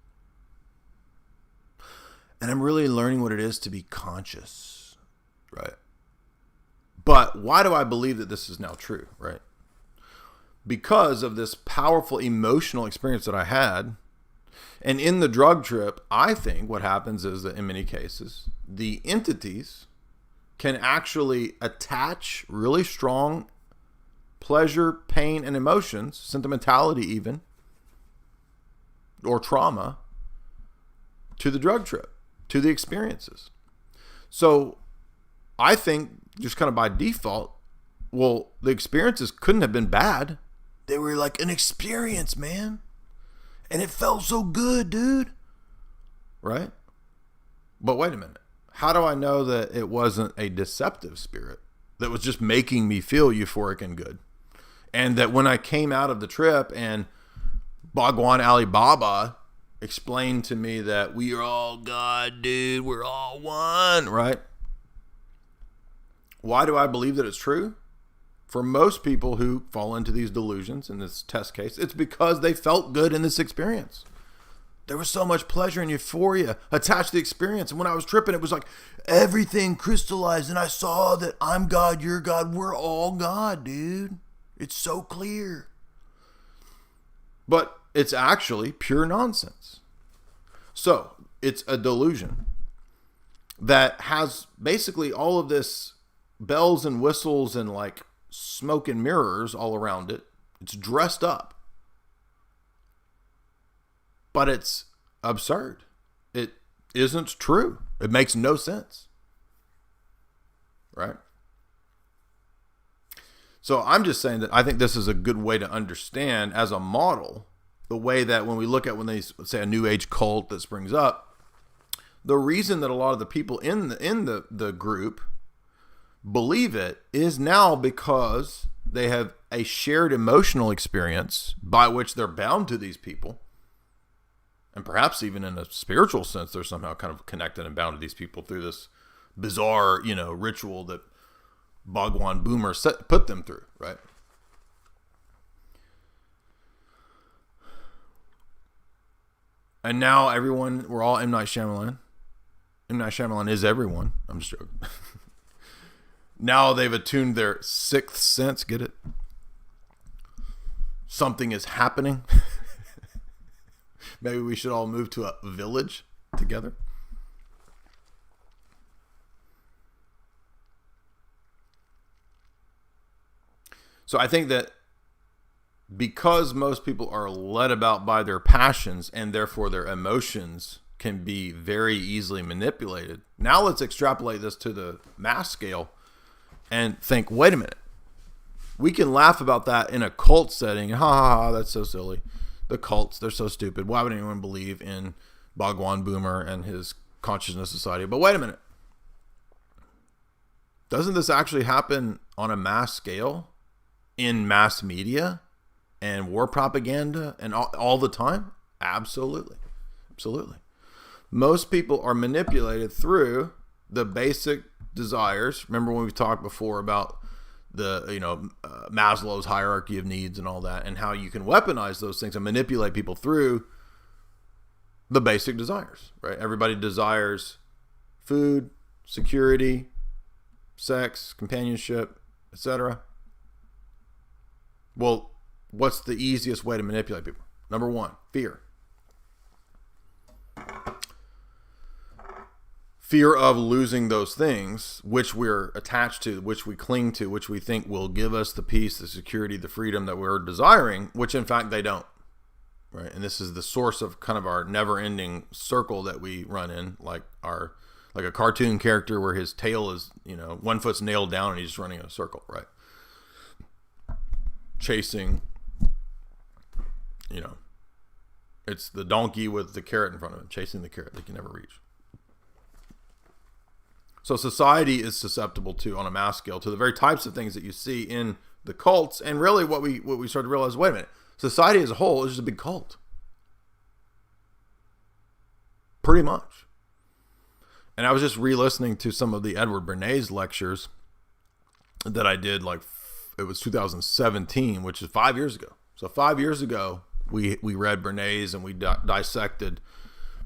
And I'm really learning what it is to be conscious, right? But why do I believe that this is now true, right? Because of this powerful emotional experience that I had. And in the drug trip, I think what happens is that in many cases, the entities can actually attach really strong pleasure, pain, and emotions, sentimentality even, or trauma, to the drug trip, to the experiences. So I think, just kind of by default, well, the experiences couldn't have been bad. They were like an experience, man. And it felt so good, dude. Right? But wait a minute. How do I know that it wasn't a deceptive spirit that was just making me feel euphoric and good? And that when I came out of the trip and Bhagwan Ali Baba explained to me that we are all God, dude, we're all one, right? Why do I believe that it's true? For most people who fall into these delusions in this test case, it's because they felt good in this experience. There was so much pleasure and euphoria attached to the experience. And when I was tripping, it was like everything crystallized. And I saw that I'm God, you're God. We're all God, dude. It's so clear. But it's actually pure nonsense. So it's a delusion that has basically all of this bells and whistles and like smoke and mirrors all around it. It's dressed up. But it's absurd. It isn't true. It makes no sense. Right? So I'm just saying that I think this is a good way to understand as a model the way that when we look at when they say a new age cult that springs up, the reason that a lot of the people in the group believe it is now because they have a shared emotional experience by which they're bound to these people. And perhaps even in a spiritual sense, they're somehow kind of connected and bound to these people through this bizarre, ritual that Bhagwan Boomer put them through, right? And now we're all M. Night Shyamalan. M. Night Shyamalan is everyone. I'm just joking. Now they've attuned their sixth sense. Get it? Something is happening. Maybe we should all move to a village together. So I think that because most people are led about by their passions and therefore their emotions can be very easily manipulated. Now let's extrapolate this to the mass scale and think, wait a minute. We can laugh about that in a cult setting. Ha ha ha, that's so silly. The cults, they're so stupid. Why would anyone believe in Bhagwan Boomer and his consciousness society? But wait a minute. Doesn't this actually happen on a mass scale in mass media and war propaganda and all the time? Absolutely. Absolutely. Most people are manipulated through the basic desires. Remember when we talked before about the, Maslow's hierarchy of needs and all that, and how you can weaponize those things and manipulate people through the basic desires, right? Everybody desires food, security, sex, companionship, etc. Well, what's the easiest way to manipulate people? Number one, fear. Fear of losing those things which we're attached to, which we cling to, which we think will give us the peace, the security, the freedom that we're desiring, which in fact they don't. Right? And this is the source of kind of our never-ending circle that we run in, like a cartoon character where his tail is, one foot's nailed down and he's just running in a circle, right? Chasing, it's the donkey with the carrot in front of him, chasing the carrot they can never reach. So society is susceptible to, on a mass scale, to the very types of things that you see in the cults. And really what we start to realize, wait a minute, society as a whole is just a big cult. Pretty much. And I was just re-listening to some of the Edward Bernays lectures that I did, it was 2017, which is 5 years ago. So 5 years ago, we read Bernays and we dissected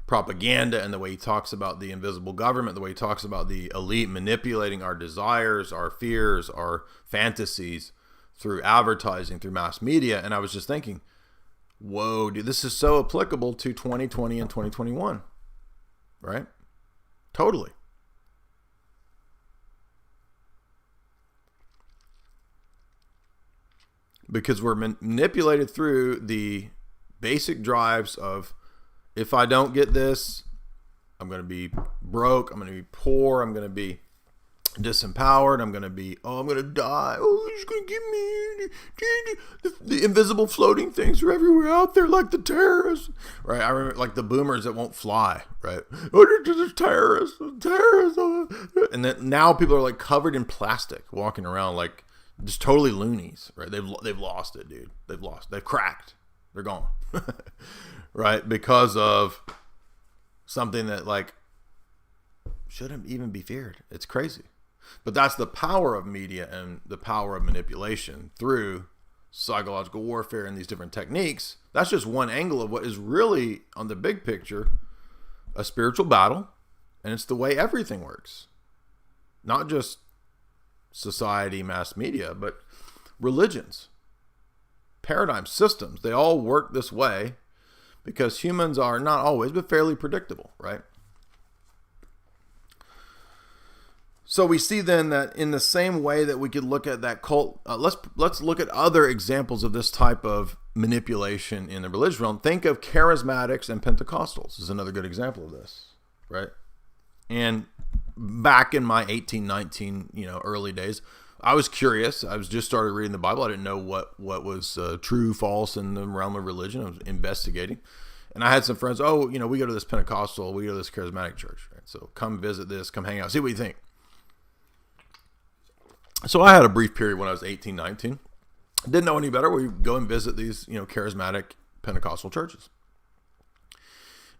propaganda and the way he talks about the invisible government, the way he talks about the elite manipulating our desires, our fears, our fantasies through advertising, through mass media. And I was just thinking, whoa, dude, this is so applicable to 2020 and 2021, right? Totally. Because we're manipulated through the basic drives of, if I don't get this, I'm going to be broke, I'm going to be poor, I'm going to be disempowered, I'm going to die. Oh, he's going to give me the invisible floating things are everywhere out there, like the terrorists, right? I remember like the boomers that won't fly, right? Oh, there's terrorists. And then now people are like covered in plastic, walking around like just totally loonies, right? They've lost it, dude. They've cracked. They're gone. Right? Because of something that shouldn't even be feared. It's crazy. But that's the power of media and the power of manipulation through psychological warfare and these different techniques. That's just one angle of what is really, on the big picture, a spiritual battle. And it's the way everything works. Not just society, mass media, but religions, paradigm systems. They all work this way because humans are not always, but fairly predictable, right? So we see then that in the same way that we could look at that cult, let's look at other examples of this type of manipulation in the religious realm. Think of charismatics and Pentecostals is another good example of this, right? And back in my 1819, early days, I was curious. I was just started reading the Bible. I didn't know what was true, false in the realm of religion. I was investigating. And I had some friends, we go to this Pentecostal, we go to this charismatic church. Right? So come visit this, come hang out, see what you think. So I had a brief period when I was 18, 19. Didn't know any better. We go and visit these, charismatic Pentecostal churches.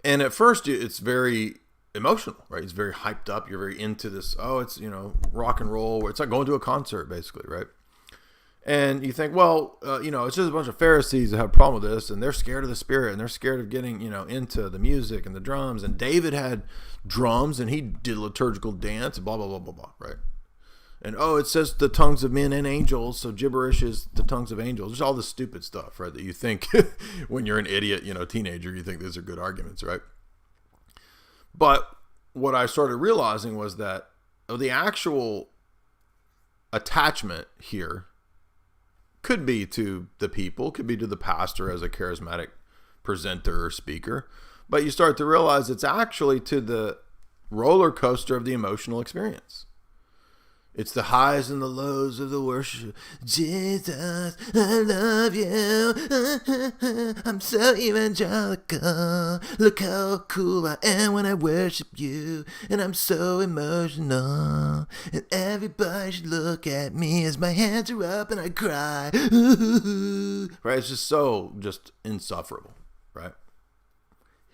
And at first it's very emotional, right? It's very hyped up. You're very into this. Oh, it's, rock and roll. It's like going to a concert basically, right? And you think, it's just a bunch of Pharisees that have a problem with this, and they're scared of the Spirit, and they're scared of getting, into the music and the drums. And David had drums, and he did liturgical dance, and blah, blah, blah, blah, blah, right? And, it says the tongues of men and angels, so gibberish is the tongues of angels. Just all this stupid stuff, right, that you think when you're an idiot, teenager, you think these are good arguments, right? But what I started realizing was that the actual attachment here could be to the people, could be to the pastor as a charismatic presenter or speaker, but you start to realize it's actually to the roller coaster of the emotional experience. It's the highs and the lows of the worship. Jesus, I love you. I'm so evangelical. Look how cool I am when I worship you. And I'm so emotional. And everybody should look at me as my hands are up and I cry. Right? It's just so insufferable. Right?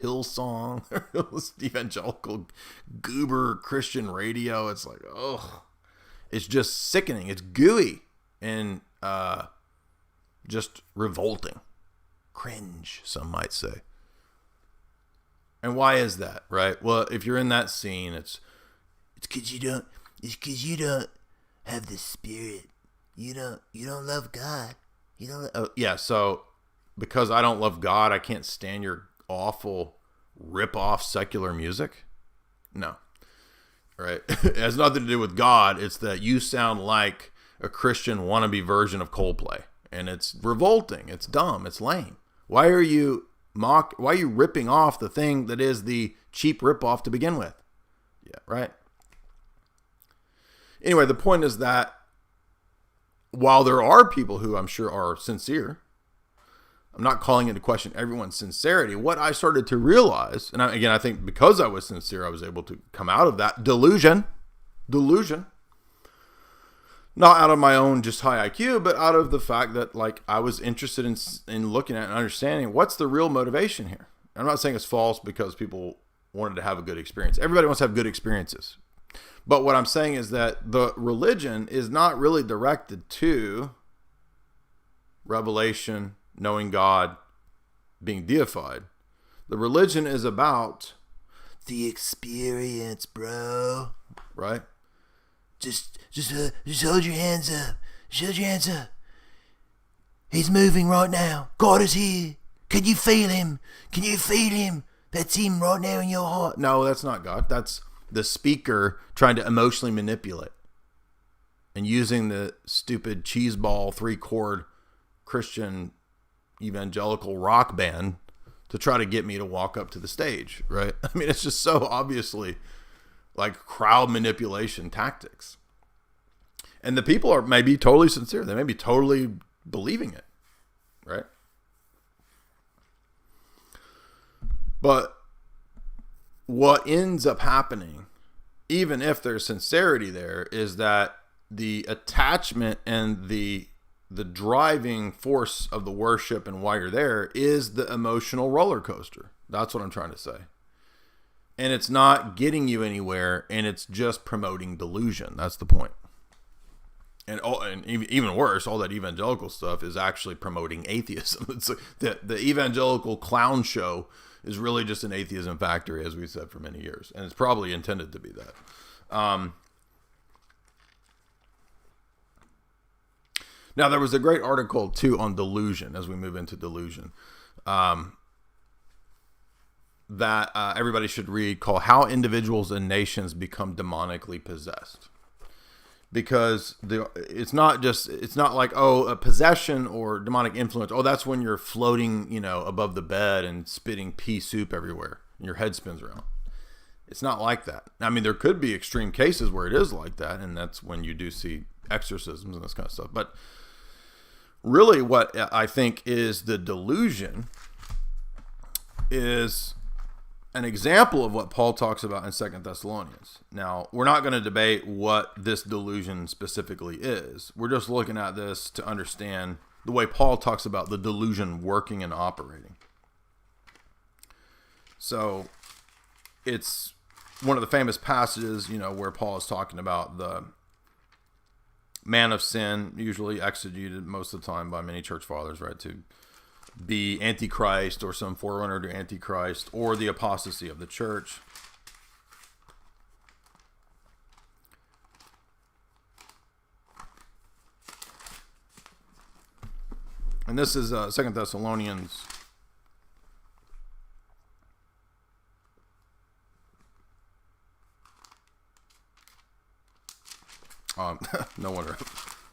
Hillsong, evangelical goober Christian radio. It's like, oh. It's just sickening. It's gooey and just revolting. Cringe, some might say. And why is that, right? Well, if you're in that scene, it's because you don't have the Spirit. You don't love God. So because I don't love God, I can't stand your awful rip-off secular music? No. Right? It has nothing to do with God. It's that you sound like a Christian wannabe version of Coldplay. And it's revolting. It's dumb. It's lame. Why are you ripping off the thing that is the cheap ripoff to begin with? Yeah, right? Anyway, the point is that while there are people who I'm sure are sincere, I'm not calling into question everyone's sincerity. What I started to realize, and I think because I was sincere, I was able to come out of that delusion, not out of my own just high IQ, but out of the fact that like I was interested in looking at and understanding what's the real motivation here. I'm not saying it's false because people wanted to have a good experience. Everybody wants to have good experiences. But what I'm saying is that the religion is not really directed to revelation, knowing God, being deified. The religion is about the experience, bro. Right? Just hold your hands up. Just hold your hands up. He's moving right now. God is here. Can you feel him? Can you feel him? That's him right now in your heart. No, that's not God. That's the speaker trying to emotionally manipulate and using the stupid cheeseball 3-chord Christian evangelical rock band to try to get me to walk up to the stage, right? I mean, it's just so obviously like crowd manipulation tactics. And the people are maybe totally sincere. They may be totally believing it, right? But what ends up happening, even if there's sincerity there, is that the attachment and the driving force of the worship and why you're there is the emotional roller coaster. That's what I'm trying to say. And it's not getting you anywhere, and it's just promoting delusion. That's the point. And even worse, all that evangelical stuff is actually promoting atheism. It's like the evangelical clown show is really just an atheism factory, as we've said for many years. And it's probably intended to be that. Now, there was a great article, too, on delusion, as we move into delusion, that everybody should read, called How Individuals and Nations Become Demonically Possessed. Because it's not like, a possession or demonic influence. Oh, that's when you're floating, above the bed and spitting pea soup everywhere and your head spins around. It's not like that. I mean, there could be extreme cases where it is like that, and that's when you do see exorcisms and this kind of stuff. But really what I think is the delusion is an example of what Paul talks about in 2 Thessalonians. Now, we're not going to debate what this delusion specifically is. We're just looking at this to understand the way Paul talks about the delusion working and operating. So, it's one of the famous passages, where Paul is talking about the man of sin, usually exegeted most of the time by many church fathers, right, to be Antichrist or some forerunner to Antichrist or the apostasy of the church. And this is 2 Thessalonians no wonder.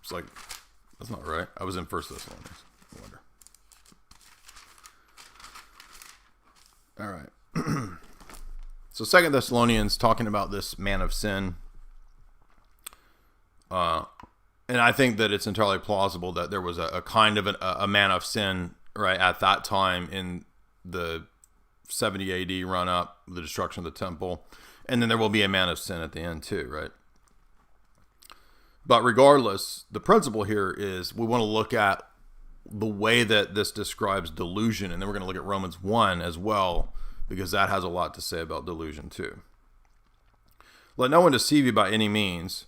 It's like, that's not right. I was in 1 Thessalonians. No wonder. All right. So 2 Thessalonians, talking about this man of sin. And I think that it's entirely plausible that there was a kind of a man of sin, right, at that time in the 70 AD run up, the destruction of the temple. And then there will be a man of sin at the end too, right? But regardless, the principle here is we want to look at the way that this describes delusion. And then we're going to look at Romans 1 as well, because that has a lot to say about delusion too. Let no one deceive you by any means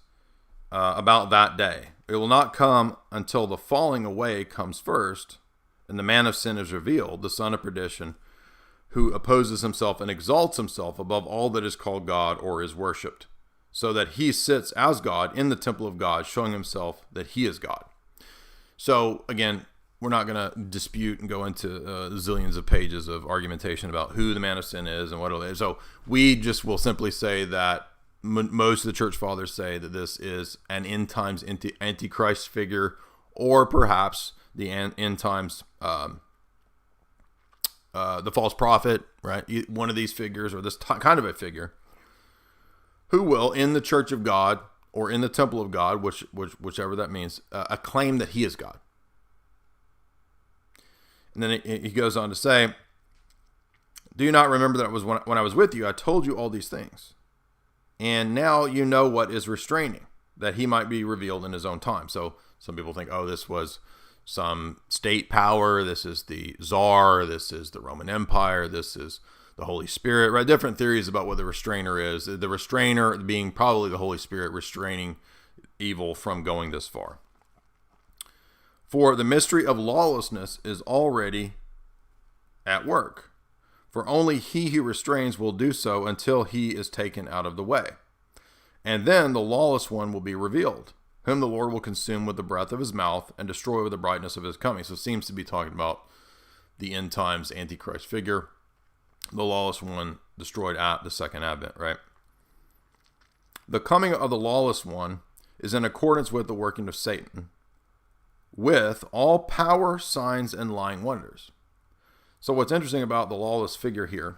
about that day. It will not come until the falling away comes first, and the man of sin is revealed, the son of perdition, who opposes himself and exalts himself above all that is called God or is worshipped, so that he sits as God in the temple of God, showing himself that he is God. So again, we're not going to dispute and go into zillions of pages of argumentation about who the man of sin is and what it is. So we just will simply say that most of the church fathers say that this is an end times antichrist figure, or perhaps the end times the false prophet, right? One of these figures, or this kind of a figure, who will, in the church of God or in the temple of God, whichever that means, acclaim that he is God. And then he goes on to say, do you not remember that it was when I was with you, I told you all these things? And now you know what is restraining, that he might be revealed in his own time. So some people think, oh, this was some state power. This is the czar. This is the Roman Empire. This is the Holy Spirit, right? Different theories about what the restrainer is. The restrainer being probably the Holy Spirit restraining evil from going this far. For the mystery of lawlessness is already at work. For only he who restrains will do so until he is taken out of the way. And then the lawless one will be revealed, whom the Lord will consume with the breath of his mouth and destroy with the brightness of his coming. So it seems to be talking about the end times antichrist figure, the lawless one destroyed at the second advent, right? The coming of the lawless one is in accordance with the working of Satan, with all power, signs, and lying wonders. So what's interesting about the lawless figure here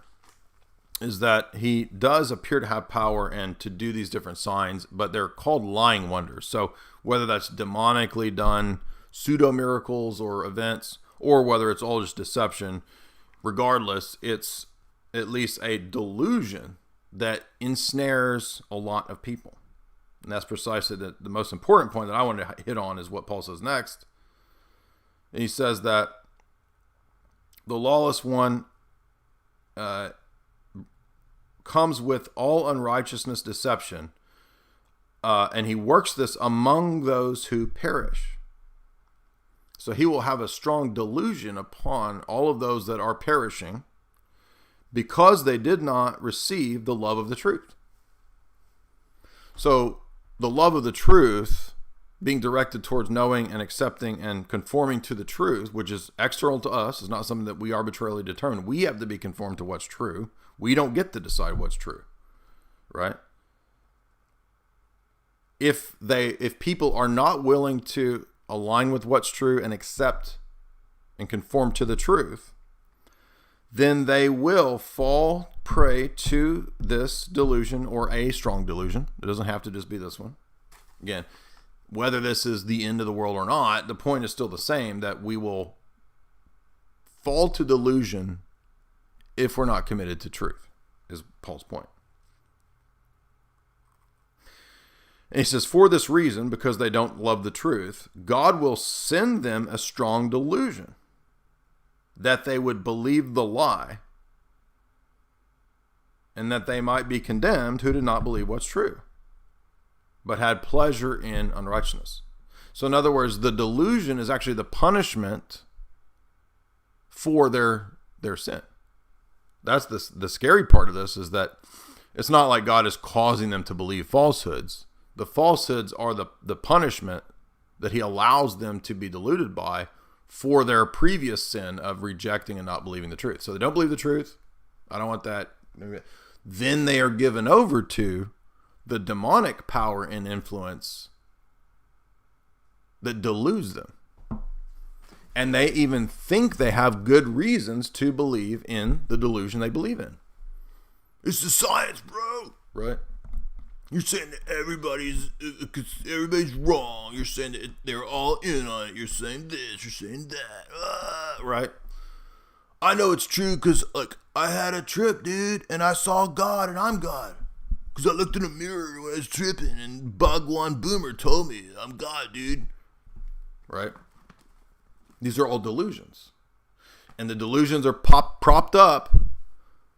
is that he does appear to have power and to do these different signs, but they're called lying wonders. So whether that's demonically done pseudo miracles or events, or whether it's all just deception, regardless, it's at least a delusion that ensnares a lot of people. And that's precisely the most important point that I wanted to hit on is what Paul says next. And he says that the lawless one comes with all unrighteousness, deception, and he works this among those who perish. So he will have a strong delusion upon all of those that are perishing because they did not receive the love of the truth. So the love of the truth being directed towards knowing and accepting and conforming to the truth, which is external to us, is not something that we arbitrarily determine. We have to be conformed to what's true. We don't get to decide what's true, right? If people are not willing to align with what's true and accept and conform to the truth, then they will fall prey to this delusion or a strong delusion. It doesn't have to just be this one. Again, whether this is the end of the world or not, the point is still the same, that we will fall to delusion if we're not committed to truth, is Paul's point. And he says, for this reason, because they don't love the truth, God will send them a strong delusion, that they would believe the lie, and that they might be condemned who did not believe what's true, but had pleasure in unrighteousness. So in other words, the delusion is actually the punishment for their sin. That's the scary part of this, is that it's not like God is causing them to believe falsehoods. The falsehoods are the punishment that he allows them to be deluded by for their previous sin of rejecting and not believing the truth. So they don't believe the truth. I don't want that. Then they are given over to the demonic power and influence that deludes them. And they even think they have good reasons to believe in the delusion they believe in. It's the science, bro. Right? You're saying that everybody's wrong. You're saying that they're all in on it. You're saying this. You're saying that. Right? I know it's true because, like, I had a trip, dude, and I saw God, and I'm God. Because I looked in the mirror when I was tripping, and Bhagwan Boomer told me I'm God, dude. Right? These are all delusions. And the delusions are propped up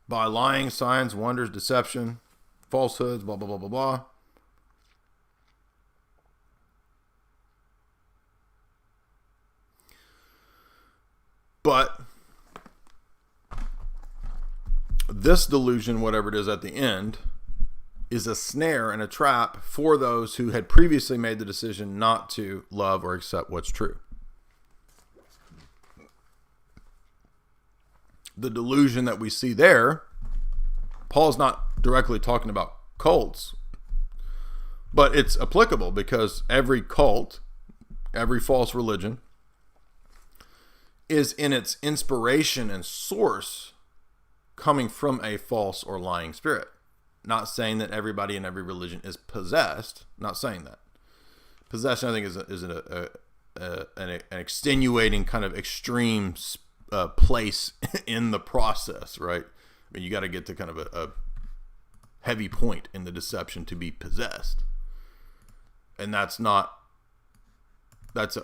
by lying, signs, wonders, deception, falsehoods, blah, blah, blah, blah, blah. But this delusion, whatever it is at the end, is a snare and a trap for those who had previously made the decision not to love or accept what's true. The delusion that we see there, Paul's not directly talking about cults, but it's applicable because every cult, every false religion, is in its inspiration and source coming from a false or lying spirit. Not saying that everybody in every religion is possessed. Not saying that. Possession, I think, is an extenuating kind of extreme place in the process, right? I mean, you got to get to kind of a heavy point in the deception to be possessed, and that's a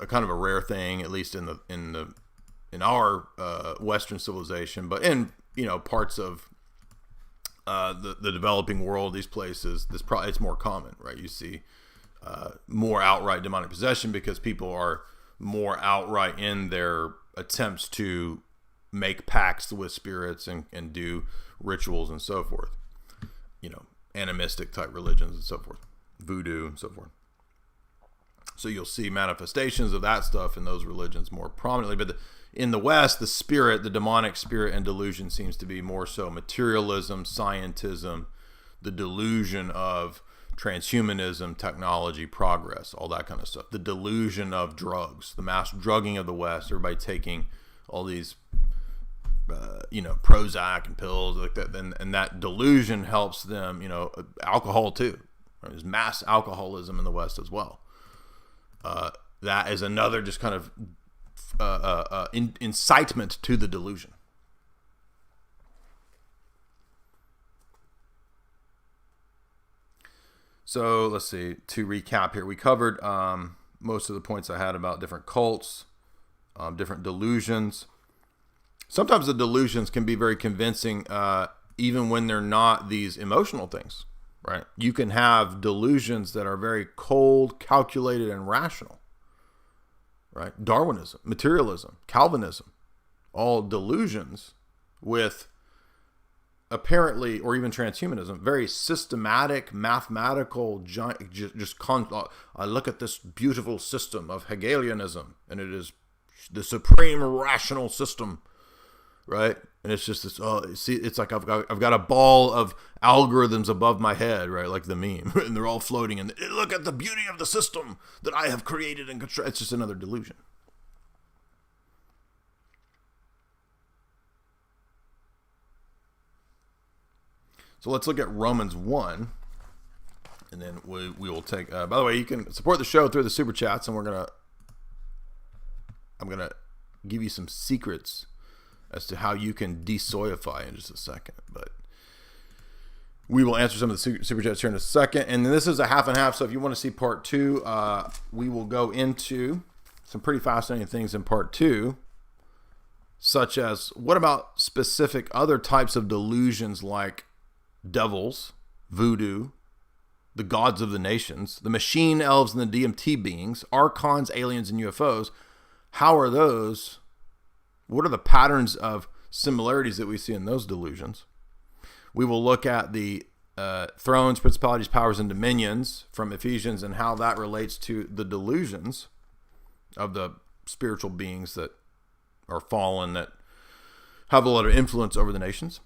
kind of a rare thing, at least in our Western civilization, but in parts of the developing world, these places, it's more common, right? You see more outright demonic possession because people are more outright in their attempts to make pacts with spirits and do rituals and so forth. Animistic type religions and so forth, voodoo and so forth. So you'll see manifestations of that stuff in those religions more prominently. But in the West, the demonic spirit and delusion seems to be more so materialism, scientism, the delusion of transhumanism, technology, progress, all that kind of stuff. The delusion of drugs, the mass drugging of the West, everybody taking all these, Prozac and pills like that. And that delusion helps them, alcohol too. There's mass alcoholism in the West as well. That is another just kind of incitement to the delusion. So let's see, to recap here, we covered most of the points I had about different cults, different delusions. Sometimes the delusions can be very convincing, even when they're not these emotional things, right? You can have delusions that are very cold, calculated, and rational, right? Darwinism, materialism, Calvinism, all delusions with apparently, or even transhumanism, very systematic, mathematical, I look at this beautiful system of Hegelianism, and it is the supreme rational system, right? And it's just this, it's like I've got a ball of algorithms above my head, right? Like the meme, and they're all floating, and look at the beauty of the system that I have created and constructed. It's just another delusion. So let's look at Romans 1, and then we will take, by the way, you can support the show through the super chats, and I'm going to give you some secrets as to how you can desoyify in just a second, but we will answer some of the super chats here in a second. And then this is a half and half, so if you want to see part 2, we will go into some pretty fascinating things in part 2, such as what about specific other types of delusions like devils, voodoo, the gods of the nations, the machine elves and the DMT beings, archons, aliens, and UFOs. How are those? What are the patterns of similarities that we see in those delusions? We will look at the thrones, principalities, powers, and dominions from Ephesians and how that relates to the delusions of the spiritual beings that are fallen, that have a lot of influence over the nations.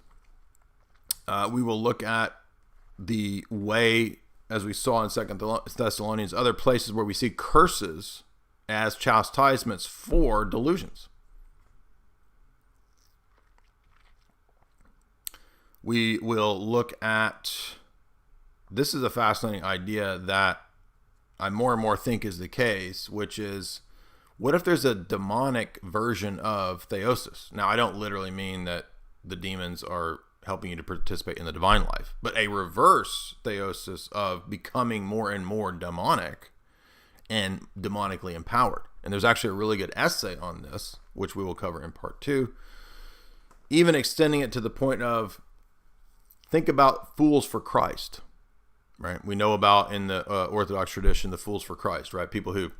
We will look at the way, as we saw in 2 Thessalonians, other places where we see curses as chastisements for delusions. We will look at this is a fascinating idea that I more and more think is the case, which is, what if there's a demonic version of theosis? Now, I don't literally mean that the demons are helping you to participate in the divine life, but a reverse theosis of becoming more and more demonic and demonically empowered. And there's actually a really good essay on this, which we will cover in part 2, even extending it to the point of, think about fools for Christ, right? We know about in the Orthodox tradition, the fools for Christ, right? People who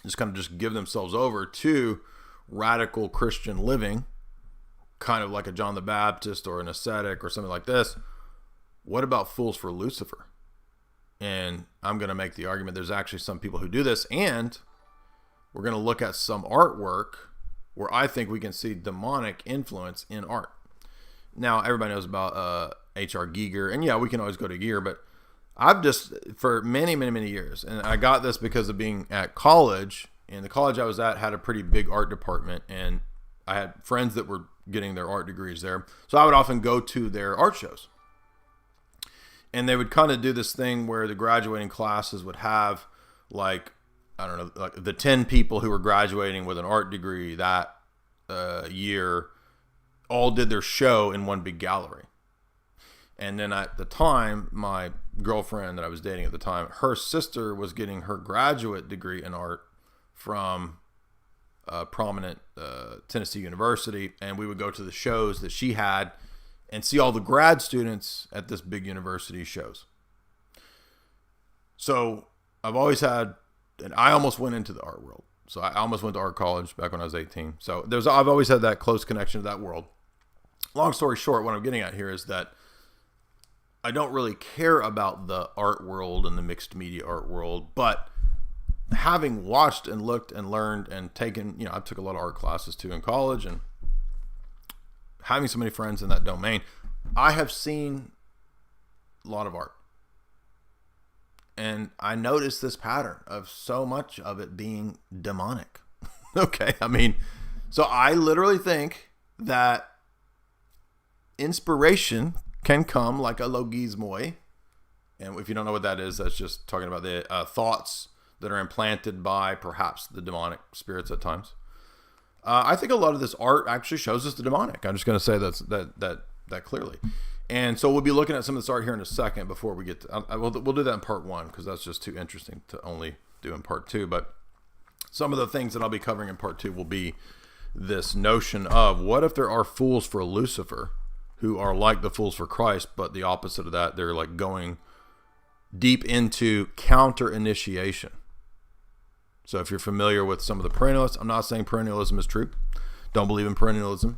just give themselves over to radical Christian living, kind of like a John the Baptist or an ascetic or something like this. What about fools for Lucifer? And I'm going to make the argument there's actually some people who do this, and we're going to look at some artwork where I think we can see demonic influence in art. Now, everybody knows about H.R. Giger, and yeah, we can always go to Giger, but I've just, for many, many, many years, and I got this because of being at college, and the college I was at had a pretty big art department, and I had friends that were getting their art degrees there, so I would often go to their art shows. And they would kind of do this thing where the graduating classes would have, like, I don't know, like the 10 people who were graduating with an art degree that year all did their show in one big gallery. And then at the time, my girlfriend that I was dating at the time, her sister was getting her graduate degree in art from a prominent Tennessee university, and we would go to the shows that she had and see all the grad students at this big university shows. So I've always had, and I almost went into the art world. So I almost went to art college back when I was 18. So I've always had that close connection to that world. Long story short, what I'm getting at here is that I don't really care about the art world and the mixed media art world, but having watched and looked and learned and taken, I took a lot of art classes too in college, and having so many friends in that domain, I have seen a lot of art. And I noticed this pattern of so much of it being demonic. Okay, so I literally think that inspiration can come like a logismoi. And if you don't know what that is, that's just talking about the thoughts that are implanted by perhaps the demonic spirits at times. I think a lot of this art actually shows us the demonic. I'm just going to say that clearly. And so we'll be looking at some of this art here in a second before we get to, we'll do that in part 1 because that's just too interesting to only do in part 2. But some of the things that I'll be covering in part 2 will be this notion of, what if there are fools for Lucifer who are like the fools for Christ, but the opposite of that, they're like going deep into counter initiation. So if you're familiar with some of the perennialists, I'm not saying perennialism is true. Don't believe in perennialism.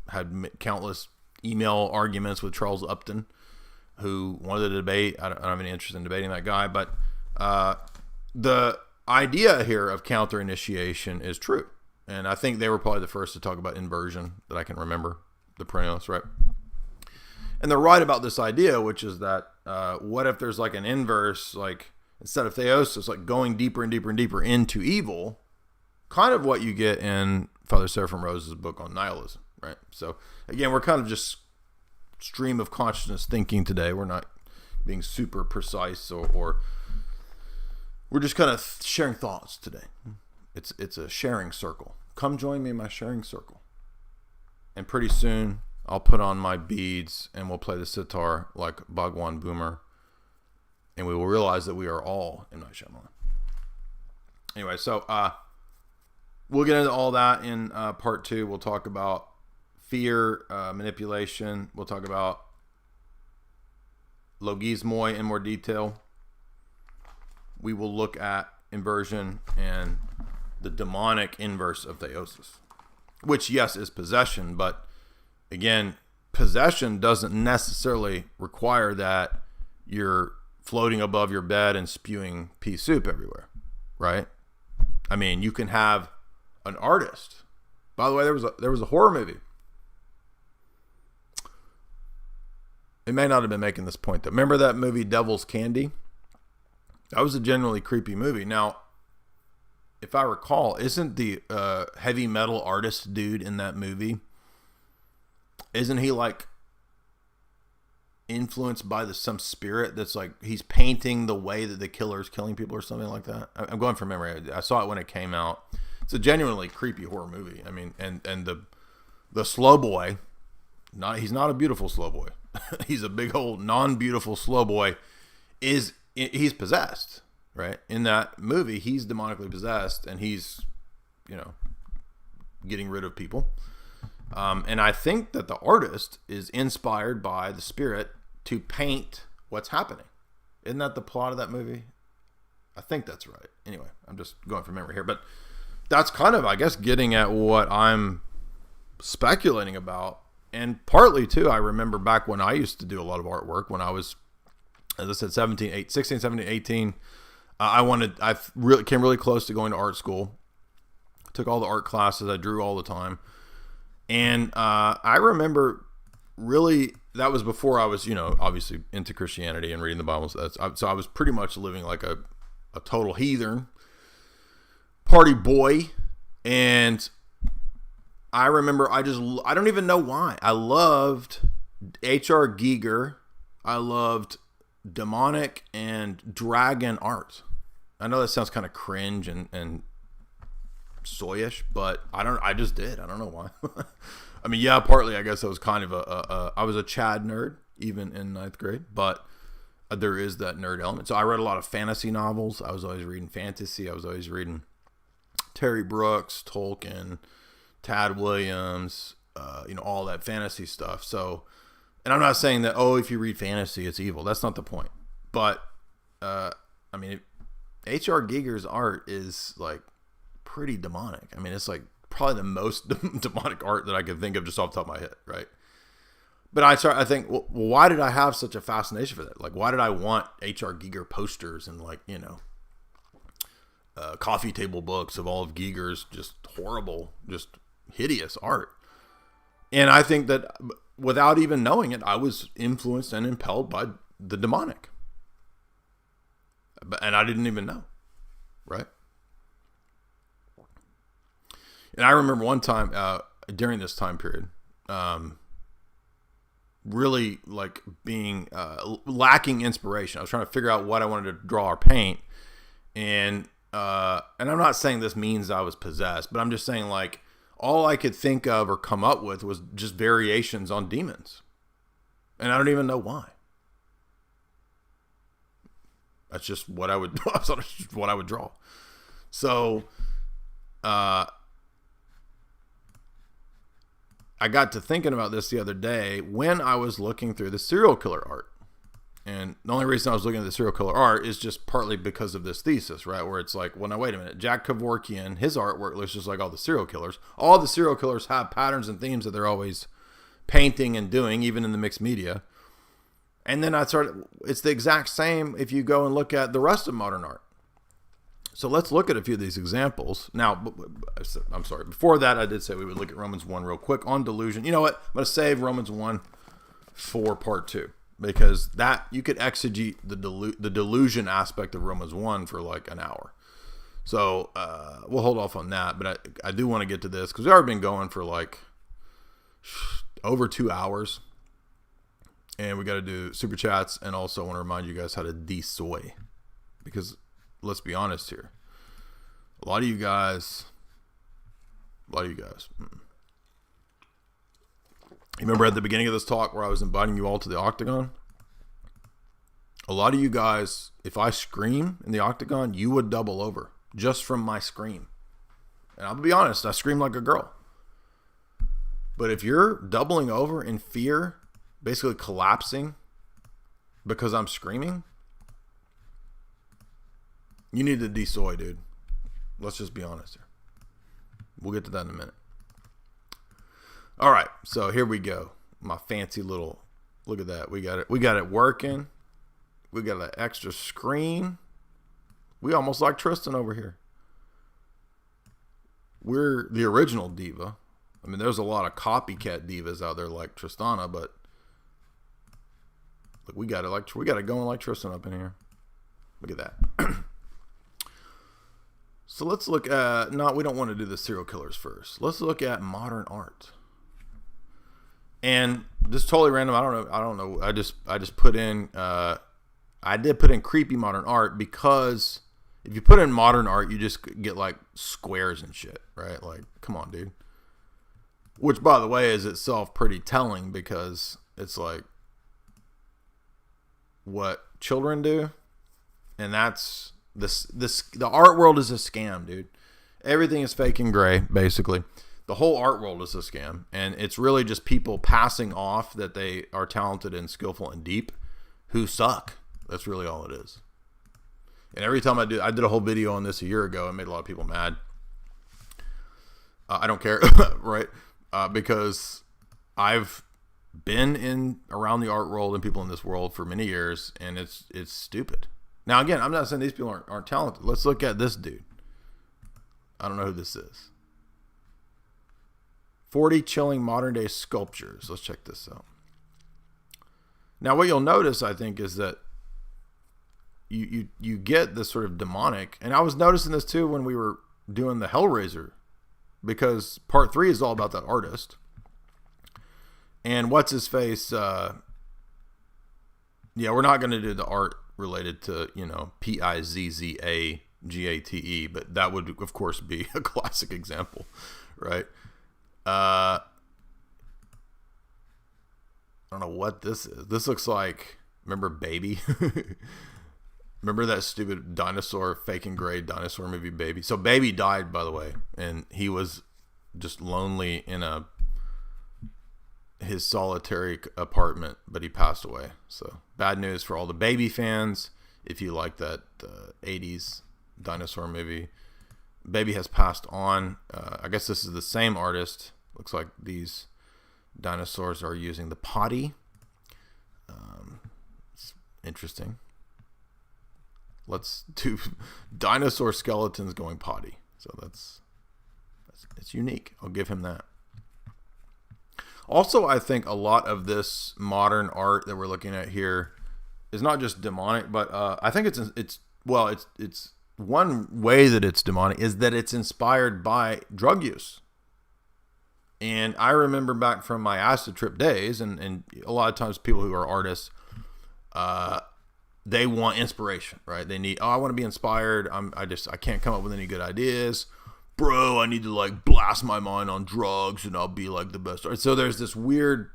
Had countless email arguments with Charles Upton, who wanted to debate. I don't have any interest in debating that guy, but the idea here of counter initiation is true. And I think they were probably the first to talk about inversion that I can remember, the perennialists, right? And they're right about this idea, which is that what if there's like an inverse, like instead of theosis, like going deeper and deeper and deeper into evil, kind of what you get in Father Seraphim Rose's book on nihilism, right? So again, we're kind of just stream of consciousness thinking today. We're not being super precise or we're just kind of sharing thoughts today. It's a sharing circle. Come join me in my sharing circle. And pretty soon I'll put on my beads and we'll play the sitar like Bhagwan Boomer. And we will realize that we are all in my Shyamalan. Anyway, so we'll get into all that in part 2. We'll talk about fear, manipulation. We'll talk about logismoi in more detail. We will look at inversion and the demonic inverse of theosis, which, yes, is possession. But again, possession doesn't necessarily require that you're floating above your bed and spewing pea soup everywhere, right? You can have an artist. By the way, there was a horror movie. It may not have been making this point though. Remember that movie Devil's Candy? That was a genuinely creepy movie. Now, if I recall, isn't the heavy metal artist dude in that movie, isn't he like influenced by some spirit that's like he's painting the way that the killer is killing people or something like that. I'm going from memory. I saw it when it came out. It's a genuinely creepy horror movie. I mean, and the slow boy, he's not a beautiful slow boy. He's a big old non-beautiful slow boy. He's possessed, right? In that movie, he's demonically possessed, and he's, getting rid of people. And I think that the artist is inspired by the spirit to paint what's happening. Isn't that the plot of that movie? I think that's right. Anyway, I'm just going from memory here, but that's kind of, I guess, getting at what I'm speculating about. And partly too, I remember back when I used to do a lot of artwork when I was, as I said, 16, 17, 18. I came really close to going to art school. Took all the art classes. I drew all the time. And I remember really, that was before I was, obviously into Christianity and reading the Bible. So I was pretty much living like a total heathen, party boy. And I remember I don't even know why. I loved H.R. Giger. I loved demonic and dragon art. I know that sounds kind of cringe and soyish, but I just did. I don't know why. I mean, yeah, partly I guess I was kind of I was a Chad nerd even in 9th grade, but there is that nerd element. So I read a lot of fantasy novels. I was always reading fantasy. I was always reading Terry Brooks, Tolkien, Tad Williams, all that fantasy stuff. So, and I'm not saying that, if you read fantasy, it's evil. That's not the point. But, I mean, H.R. Giger's art is like pretty demonic. I mean, it's like probably the most demonic art that I could think of just off the top of my head, right? But I think, well, why did I have such a fascination for that? Like, why did I want H.R. Giger posters and coffee table books of all of Giger's just horrible, just hideous art? And I think that without even knowing it, I was influenced and impelled by the demonic. And I didn't even know, right? And I remember one time during this time period, really like being lacking inspiration. I was trying to figure out what I wanted to draw or paint, and I'm not saying this means I was possessed, but I'm just saying like all I could think of or come up with was just variations on demons, and I don't even know why. That's just what I would. That's just what I would draw. So, I got to thinking about this the other day when I was looking through the serial killer art. And the only reason I was looking at the serial killer art is just partly because of this thesis, right? Where it's like, well, now wait a minute. Jack Kevorkian, his artwork looks just like all the serial killers. All the serial killers have patterns and themes that they're always painting and doing, even in the mixed media. And then it's the exact same if you go and look at the rest of modern art. So let's look at a few of these examples. Now, I'm sorry. Before that, I did say we would look at Romans 1 real quick on delusion. You know what? I'm going to save Romans 1 for part 2. Because that you could exegete the delusion aspect of Romans 1 for like an hour. So we'll hold off on that. But I do want to get to this because we've already been going for like over 2 hours. And we got to do super chats. And also I want to remind you guys how to de-soy. Because let's be honest here. A lot of you guys. You remember at the beginning of this talk where I was inviting you all to the octagon? A lot of you guys, if I scream in the octagon, you would double over just from my scream. And I'll be honest, I scream like a girl. But if you're doubling over in fear, basically collapsing because I'm screaming, you need to de-soy, dude. Let's just be honest here. We'll get to that in a minute. All right, so here we go. My fancy little, look at that. We got it working. We got an extra screen. We almost like Tristan over here. We're the original diva. I mean, there's a lot of copycat divas out there like Tristana, but look, we got it going like Tristan up in here. Look at that. So let's look at, no, we don't want to do the serial killers first. Let's look at modern art. And just totally random. I don't know. I just put in. I did put in creepy modern art because if you put in modern art, you just get like squares and shit, right? Like, come on, dude. Which, by the way, is itself pretty telling because it's like what children do, and that's this. The art world is a scam, dude. Everything is fake and gray, basically. The whole art world is a scam, and it's really just people passing off that they are talented and skillful and deep, who suck. That's really all it is. And every time I did a whole video on this a year ago. It made a lot of people mad. I don't care, right? Because I've been in around the art world and people in this world for many years, and it's stupid. Now, again, I'm not saying these people aren't talented. Let's look at this dude. I don't know who this is. 40 chilling modern day sculptures. Let's check this out. Now, what you'll notice, I think, is that you get this sort of demonic, and I was noticing this too when we were doing the Hellraiser, because part 3 is all about that artist. And what's his face? Yeah, we're not going to do the art related to, Pizzagate, but that would of course be a classic example, right? I don't know what this is. This looks like, remember Baby? Remember that stupid dinosaur, fake and gray dinosaur movie, Baby? So Baby died, by the way, and he was just lonely in his solitary apartment, but he passed away. So bad news for all the Baby fans. If you like that 80s dinosaur movie, Baby has passed on. I guess this is the same artist. Looks like these dinosaurs are using the potty. It's interesting. Let's do dinosaur skeletons going potty. So it's unique. I'll give him that. Also, I think a lot of this modern art that we're looking at here is not just demonic, but I think it's one way that it's demonic is that it's inspired by drug use. And I remember back from my acid trip days, and a lot of times people who are artists, they want inspiration, right? They need, I want to be inspired. I can't come up with any good ideas. Bro, I need to like blast my mind on drugs and I'll be like the best. So there's this weird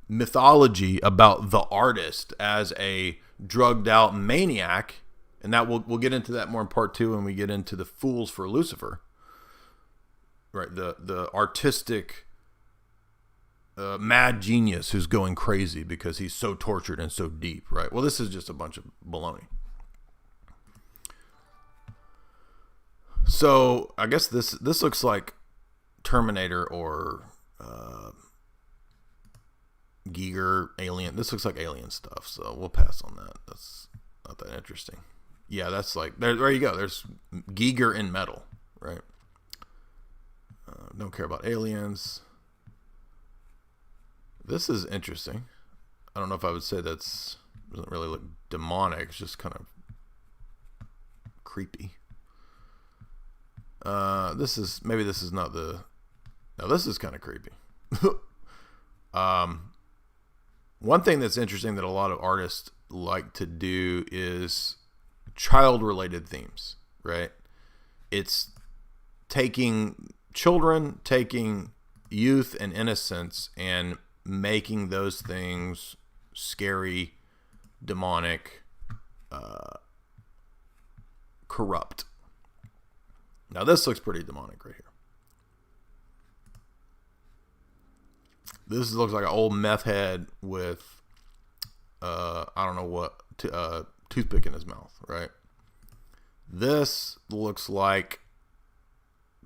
mythology about the artist as a drugged out maniac. And that we'll get into that more in part 2 when we get into the Fools for Lucifer. Right, the artistic mad genius who's going crazy because he's so tortured and so deep, right? Well, this is just a bunch of baloney. So I guess this looks like Terminator or Giger, Alien. This looks like Alien stuff, so we'll pass on that. That's not that interesting. Yeah, that's like, there you go. There's Giger in metal, right? Don't care about aliens. This is interesting. I don't know if I would say doesn't really look demonic. It's just kind of creepy. This is not the. No, this is kind of creepy. One thing that's interesting that a lot of artists like to do is child-related themes, right? It's taking youth and innocence and making those things scary, demonic, corrupt. Now this looks pretty demonic right here. This looks like an old meth head with I don't know what toothpick in his mouth, right? This looks like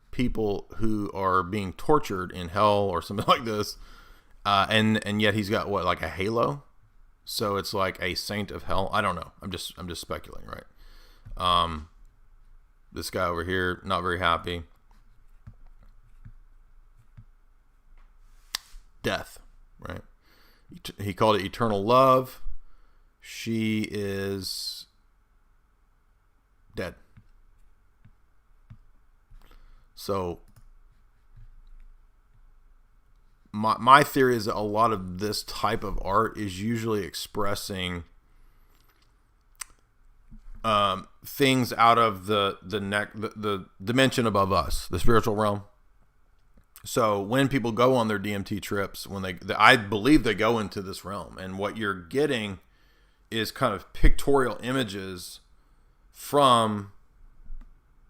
people who are being tortured in hell or something like this, and yet he's got what, like a halo, so it's like a saint of hell. I don't know. I'm just speculating, right? This guy over here, not very happy. Death, right? He called it eternal love. She is dead. So my theory is that a lot of this type of art is usually expressing things out of the dimension above us, the spiritual realm. So when people go on their DMT trips, I believe they go into this realm, and what you're getting is kind of pictorial images from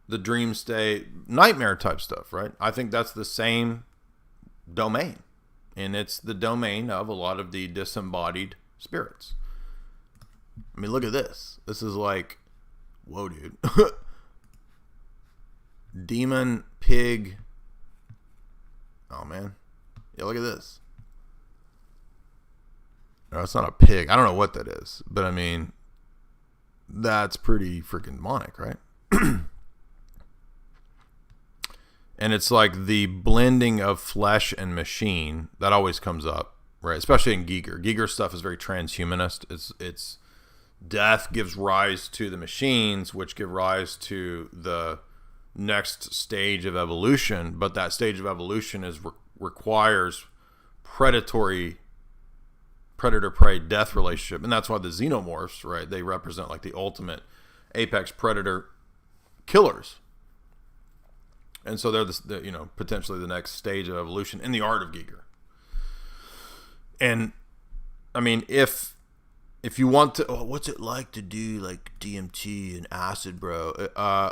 the dream state, nightmare type stuff, right? I think that's the same domain, and it's the domain of a lot of the disembodied spirits. I mean, look at this. This is like, whoa, dude. Demon, pig. Oh, man. Yeah, look at this. No, it's not a pig. I don't know what that is, but I mean, that's pretty freaking demonic, right? And it's like the blending of flesh and machine that always comes up, right? Especially in Giger. Giger stuff is very transhumanist. It's death gives rise to the machines, which give rise to the next stage of evolution. But that stage of evolution requires predator-prey death relationship, and that's why the xenomorphs, right? They represent like the ultimate apex predator killers. And so they're potentially the next stage of evolution in the art of Giger. And I mean, if you want to, what's it like to do like DMT and acid, bro?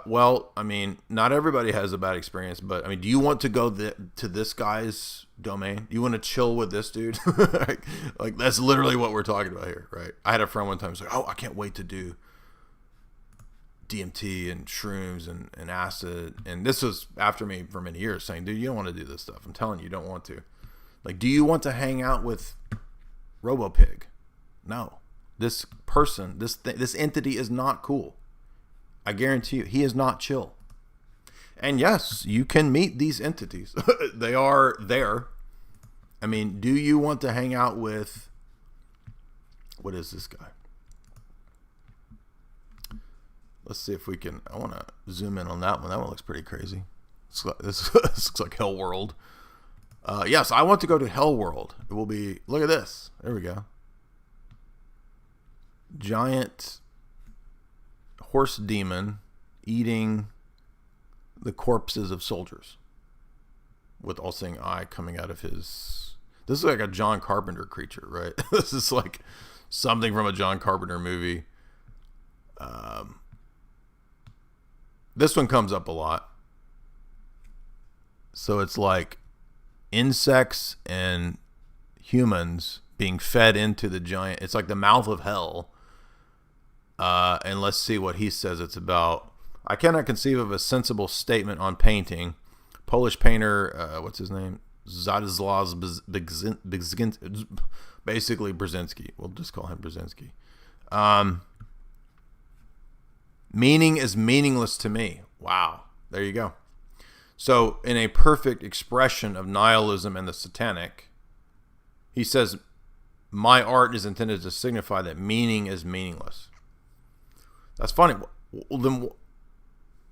Well, I mean, not everybody has a bad experience, but I mean, do you want to go to this guy's domain? You want to chill with this dude? like that's literally what we're talking about here, right? I had a friend one time who's like, oh, I can't wait to do DMT and shrooms and acid. And this was after me for many years saying, dude, you don't want to do this stuff. I'm telling you, you don't want to. Like, do you want to hang out with RoboPig? No. This person, this entity is not cool. I guarantee you, he is not chill. And yes, you can meet these entities. They are there. I mean, do you want to hang out with, what is this guy? Let's see if we can, I want to zoom in on that one. That one looks pretty crazy. This looks like Hell World. Yes, I want to go to Hell World. It will be, look at this. There we go. Giant horse demon eating the corpses of soldiers with all-seeing eye coming out of his... This is like a John Carpenter creature, right? This is like something from a John Carpenter movie. This one comes up a lot. So it's like insects and humans being fed into the giant... It's like the mouth of hell. And let's see what he says it's about. I cannot conceive of a sensible statement on painting. Polish painter, what's his name? Zadislav Brzezinski. Basically Brzezinski. We'll just call him Brzezinski. Meaning is meaningless to me. Wow. There you go. So in a perfect expression of nihilism and the satanic, he says, my art is intended to signify that meaning is meaningless. That's funny. Well, then,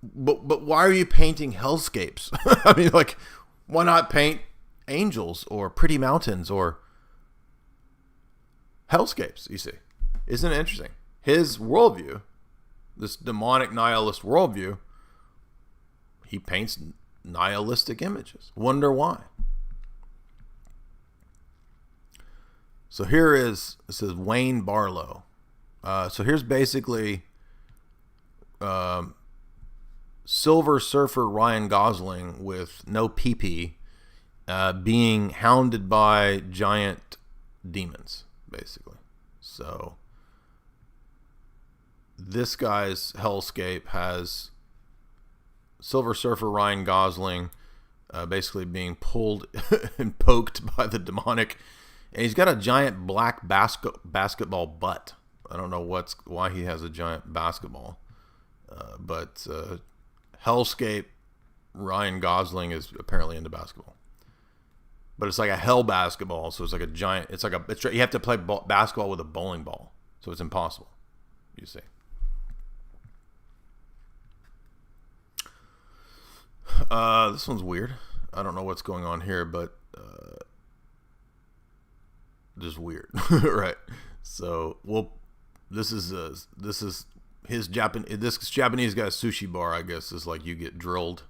but why are you painting hellscapes? I mean, like, why not paint angels or pretty mountains or hellscapes? You see, isn't it interesting? His worldview, this demonic nihilist worldview, he paints nihilistic images. Wonder why? So here is, it says Wayne Barlow. So here's basically Silver Surfer Ryan Gosling with no pee-pee being hounded by giant demons, basically. So this guy's hellscape has Silver Surfer Ryan Gosling basically being pulled and poked by the demonic, and he's got a giant black basketball butt. I don't know why he has a giant basketball, but hellscape Ryan Gosling is apparently into basketball, but it's like a hell basketball, so it's like a giant. You have to play basketball with a bowling ball, so it's impossible. You see. This one's weird. I don't know what's going on here, but just weird, right? So, this is his this Japanese guy's sushi bar, I guess, is like you get drilled,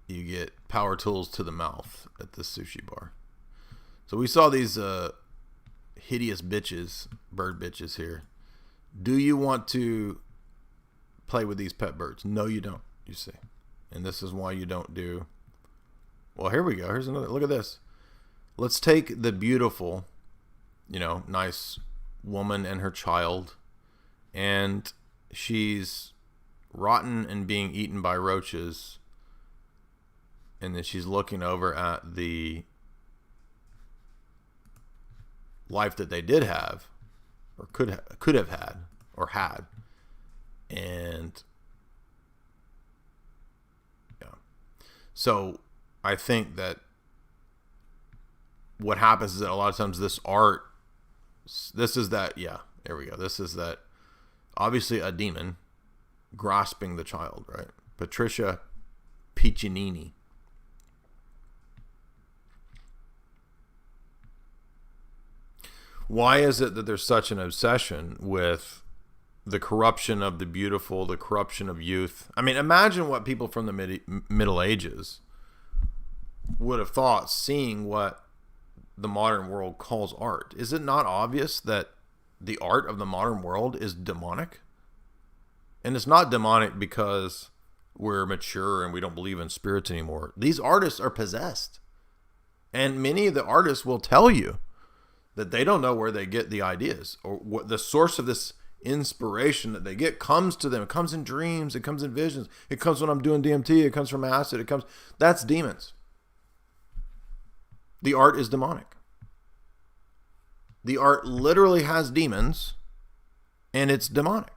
you get power tools to the mouth at this sushi bar. So we saw these hideous bitches, bird bitches here. Do you want to play with these pet birds? No, you don't, you see. And this is why you don't do... Well, here we go. Here's another. Look at this. Let's take the beautiful, nice woman and her child, and she's rotten and being eaten by roaches, and then she's looking over at the life that they did have, or could have had, or had, and yeah. So I think that what happens is that a lot of times this art, this is that, yeah, there we go. This is that, obviously a demon grasping the child, right? Patricia Piccinini. Why is it that there's such an obsession with the corruption of the beautiful, the corruption of youth? I mean, imagine what people from the Middle Ages would have thought, seeing what the modern world calls art. Is it not obvious that the art of the modern world is demonic? And it's not demonic because we're mature and we don't believe in spirits anymore. These artists are possessed. And many of the artists will tell you that they don't know where they get the ideas, or what the source of this inspiration that they get comes to them. It comes in dreams. It comes in visions. It comes when I'm doing DMT. It comes from acid. That's demons. The art is demonic. The art literally has demons, and it's demonic.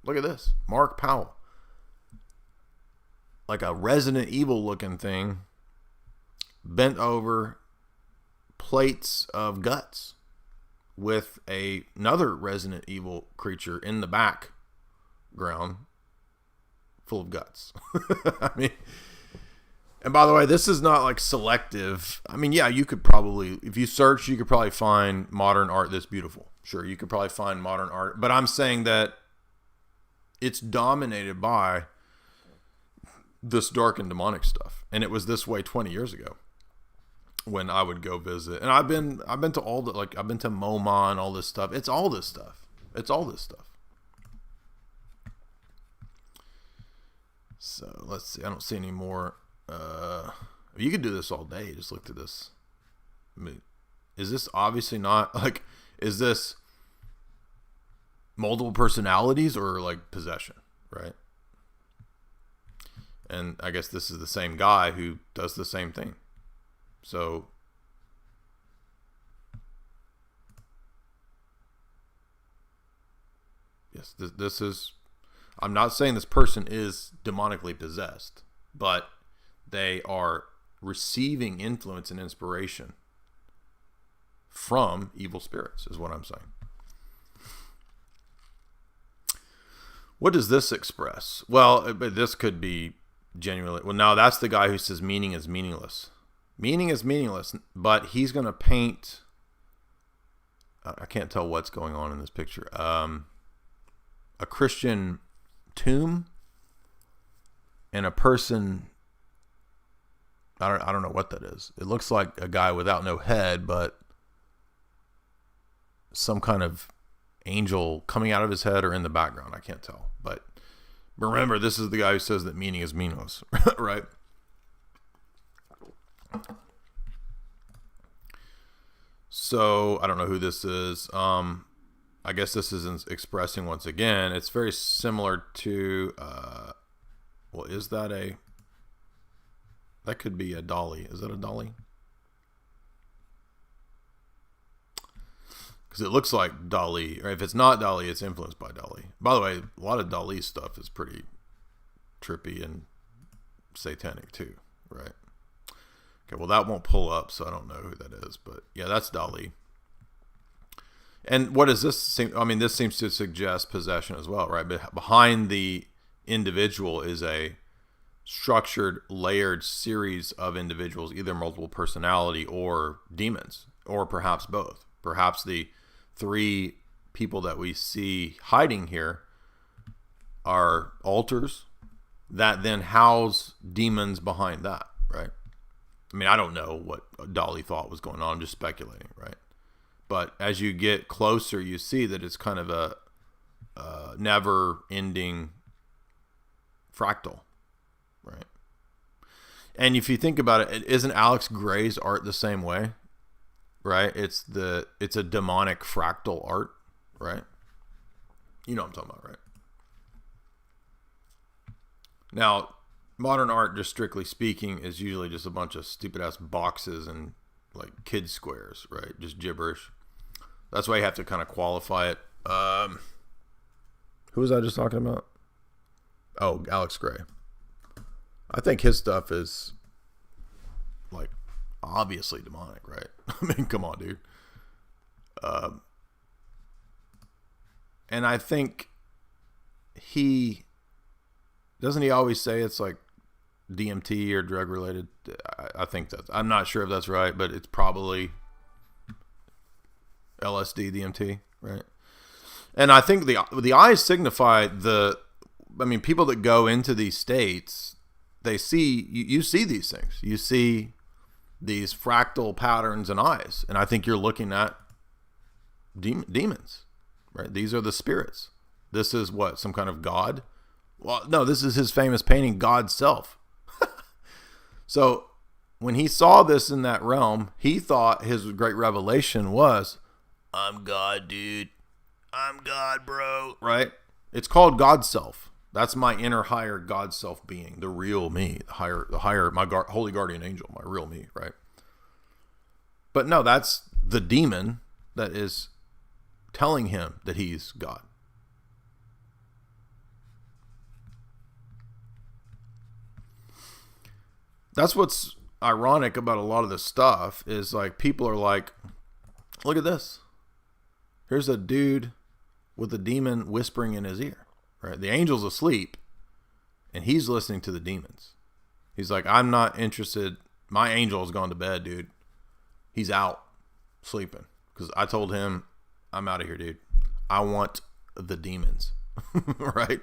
Look at this. Mark Powell. Like a Resident Evil looking thing, bent over, plates of guts, with another Resident Evil creature in the background full of guts. I mean, and by the way, this is not like selective. I mean, yeah, you could probably, if you search, you could probably find modern art that's beautiful. Sure, you could probably find modern art. But I'm saying that it's dominated by this dark and demonic stuff. And it was this way 20 years ago when I would go visit. And I've been to all the, like, I've been to MoMA and all this stuff. It's all this stuff. It's all this stuff. So let's see. I don't see any more. You could do this all day. Just look at this. I mean, is this obviously not like, is this multiple personalities or like possession, right? And I guess this is the same guy who does the same thing. So yes, this is, I'm not saying this person is demonically possessed, but they are receiving influence and inspiration from evil spirits, is what I'm saying. What does this express? Well, this could be genuinely... Well, now that's the guy who says meaning is meaningless. Meaning is meaningless, but he's going to paint... I can't tell what's going on in this picture. A Christian tomb and a person... I don't know what that is. It looks like a guy without no head, but some kind of angel coming out of his head or in the background. I can't tell. But remember, this is the guy who says that meaning is meaningless, right? So I don't know who this is. I guess this is expressing once again. It's very similar to, well, is that a... That could be a dolly. Is that a dolly? Because it looks like Dali. Or if it's not Dali, it's influenced by Dali. By the way, a lot of Dali stuff is pretty trippy and satanic too, right? Okay, well that won't pull up, so I don't know who that is. But yeah, that's Dali. And what does this seem? I mean, this seems to suggest possession as well, right? But behind the individual is a structured, layered series of individuals, either multiple personality or demons or perhaps both. Perhaps the three people that we see hiding here are altars that then house demons behind that, right? I mean, I don't know what Dolly thought was going on. I'm just speculating, right? But as you get closer, you see that it's kind of a never-ending fractal, right? And if you think about it, isn't Alex Gray's art the same way, right? It's a demonic fractal art, right? You know what I'm talking about, right? Now, modern art, just strictly speaking, is usually just a bunch of stupid-ass boxes and like kid squares, right? Just gibberish. That's why you have to kind of qualify it. Who was I just talking about? Oh, Alex Gray. I think his stuff is like obviously demonic, right? I mean, come on, dude. And I think he always say it's like DMT or drug related. I think I'm not sure if that's right, but it's probably LSD, DMT, right? And I think the eyes signify people that go into these states, they see, you see these things. You see these fractal patterns in eyes. And I think you're looking at demons, right? These are the spirits. This is what, some kind of god? Well, no, this is his famous painting, God's Self. So when he saw this in that realm, he thought his great revelation was, I'm God, dude. I'm God, bro. Right? It's called God's Self. That's my inner higher God Self being, the real me, the higher, my holy guardian angel, my real me, right? But no, that's the demon that is telling him that he's God. That's what's ironic about a lot of this stuff is like people are like, look at this. Here's a dude with a demon whispering in his ear, right? The angel's asleep and he's listening to the demons. He's like, I'm not interested. My angel has gone to bed, dude. He's out sleeping because I told him, I'm out of here, dude. I want the demons, right?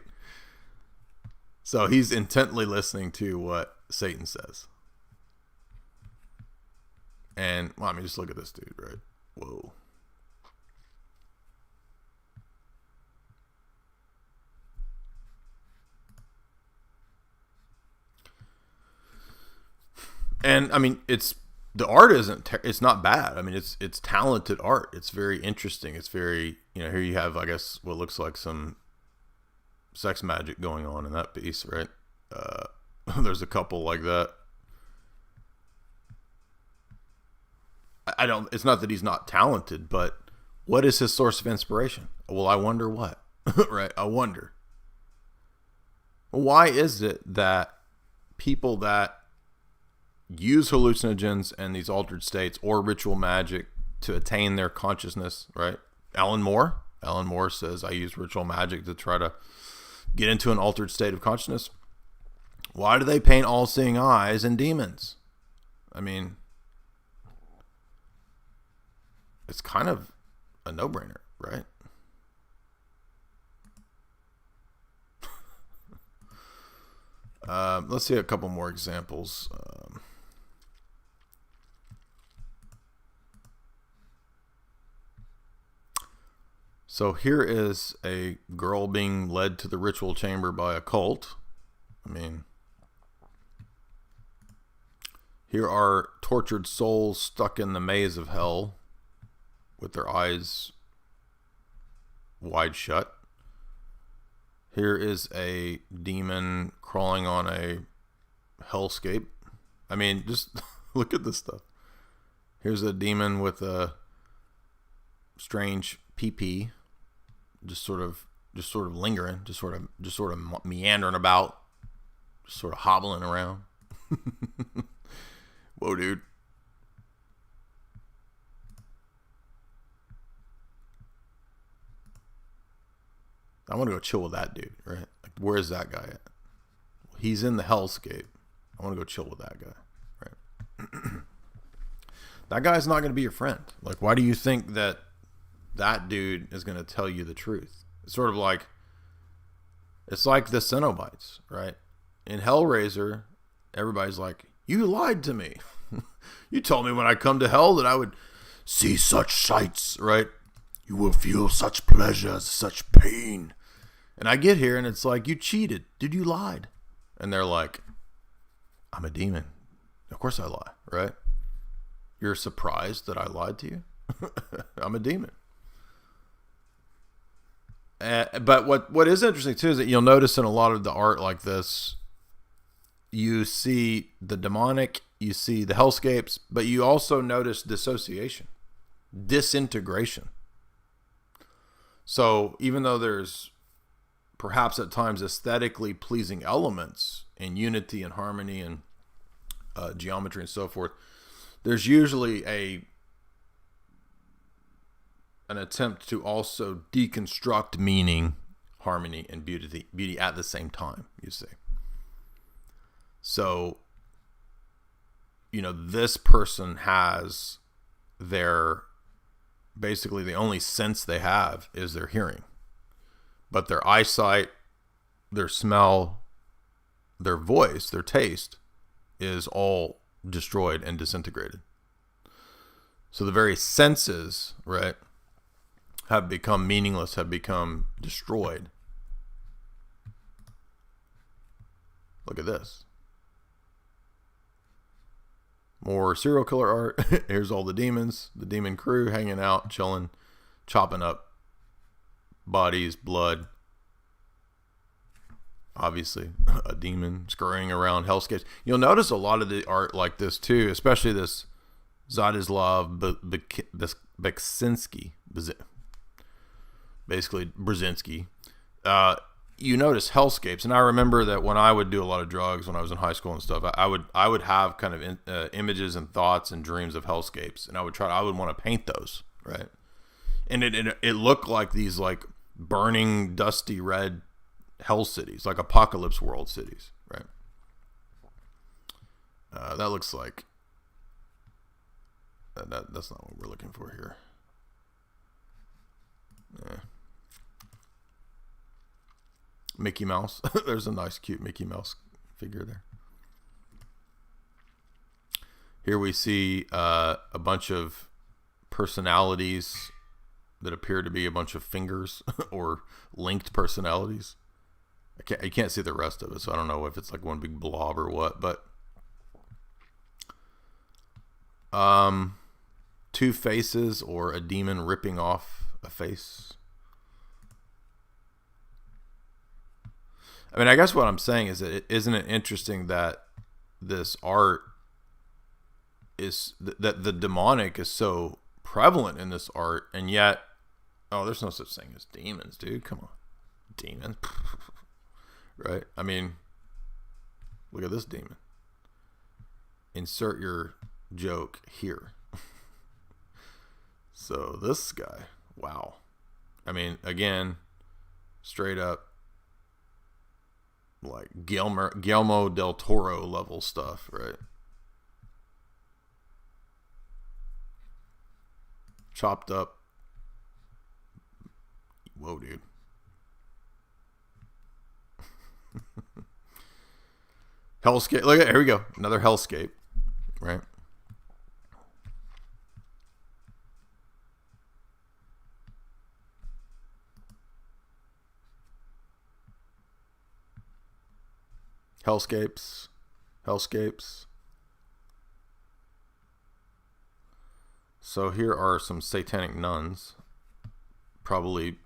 So he's intently listening to what Satan says. And, well, I mean, just look at this dude, right? Whoa. And, I mean, the art it's not bad. I mean, it's talented art. It's very interesting. It's very, here you have, I guess, what looks like some sex magic going on in that piece, right? There's a couple like that. It's not that he's not talented, but what is his source of inspiration? Well, I wonder what, right? I wonder. Why is it that people that use hallucinogens and these altered states or ritual magic to attain their consciousness, right? Alan Moore says, I use ritual magic to try to get into an altered state of consciousness. Why do they paint all-seeing eyes and demons? I mean, it's kind of a no-brainer, right? Let's see a couple more examples. So here is a girl being led to the ritual chamber by a cult. I mean, here are tortured souls stuck in the maze of hell with their eyes wide shut. Here is a demon crawling on a hellscape. I mean, just look at this stuff. Here's a demon with a strange pee-pee, just sort of lingering, just sort of meandering about, just sort of hobbling around. Whoa, dude. I want to go chill with that dude, right? Like, where's that guy at? He's in the hellscape. I want to go chill with that guy, right? that guy's not going to be your friend. Like, why do you think that dude is going to tell you the truth? It's sort of like, it's like the Cenobites, right? In Hellraiser, everybody's like, you lied to me. You told me when I come to hell that I would see such sights, right? You will feel such pleasures, such pain. And I get here and it's like, you cheated. Dude, you lied. And they're like, I'm a demon. Of course I lie, right? You're surprised that I lied to you? I'm a demon. But what is interesting too is that you'll notice in a lot of the art like this, you see the demonic, you see the hellscapes, but you also notice dissociation, disintegration. So even though there's perhaps at times aesthetically pleasing elements in unity and harmony and geometry and so forth, there's usually an attempt to also deconstruct meaning, harmony, and beauty at the same time, you see. So, this person has basically the only sense they have is their hearing. But their eyesight, their smell, their voice, their taste is all destroyed and disintegrated. So the very senses, right, have become meaningless, have become destroyed. Look at this. More serial killer art. Here's all the demons, the demon crew hanging out, chilling, chopping up bodies, blood. Obviously, a demon scurrying around hellscapes. You'll notice a lot of the art like this too, especially this Zadislav Beksinski, basically Brzezinski. You notice hellscapes, and I remember that when I would do a lot of drugs when I was in high school and stuff, I would have kind of images and thoughts and dreams of hellscapes, and I would want to paint those, right? And it looked like these like burning, dusty red hell cities, like apocalypse world cities, right? That looks like that's not what we're looking for here. Yeah. Mickey Mouse. There's a nice, cute Mickey Mouse figure there. Here we see a bunch of personalities that appear to be a bunch of fingers or linked personalities. I can't see the rest of it, so I don't know if it's like one big blob or what, but two faces or a demon ripping off a face. I mean, I guess what I'm saying is that isn't it interesting that this art is that the demonic is so prevalent in this art, and yet, there's no such thing as demons, dude. Come on, demons, right? I mean, look at this demon. Insert your joke here. So this guy, wow. I mean, again, straight up, like Guillermo del Toro level stuff, right? Chopped up. Whoa, dude. Hellscape. Look at, here we go. Another hellscape, right? Hellscapes. So here are some satanic nuns. Probably,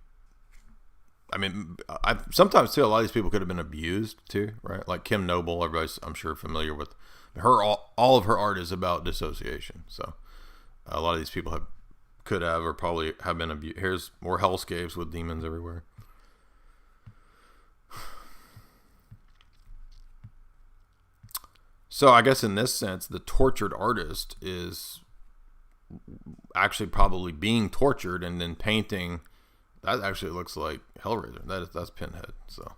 I mean, I sometimes too, a lot of these people could have been abused too, right? Like Kim Noble, everybody's, I'm sure, familiar with her. All of her art is about dissociation. So a lot of these people could have or probably have been abused. Here's more hellscapes with demons everywhere. So I guess in this sense, the tortured artist is actually probably being tortured and then painting. That actually looks like Hellraiser. That's Pinhead. So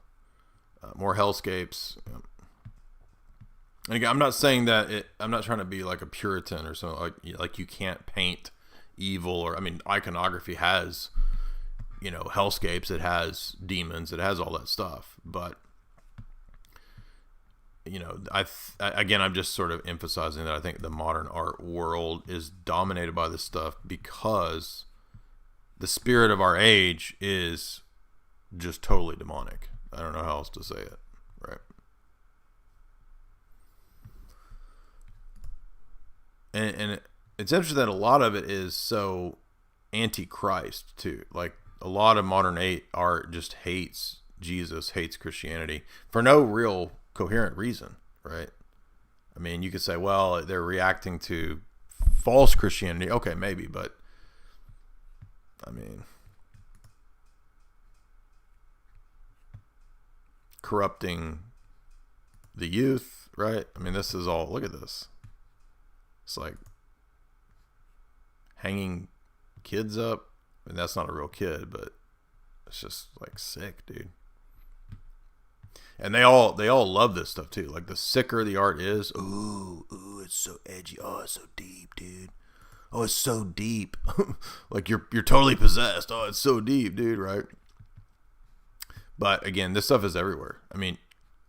more hellscapes. And again, I'm not saying that I'm not trying to be like a Puritan or something like you can't paint evil, or I mean, iconography has, you know, hellscapes, it has demons, it has all that stuff. But you know, again, I'm just sort of emphasizing that I think the modern art world is dominated by this stuff because the spirit of our age is just totally demonic. I don't know how else to say it, right? And it's interesting that a lot of it is so anti-Christ too. Like a lot of modern art just hates Jesus, hates Christianity for no real coherent reason, right? I mean, you could say, well, they're reacting to false Christianity. Okay, maybe, but I mean, corrupting the youth, right? I mean, this is all, look at this. It's like hanging kids up. I mean, that's not a real kid, but it's just like sick, dude. And they all love this stuff too. Like the sicker the art is, ooh, it's so edgy. Oh, it's so deep, dude. Oh, it's so deep. Like you're totally possessed. Oh, it's so deep, dude, right? But again, this stuff is everywhere. I mean,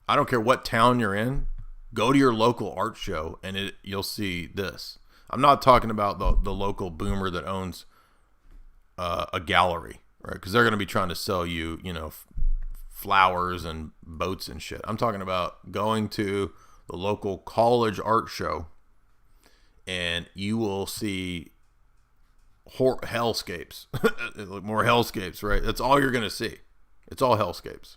I don't care what town you're in. Go to your local art show and you'll see this. I'm not talking about the local boomer that owns a gallery, right? Because they're going to be trying to sell you, you know, flowers and boats and shit. I'm talking about going to the local college art show and you will see hellscapes. More hellscapes, right? That's all you're going to see. It's all hellscapes.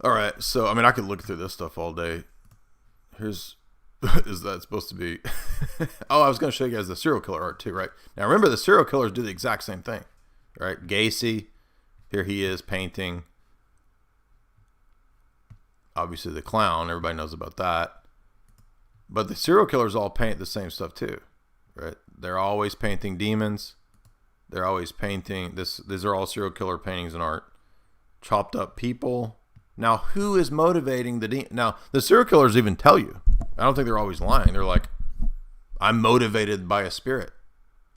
All right, so I mean, I could look through this stuff all day. Is that supposed to be? Oh, I was going to show you guys the serial killer art too, right? Now remember, the serial killers do the exact same thing, right? Gacy, here he is painting. Obviously, the clown. Everybody knows about that. But the serial killers all paint the same stuff too, right? They're always painting demons. They're always painting this. These are all serial killer paintings in art. Chopped up people. Now, who is motivating the demon? Now, the serial killers even tell you. I don't think they're always lying. They're like, I'm motivated by a spirit.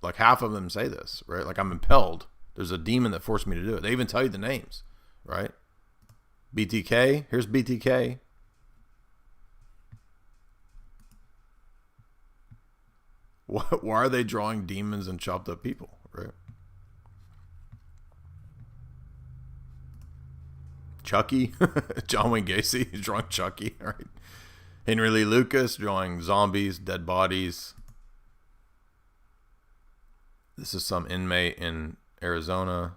Like half of them say this, right? Like I'm impelled. There's a demon that forced me to do it. They even tell you the names, right? BTK. Here's BTK. Why are they drawing demons and chopped up people, right? Chucky, John Wayne Gacy drawing Chucky, right? Henry Lee Lucas drawing zombies, dead bodies. This is some inmate in Arizona.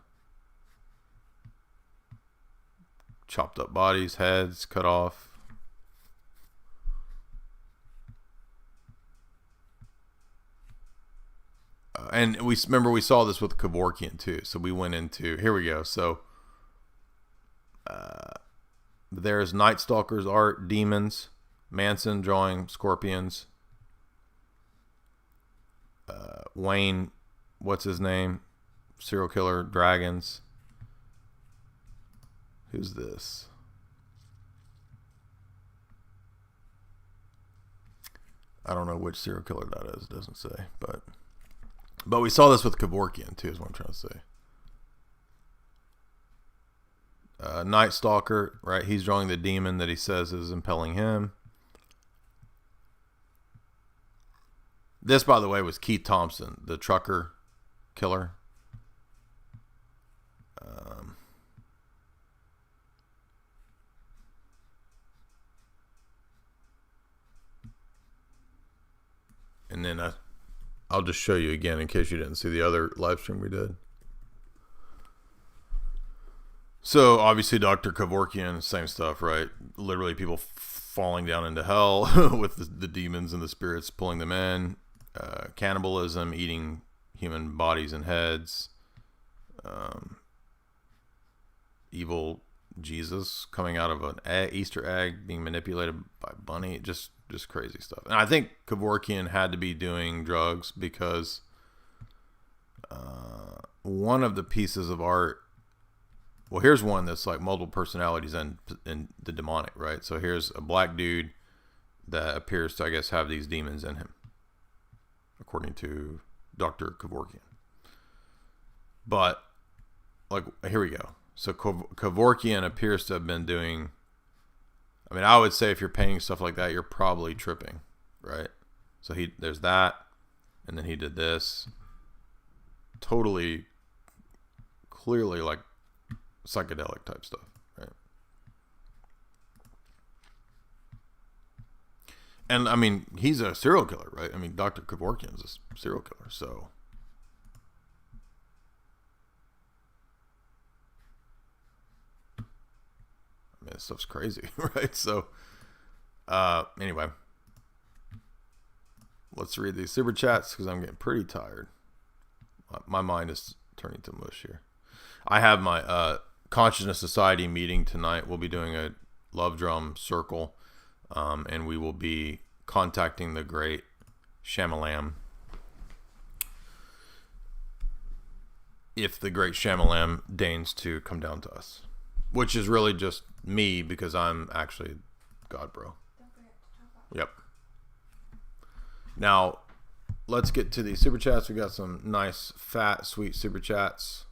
Chopped up bodies, heads cut off. And we saw this with Kevorkian too. So we went into, here we go. So there's Night Stalker's art, demons. Manson drawing scorpions. Wayne, what's his name? Serial killer, dragons. Who's this? I don't know which serial killer that is. It doesn't say. But we saw this with Kevorkian too, is what I'm trying to say. Night Stalker, right? He's drawing the demon that he says is impelling him. This, by the way, was Keith Thompson, the trucker killer. And then I'll just show you again in case you didn't see the other live stream we did. So obviously Dr. Kevorkian, same stuff, right? Literally people falling down into hell with the demons and the spirits pulling them in. Cannibalism, eating human bodies and heads. Evil Jesus coming out of an Easter egg being manipulated by a bunny, just crazy stuff. And I think Kevorkian had to be doing drugs because one of the pieces of art, well, here's one that's like multiple personalities and the demonic, right? So here's a black dude that appears to, I guess, have these demons in him, according to Dr. Kevorkian. But, like, here we go. So Kevorkian appears to have been doing, I mean, I would say if you're painting stuff like that, you're probably tripping, right? So there's that, and then he did this. Totally, clearly, like, psychedelic type stuff, right? And, I mean, he's a serial killer, right? I mean, Dr. Kevorkian is a serial killer, so... I mean, this stuff's crazy, right? So, anyway, let's read these super chats because I'm getting pretty tired. My mind is turning to mush here. I have my Consciousness Society meeting tonight. We'll be doing a love drum circle, and we will be contacting the great Shyamalan. If the great Shyamalan deigns to come down to us. Which is really just me because I'm actually God, bro. Yep. Now, let's get to these super chats. We got some nice, fat, sweet super chats.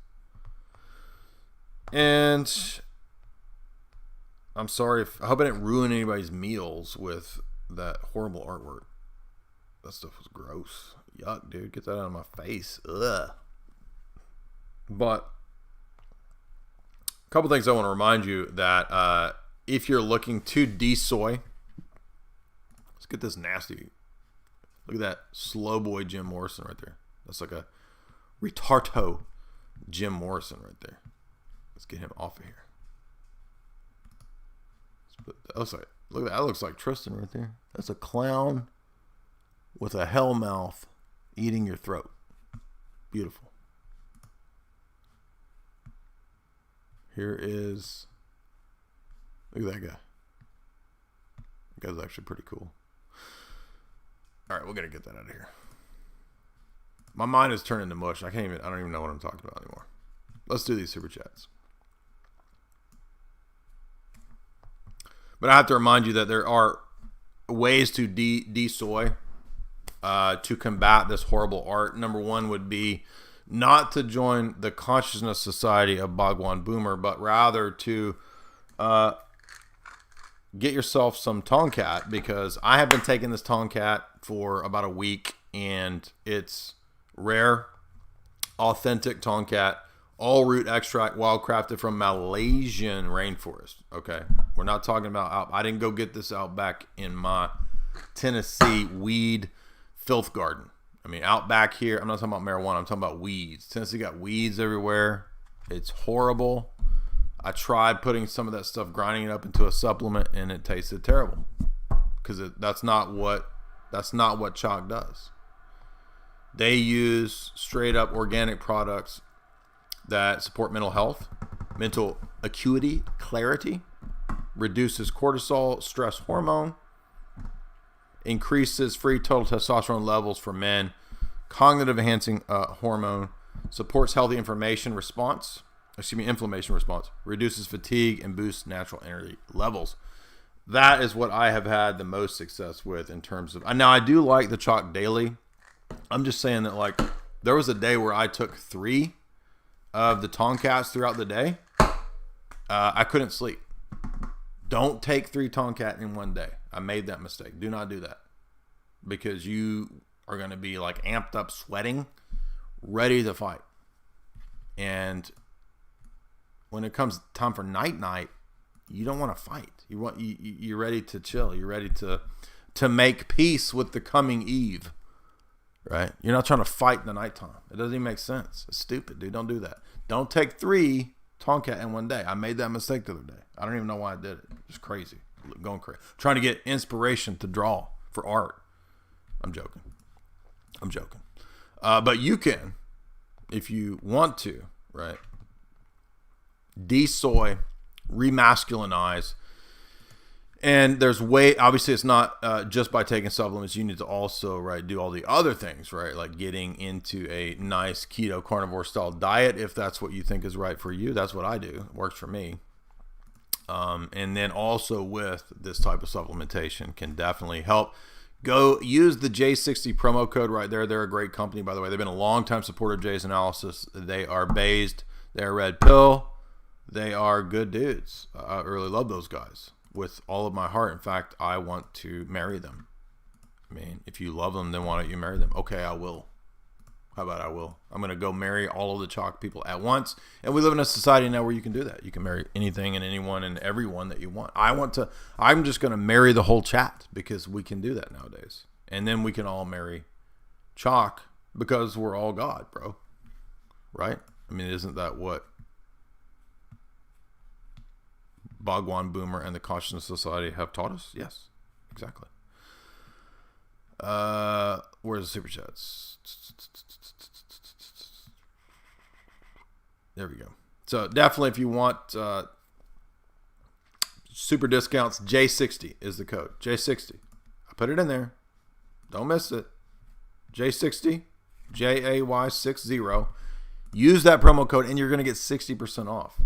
And I'm sorry I hope I didn't ruin anybody's meals with that horrible artwork. That stuff was gross. Yuck, dude. Get that out of my face. Ugh. But couple things I want to remind you that if you're looking to de-soy, let's get this nasty. Look at that slow boy Jim Morrison right there. That's like a retardo Jim Morrison right there. Let's get him off of here. Look at that looks like Tristan right there. That's a clown with a hell mouth eating your throat. Beautiful. Here is, look at that guy. That guy's actually pretty cool. All right, we're gonna get that out of here. My mind is turning to mush. I don't even know what I'm talking about anymore. Let's do these super chats. But I have to remind you that there are ways to de-soy to combat this horrible art. Number one would be not to join the Consciousness Society of Bhagwan Boomer, but rather to get yourself some Tomcat, because I have been taking this Tomcat for about a week, and it's rare, authentic Tomcat, all root extract, wildcrafted from Malaysian rainforest. Okay, we're not talking about I didn't go get this out back in my Tennessee weed filth garden. I mean, out back here, I'm not talking about marijuana. I'm talking about weeds. Tennessee got weeds everywhere. It's horrible. I tried putting some of that stuff, grinding it up into a supplement, and it tasted terrible. Because that's not what chalk does. They use straight up organic products that support mental health, mental acuity, clarity, reduces cortisol, stress hormone, increases free total testosterone levels for men, cognitive enhancing hormone, supports healthy inflammation response, reduces fatigue, and boosts natural energy levels. That is what I have had the most success with in terms of, now I do like the chalk daily. I'm just saying that, like, there was a day where I took 3 of the Tomcats throughout the day. I couldn't sleep. Don't take 3 Tomcat in one day. I made that mistake. Do not do that, because you are going to be like amped up, sweating, ready to fight. And when it comes time for night, you don't want to fight. You're ready to chill. You're ready to make peace with the coming eve, right? You're not trying to fight in the nighttime. It doesn't even make sense. It's stupid, dude. Don't do that. Don't take 3 Tomcat in one day. I made that mistake the other day. I don't even know why I did it. It's crazy. Going crazy. Trying to get inspiration to draw for art. I'm joking. But you can, if you want to, right? De-soy remasculinize. And there's obviously it's not just by taking supplements. You need to also, right, do all the other things, right? Like getting into a nice keto carnivore style diet, if that's what you think is right for you. That's what I do. It works for me. And then also with this type of supplementation can definitely help. Go use the J60 promo code right there. They're a great company, by the way. They've been a long-time supporter of Jay's Analysis. They are based. They're Red Pill. They are good dudes. I really love those guys with all of my heart. In fact, I want to marry them. I mean, if you love them, then why don't you marry them? Okay, I will. How about I will? I'm going to go marry all of the chalk people at once. And we live in a society now where you can do that. You can marry anything and anyone and everyone that you want. I'm just going to marry the whole chat because we can do that nowadays. And then we can all marry chalk because we're all God, bro. Right? I mean, isn't that what Bhagwan Boomer and the Consciousness Society have taught us? Yes, exactly. Where's the super chats? There we go. So definitely, if you want super discounts, J60 is the code. J60. I put it in there. Don't miss it. J60, JAY60. Use that promo code, and you're going to get 60% off.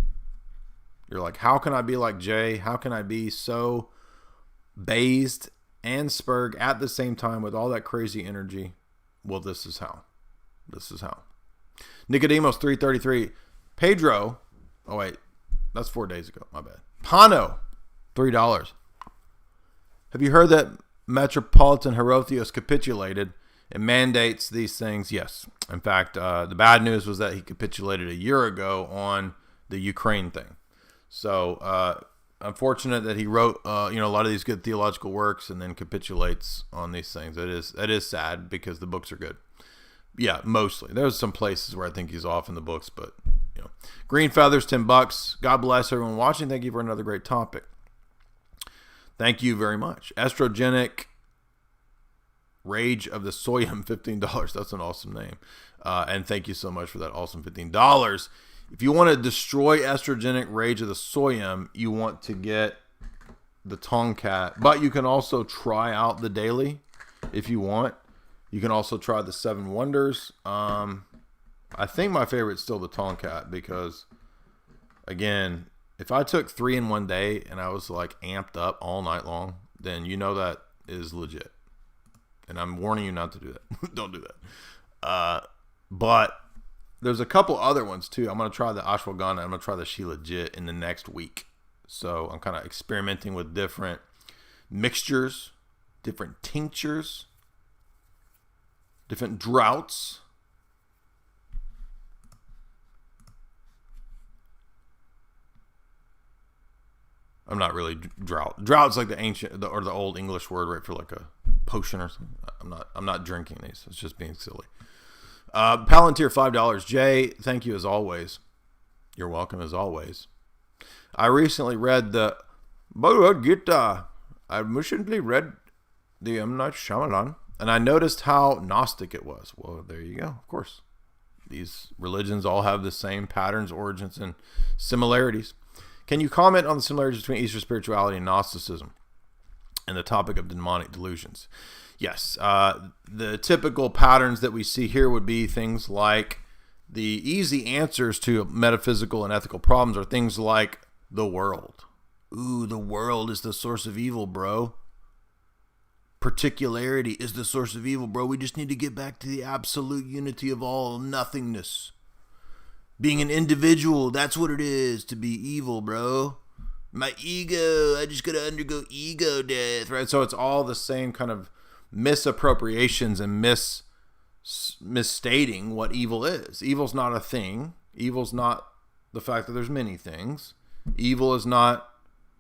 You're like, how can I be like Jay? How can I be so based and spurg at the same time with all that crazy energy? Well, this is how. This is how. Nicodemus 333. Pedro. Oh, wait. That's 4 days ago. My bad. Pano. $3. Have you heard that Metropolitan Herotheos capitulated and mandates these things? Yes. In fact, the bad news was that he capitulated a year ago on the Ukraine thing. So, unfortunate that he wrote, a lot of these good theological works and then capitulates on these things. It is sad because the books are good. Yeah, mostly. There's some places where I think he's off in the books, but Green Feathers, $10. God bless everyone watching. Thank you for another great topic. Thank you very much. Estrogenic Rage of the Soyum, $15. That's an awesome name. And thank you so much for that awesome $15. If you want to destroy estrogenic rage of the soyum, you want to get the Tomcat. But you can also try out the daily if you want. You can also try the 7 Wonders. I think my favorite is still the Tomcat because, again, if I took 3 in one day and I was like amped up all night long, then you know that is legit. And I'm warning you not to do that. Don't do that. But there's a couple other ones too. I'm going to try the ashwagandha. I'm going to try the She Legit in the next week. So I'm kind of experimenting with different mixtures, different tinctures, different droughts. I'm not really drought. Drought's like the ancient or the old English word, right, for like a potion or something. I'm not drinking these. It's just being silly. Palantir, $5. Jay, thank you as always. You're welcome as always. I recently read the Bhagavad Gita. I recently read the M. Night Shyamalan, and I noticed how Gnostic it was. Well, there you go. Of course, these religions all have the same patterns, origins, and similarities. Can you comment on the similarities between Eastern spirituality and Gnosticism and the topic of demonic delusions? Yes. The typical patterns that we see here would be things like the easy answers to metaphysical and ethical problems are things like the world. Ooh, the world is the source of evil, bro. Particularity is the source of evil, bro. We just need to get back to the absolute unity of all nothingness. Being an individual, that's what it is to be evil, bro. My ego, I just gotta undergo ego death, right? So it's all the same kind of misappropriations and misstating what evil is. Evil's not a thing. Evil's not the fact that there's many things. Evil is not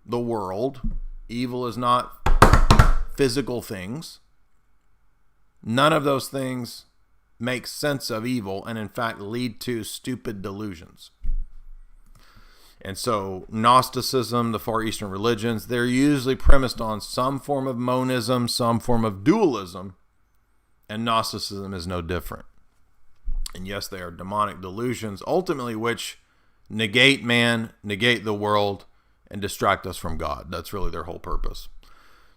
the world. Evil is not physical things. None of those things make sense of evil and in fact lead to stupid delusions. And so Gnosticism, the Far Eastern religions, they're usually premised on some form of monism, some form of dualism, and Gnosticism is no different. And yes, they are demonic delusions, ultimately which negate man, negate the world, and distract us from God. That's really their whole purpose.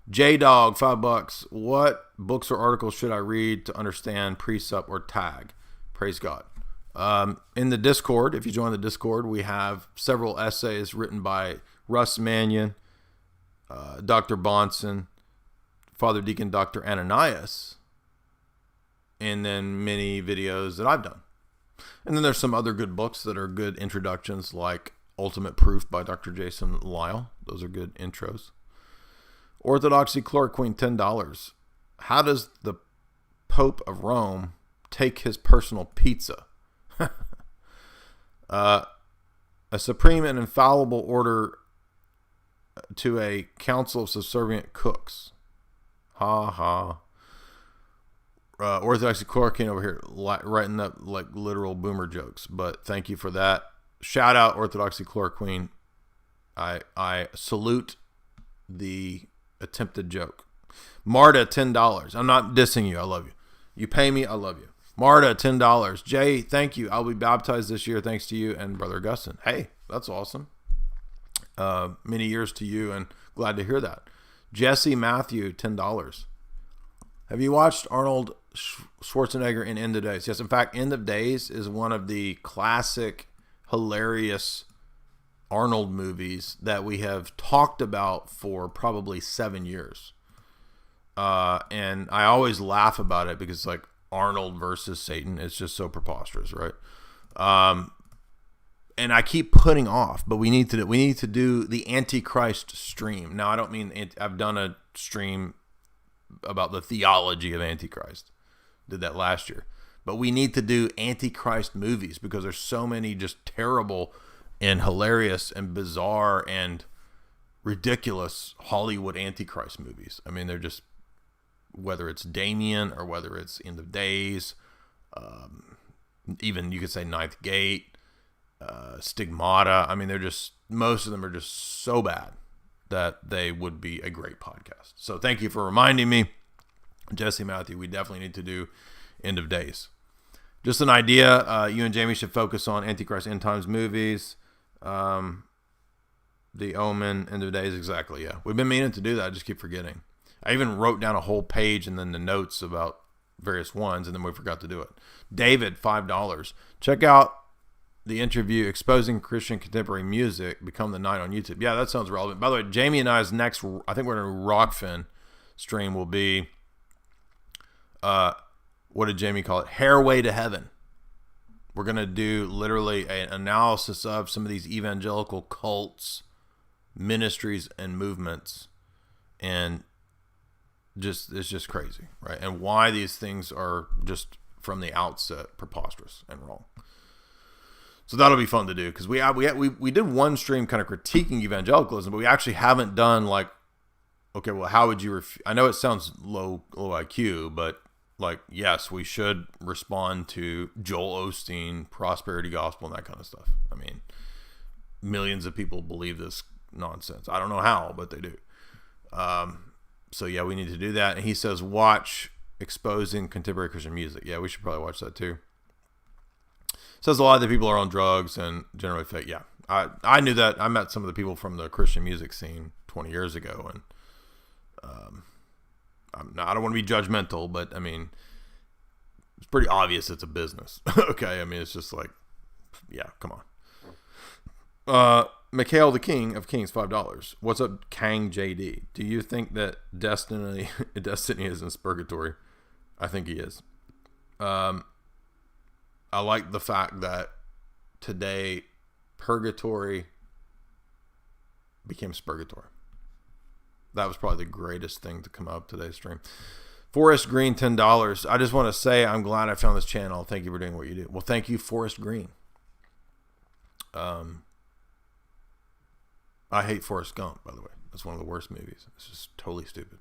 J-Dog, $5. What books or articles should I read to understand precept or tag? Praise God. In the Discord, if you join the Discord, we have several essays written by Russ Mannion, Dr. Bonson, Father Deacon Dr. Ananias, and then many videos that I've done. And then there's some other good books that are good introductions, like Ultimate Proof by Dr. Jason Lyle. Those are good intros. Orthodoxy Chloroquine, $10. How does the Pope of Rome take his personal pizza? A supreme and infallible order to a council of subservient cooks. Ha ha. Orthodoxy Chloroquine over here writing up like literal boomer jokes, but thank you for that. Shout out Orthodoxy Chloroquine. I salute the attempted joke. Marta, $10. I'm not dissing you. I love you. You pay me. I love you. Marta, $10. Jay, thank you. I'll be baptized this year thanks to you and Brother Augustine. Hey, that's awesome. Many years to you, and glad to hear that. Jesse Matthew, $10. Have you watched Arnold Schwarzenegger in End of Days? Yes, in fact, End of Days is one of the classic, hilarious Arnold movies that we have talked about for probably 7 years. And I always laugh about it because, like, Arnold versus Satan, it's just so preposterous, right? And I keep putting off, but we need to do the Antichrist stream. Now, I don't mean I've done a stream about the theology of Antichrist. Did that last year. But we need to do Antichrist movies because there's so many just terrible and hilarious and bizarre and ridiculous Hollywood Antichrist movies. I mean, they're just, whether it's Damien or whether it's End of Days, even you could say Ninth Gate, Stigmata. I mean, they're just, most of them are just so bad that they would be a great podcast. So thank you for reminding me, Jesse Matthew. We definitely need to do End of Days. Just an idea. You and Jamie should focus on Antichrist End Times movies. The Omen, End of Days. Exactly. Yeah. We've been meaning to do that. I just keep forgetting. I even wrote down a whole page and then the notes about various ones, and then we forgot to do it. David, $5. Check out the interview, Exposing Christian Contemporary Music, Become the Night on YouTube. Yeah, that sounds relevant. By the way, Jamie and I's next, I think we're going to Rockfin stream will be, what did Jamie call it? Hairway to Heaven. We're going to do literally an analysis of some of these evangelical cults, ministries, and movements. And it's just crazy, right? And why these things are just from the outset preposterous and wrong. So that'll be fun to do because we did one stream kind of critiquing evangelicalism, but we actually haven't done like, okay, well, how would you? I know it sounds low IQ, but like, yes, we should respond to Joel Osteen, prosperity gospel, and that kind of stuff. I mean, millions of people believe this nonsense. I don't know how, but they do. So yeah, we need to do that. And he says, watch Exposing Contemporary Christian Music. Yeah, we should probably watch that too. Says a lot of the people are on drugs and generally fake. Yeah, I knew that. I met some of the people from the Christian music scene 20 years ago, and I don't want to be judgmental, but I mean, it's pretty obvious it's a business. Okay, I mean, it's just like, yeah, come on. Mikhail the King of Kings, $5. What's up, Kang JD? Do you think that Destiny is in purgatory? I think he is. I like the fact that today purgatory became spurgatory. That was probably the greatest thing to come out of today's stream. Forest Green, $10. I just want to say I'm glad I found this channel. Thank you for doing what you do. Well, thank you, Forest Green. I hate Forrest Gump, by the way. That's one of the worst movies. It's just totally stupid.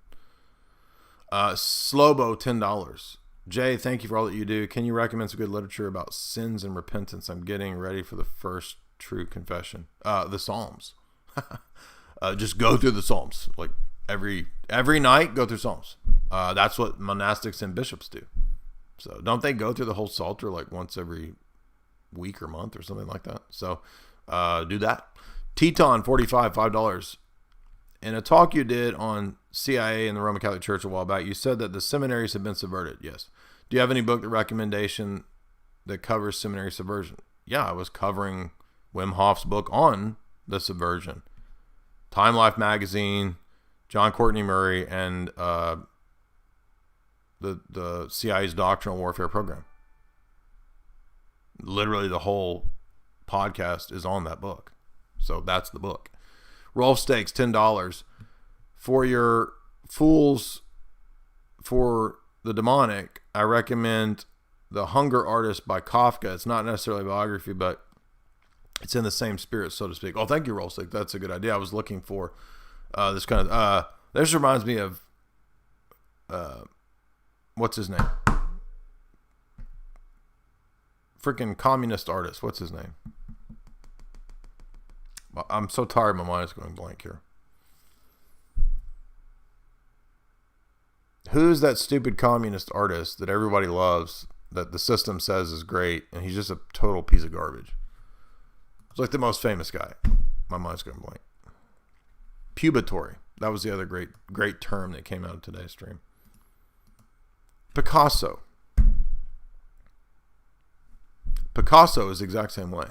Slobo, $10. Jay, thank you for all that you do. Can you recommend some good literature about sins and repentance? I'm getting ready for the first true confession. The Psalms. Just go through the Psalms. Like every night, go through Psalms. That's what monastics and bishops do. So don't they go through the whole Psalter like once every week or month or something like that? So do that. Teton 45, $5. In a talk you did on CIA and the Roman Catholic Church a while back, you said that the seminaries have been subverted. Yes. Do you have any book recommendation that covers seminary subversion? Yeah, I was covering Wim Hof's book on the subversion. Time Life magazine, John Courtney Murray, and the CIA's doctrinal warfare program. Literally the whole podcast is on that book. So that's the book. Rolf Stakes, $10. For your Fools for the Demonic, I recommend The Hunger Artist by Kafka. It's not necessarily a biography, but it's in the same spirit, so to speak. Oh, thank you, Rolf Stakes. That's a good idea. I was looking for this kind of... this reminds me of... what's his name? Freaking communist artist. What's his name? I'm so tired, my mind is going blank here. Who's that stupid communist artist that everybody loves, that the system says is great, and he's just a total piece of garbage? It's like the most famous guy. My mind's going blank. Pubatory. That was the other great term that came out of today's stream. Picasso. Picasso is the exact same way.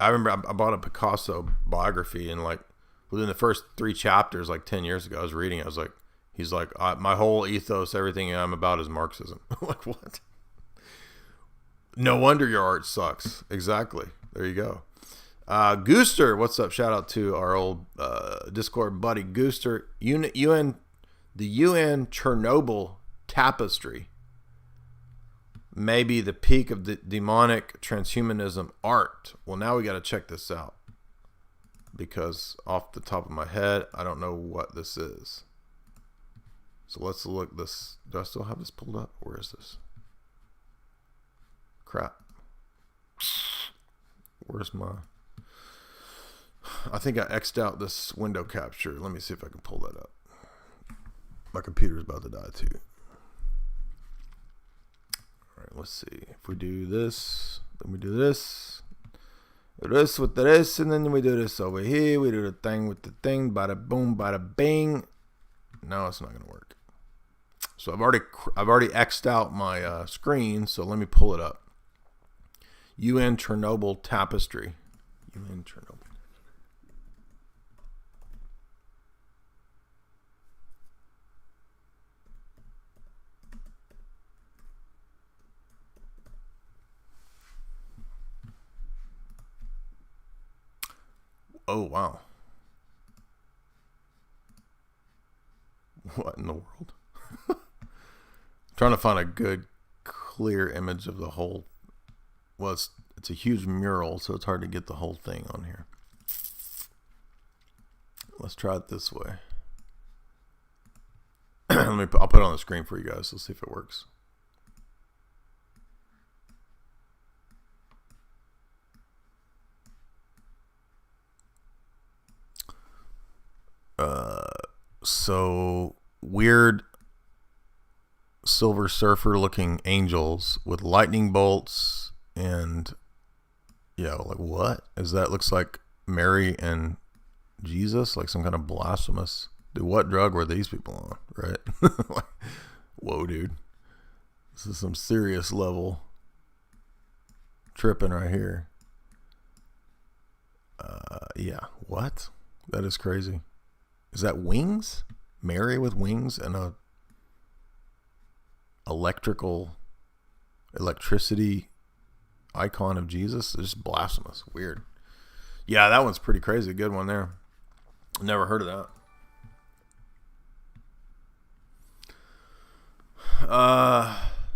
I remember I bought a Picasso biography, and like within the first 3 chapters, like 10 years ago, I was reading it. I was like, he's like, my whole ethos, everything I'm about is Marxism. Like, what? No wonder your art sucks. Exactly. There you go. Gooster, what's up? Shout out to our old Discord buddy Gooster. The UN Chernobyl tapestry may be the peak of the demonic transhumanism art. Well, now we got to check this out, because off the top of my head, I don't know what this is. So let's look this. Do I still have this pulled up? Where is this? Crap. Where's my... I think I X'd out this window capture. Let me see if I can pull that up. My computer's about to die too. Alright, let's see. If we do this, then we do this. This with this, and then we do this over here. We do the thing with the thing. Bada boom, bada bing. No, it's not going to work. So I've already X'd out my screen, so let me pull it up. UN Chernobyl tapestry. UN Chernobyl. Oh, wow. What in the world? Trying to find a good, clear image of the whole... Well, it's a huge mural, so it's hard to get the whole thing on here. Let's try it this way. I'll put it on the screen for you guys. Let's see if it works. So weird Silver Surfer looking angels with lightning bolts and like what is that? Looks like Mary and Jesus, like some kind of blasphemous. Dude, what drug were these people on, right? Like, whoa, dude, this is some serious level tripping right here. Yeah, what? That is crazy. Is that wings? Mary with wings and a electricity icon of Jesus? It's just blasphemous. Weird. Yeah, that one's pretty crazy. Good one there. Never heard of that.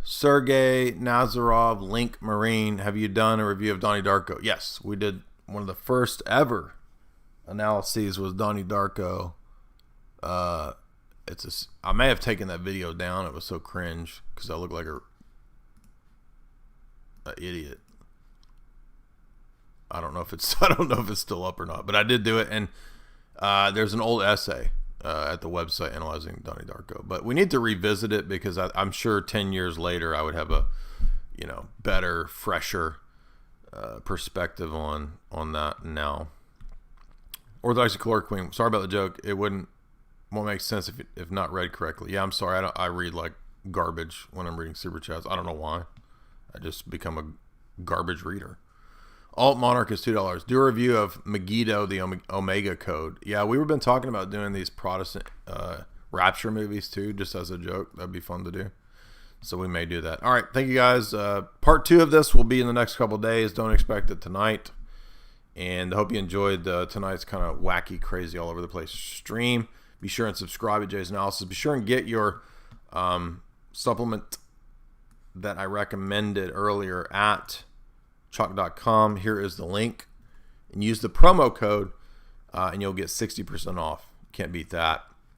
Sergey Nazarov, Link Marine. Have you done a review of Donnie Darko? Yes, we did. One of the first ever analyses was Donnie Darko. I may have taken that video down. It was so cringe because I look like a idiot. I don't know if it's still up or not, but I did do it. And there's an old essay at the website analyzing Donnie Darko, but we need to revisit it because I'm sure 10 years later I would have a better, fresher perspective on that now. Orthodox chloroquine. Sorry about the joke. It won't make sense if not read correctly. Yeah, I'm sorry. I read like garbage when I'm reading super chats. I don't know why. I just become a garbage reader. Alt Monarch is $2. Do a review of Megiddo, the Omega Code. Yeah, we've been talking about doing these Protestant rapture movies too, just as a joke. That'd be fun to do. So we may do that. All right, thank you guys. Part 2 of this will be in the next couple of days. Don't expect it tonight. And I hope you enjoyed tonight's kind of wacky, crazy, all over the place stream. Be sure and subscribe to Jay's Analysis. Be sure and get your supplement that I recommended earlier at chalk.com. Here is the link. And use the promo code, and you'll get 60% off. Can't beat that.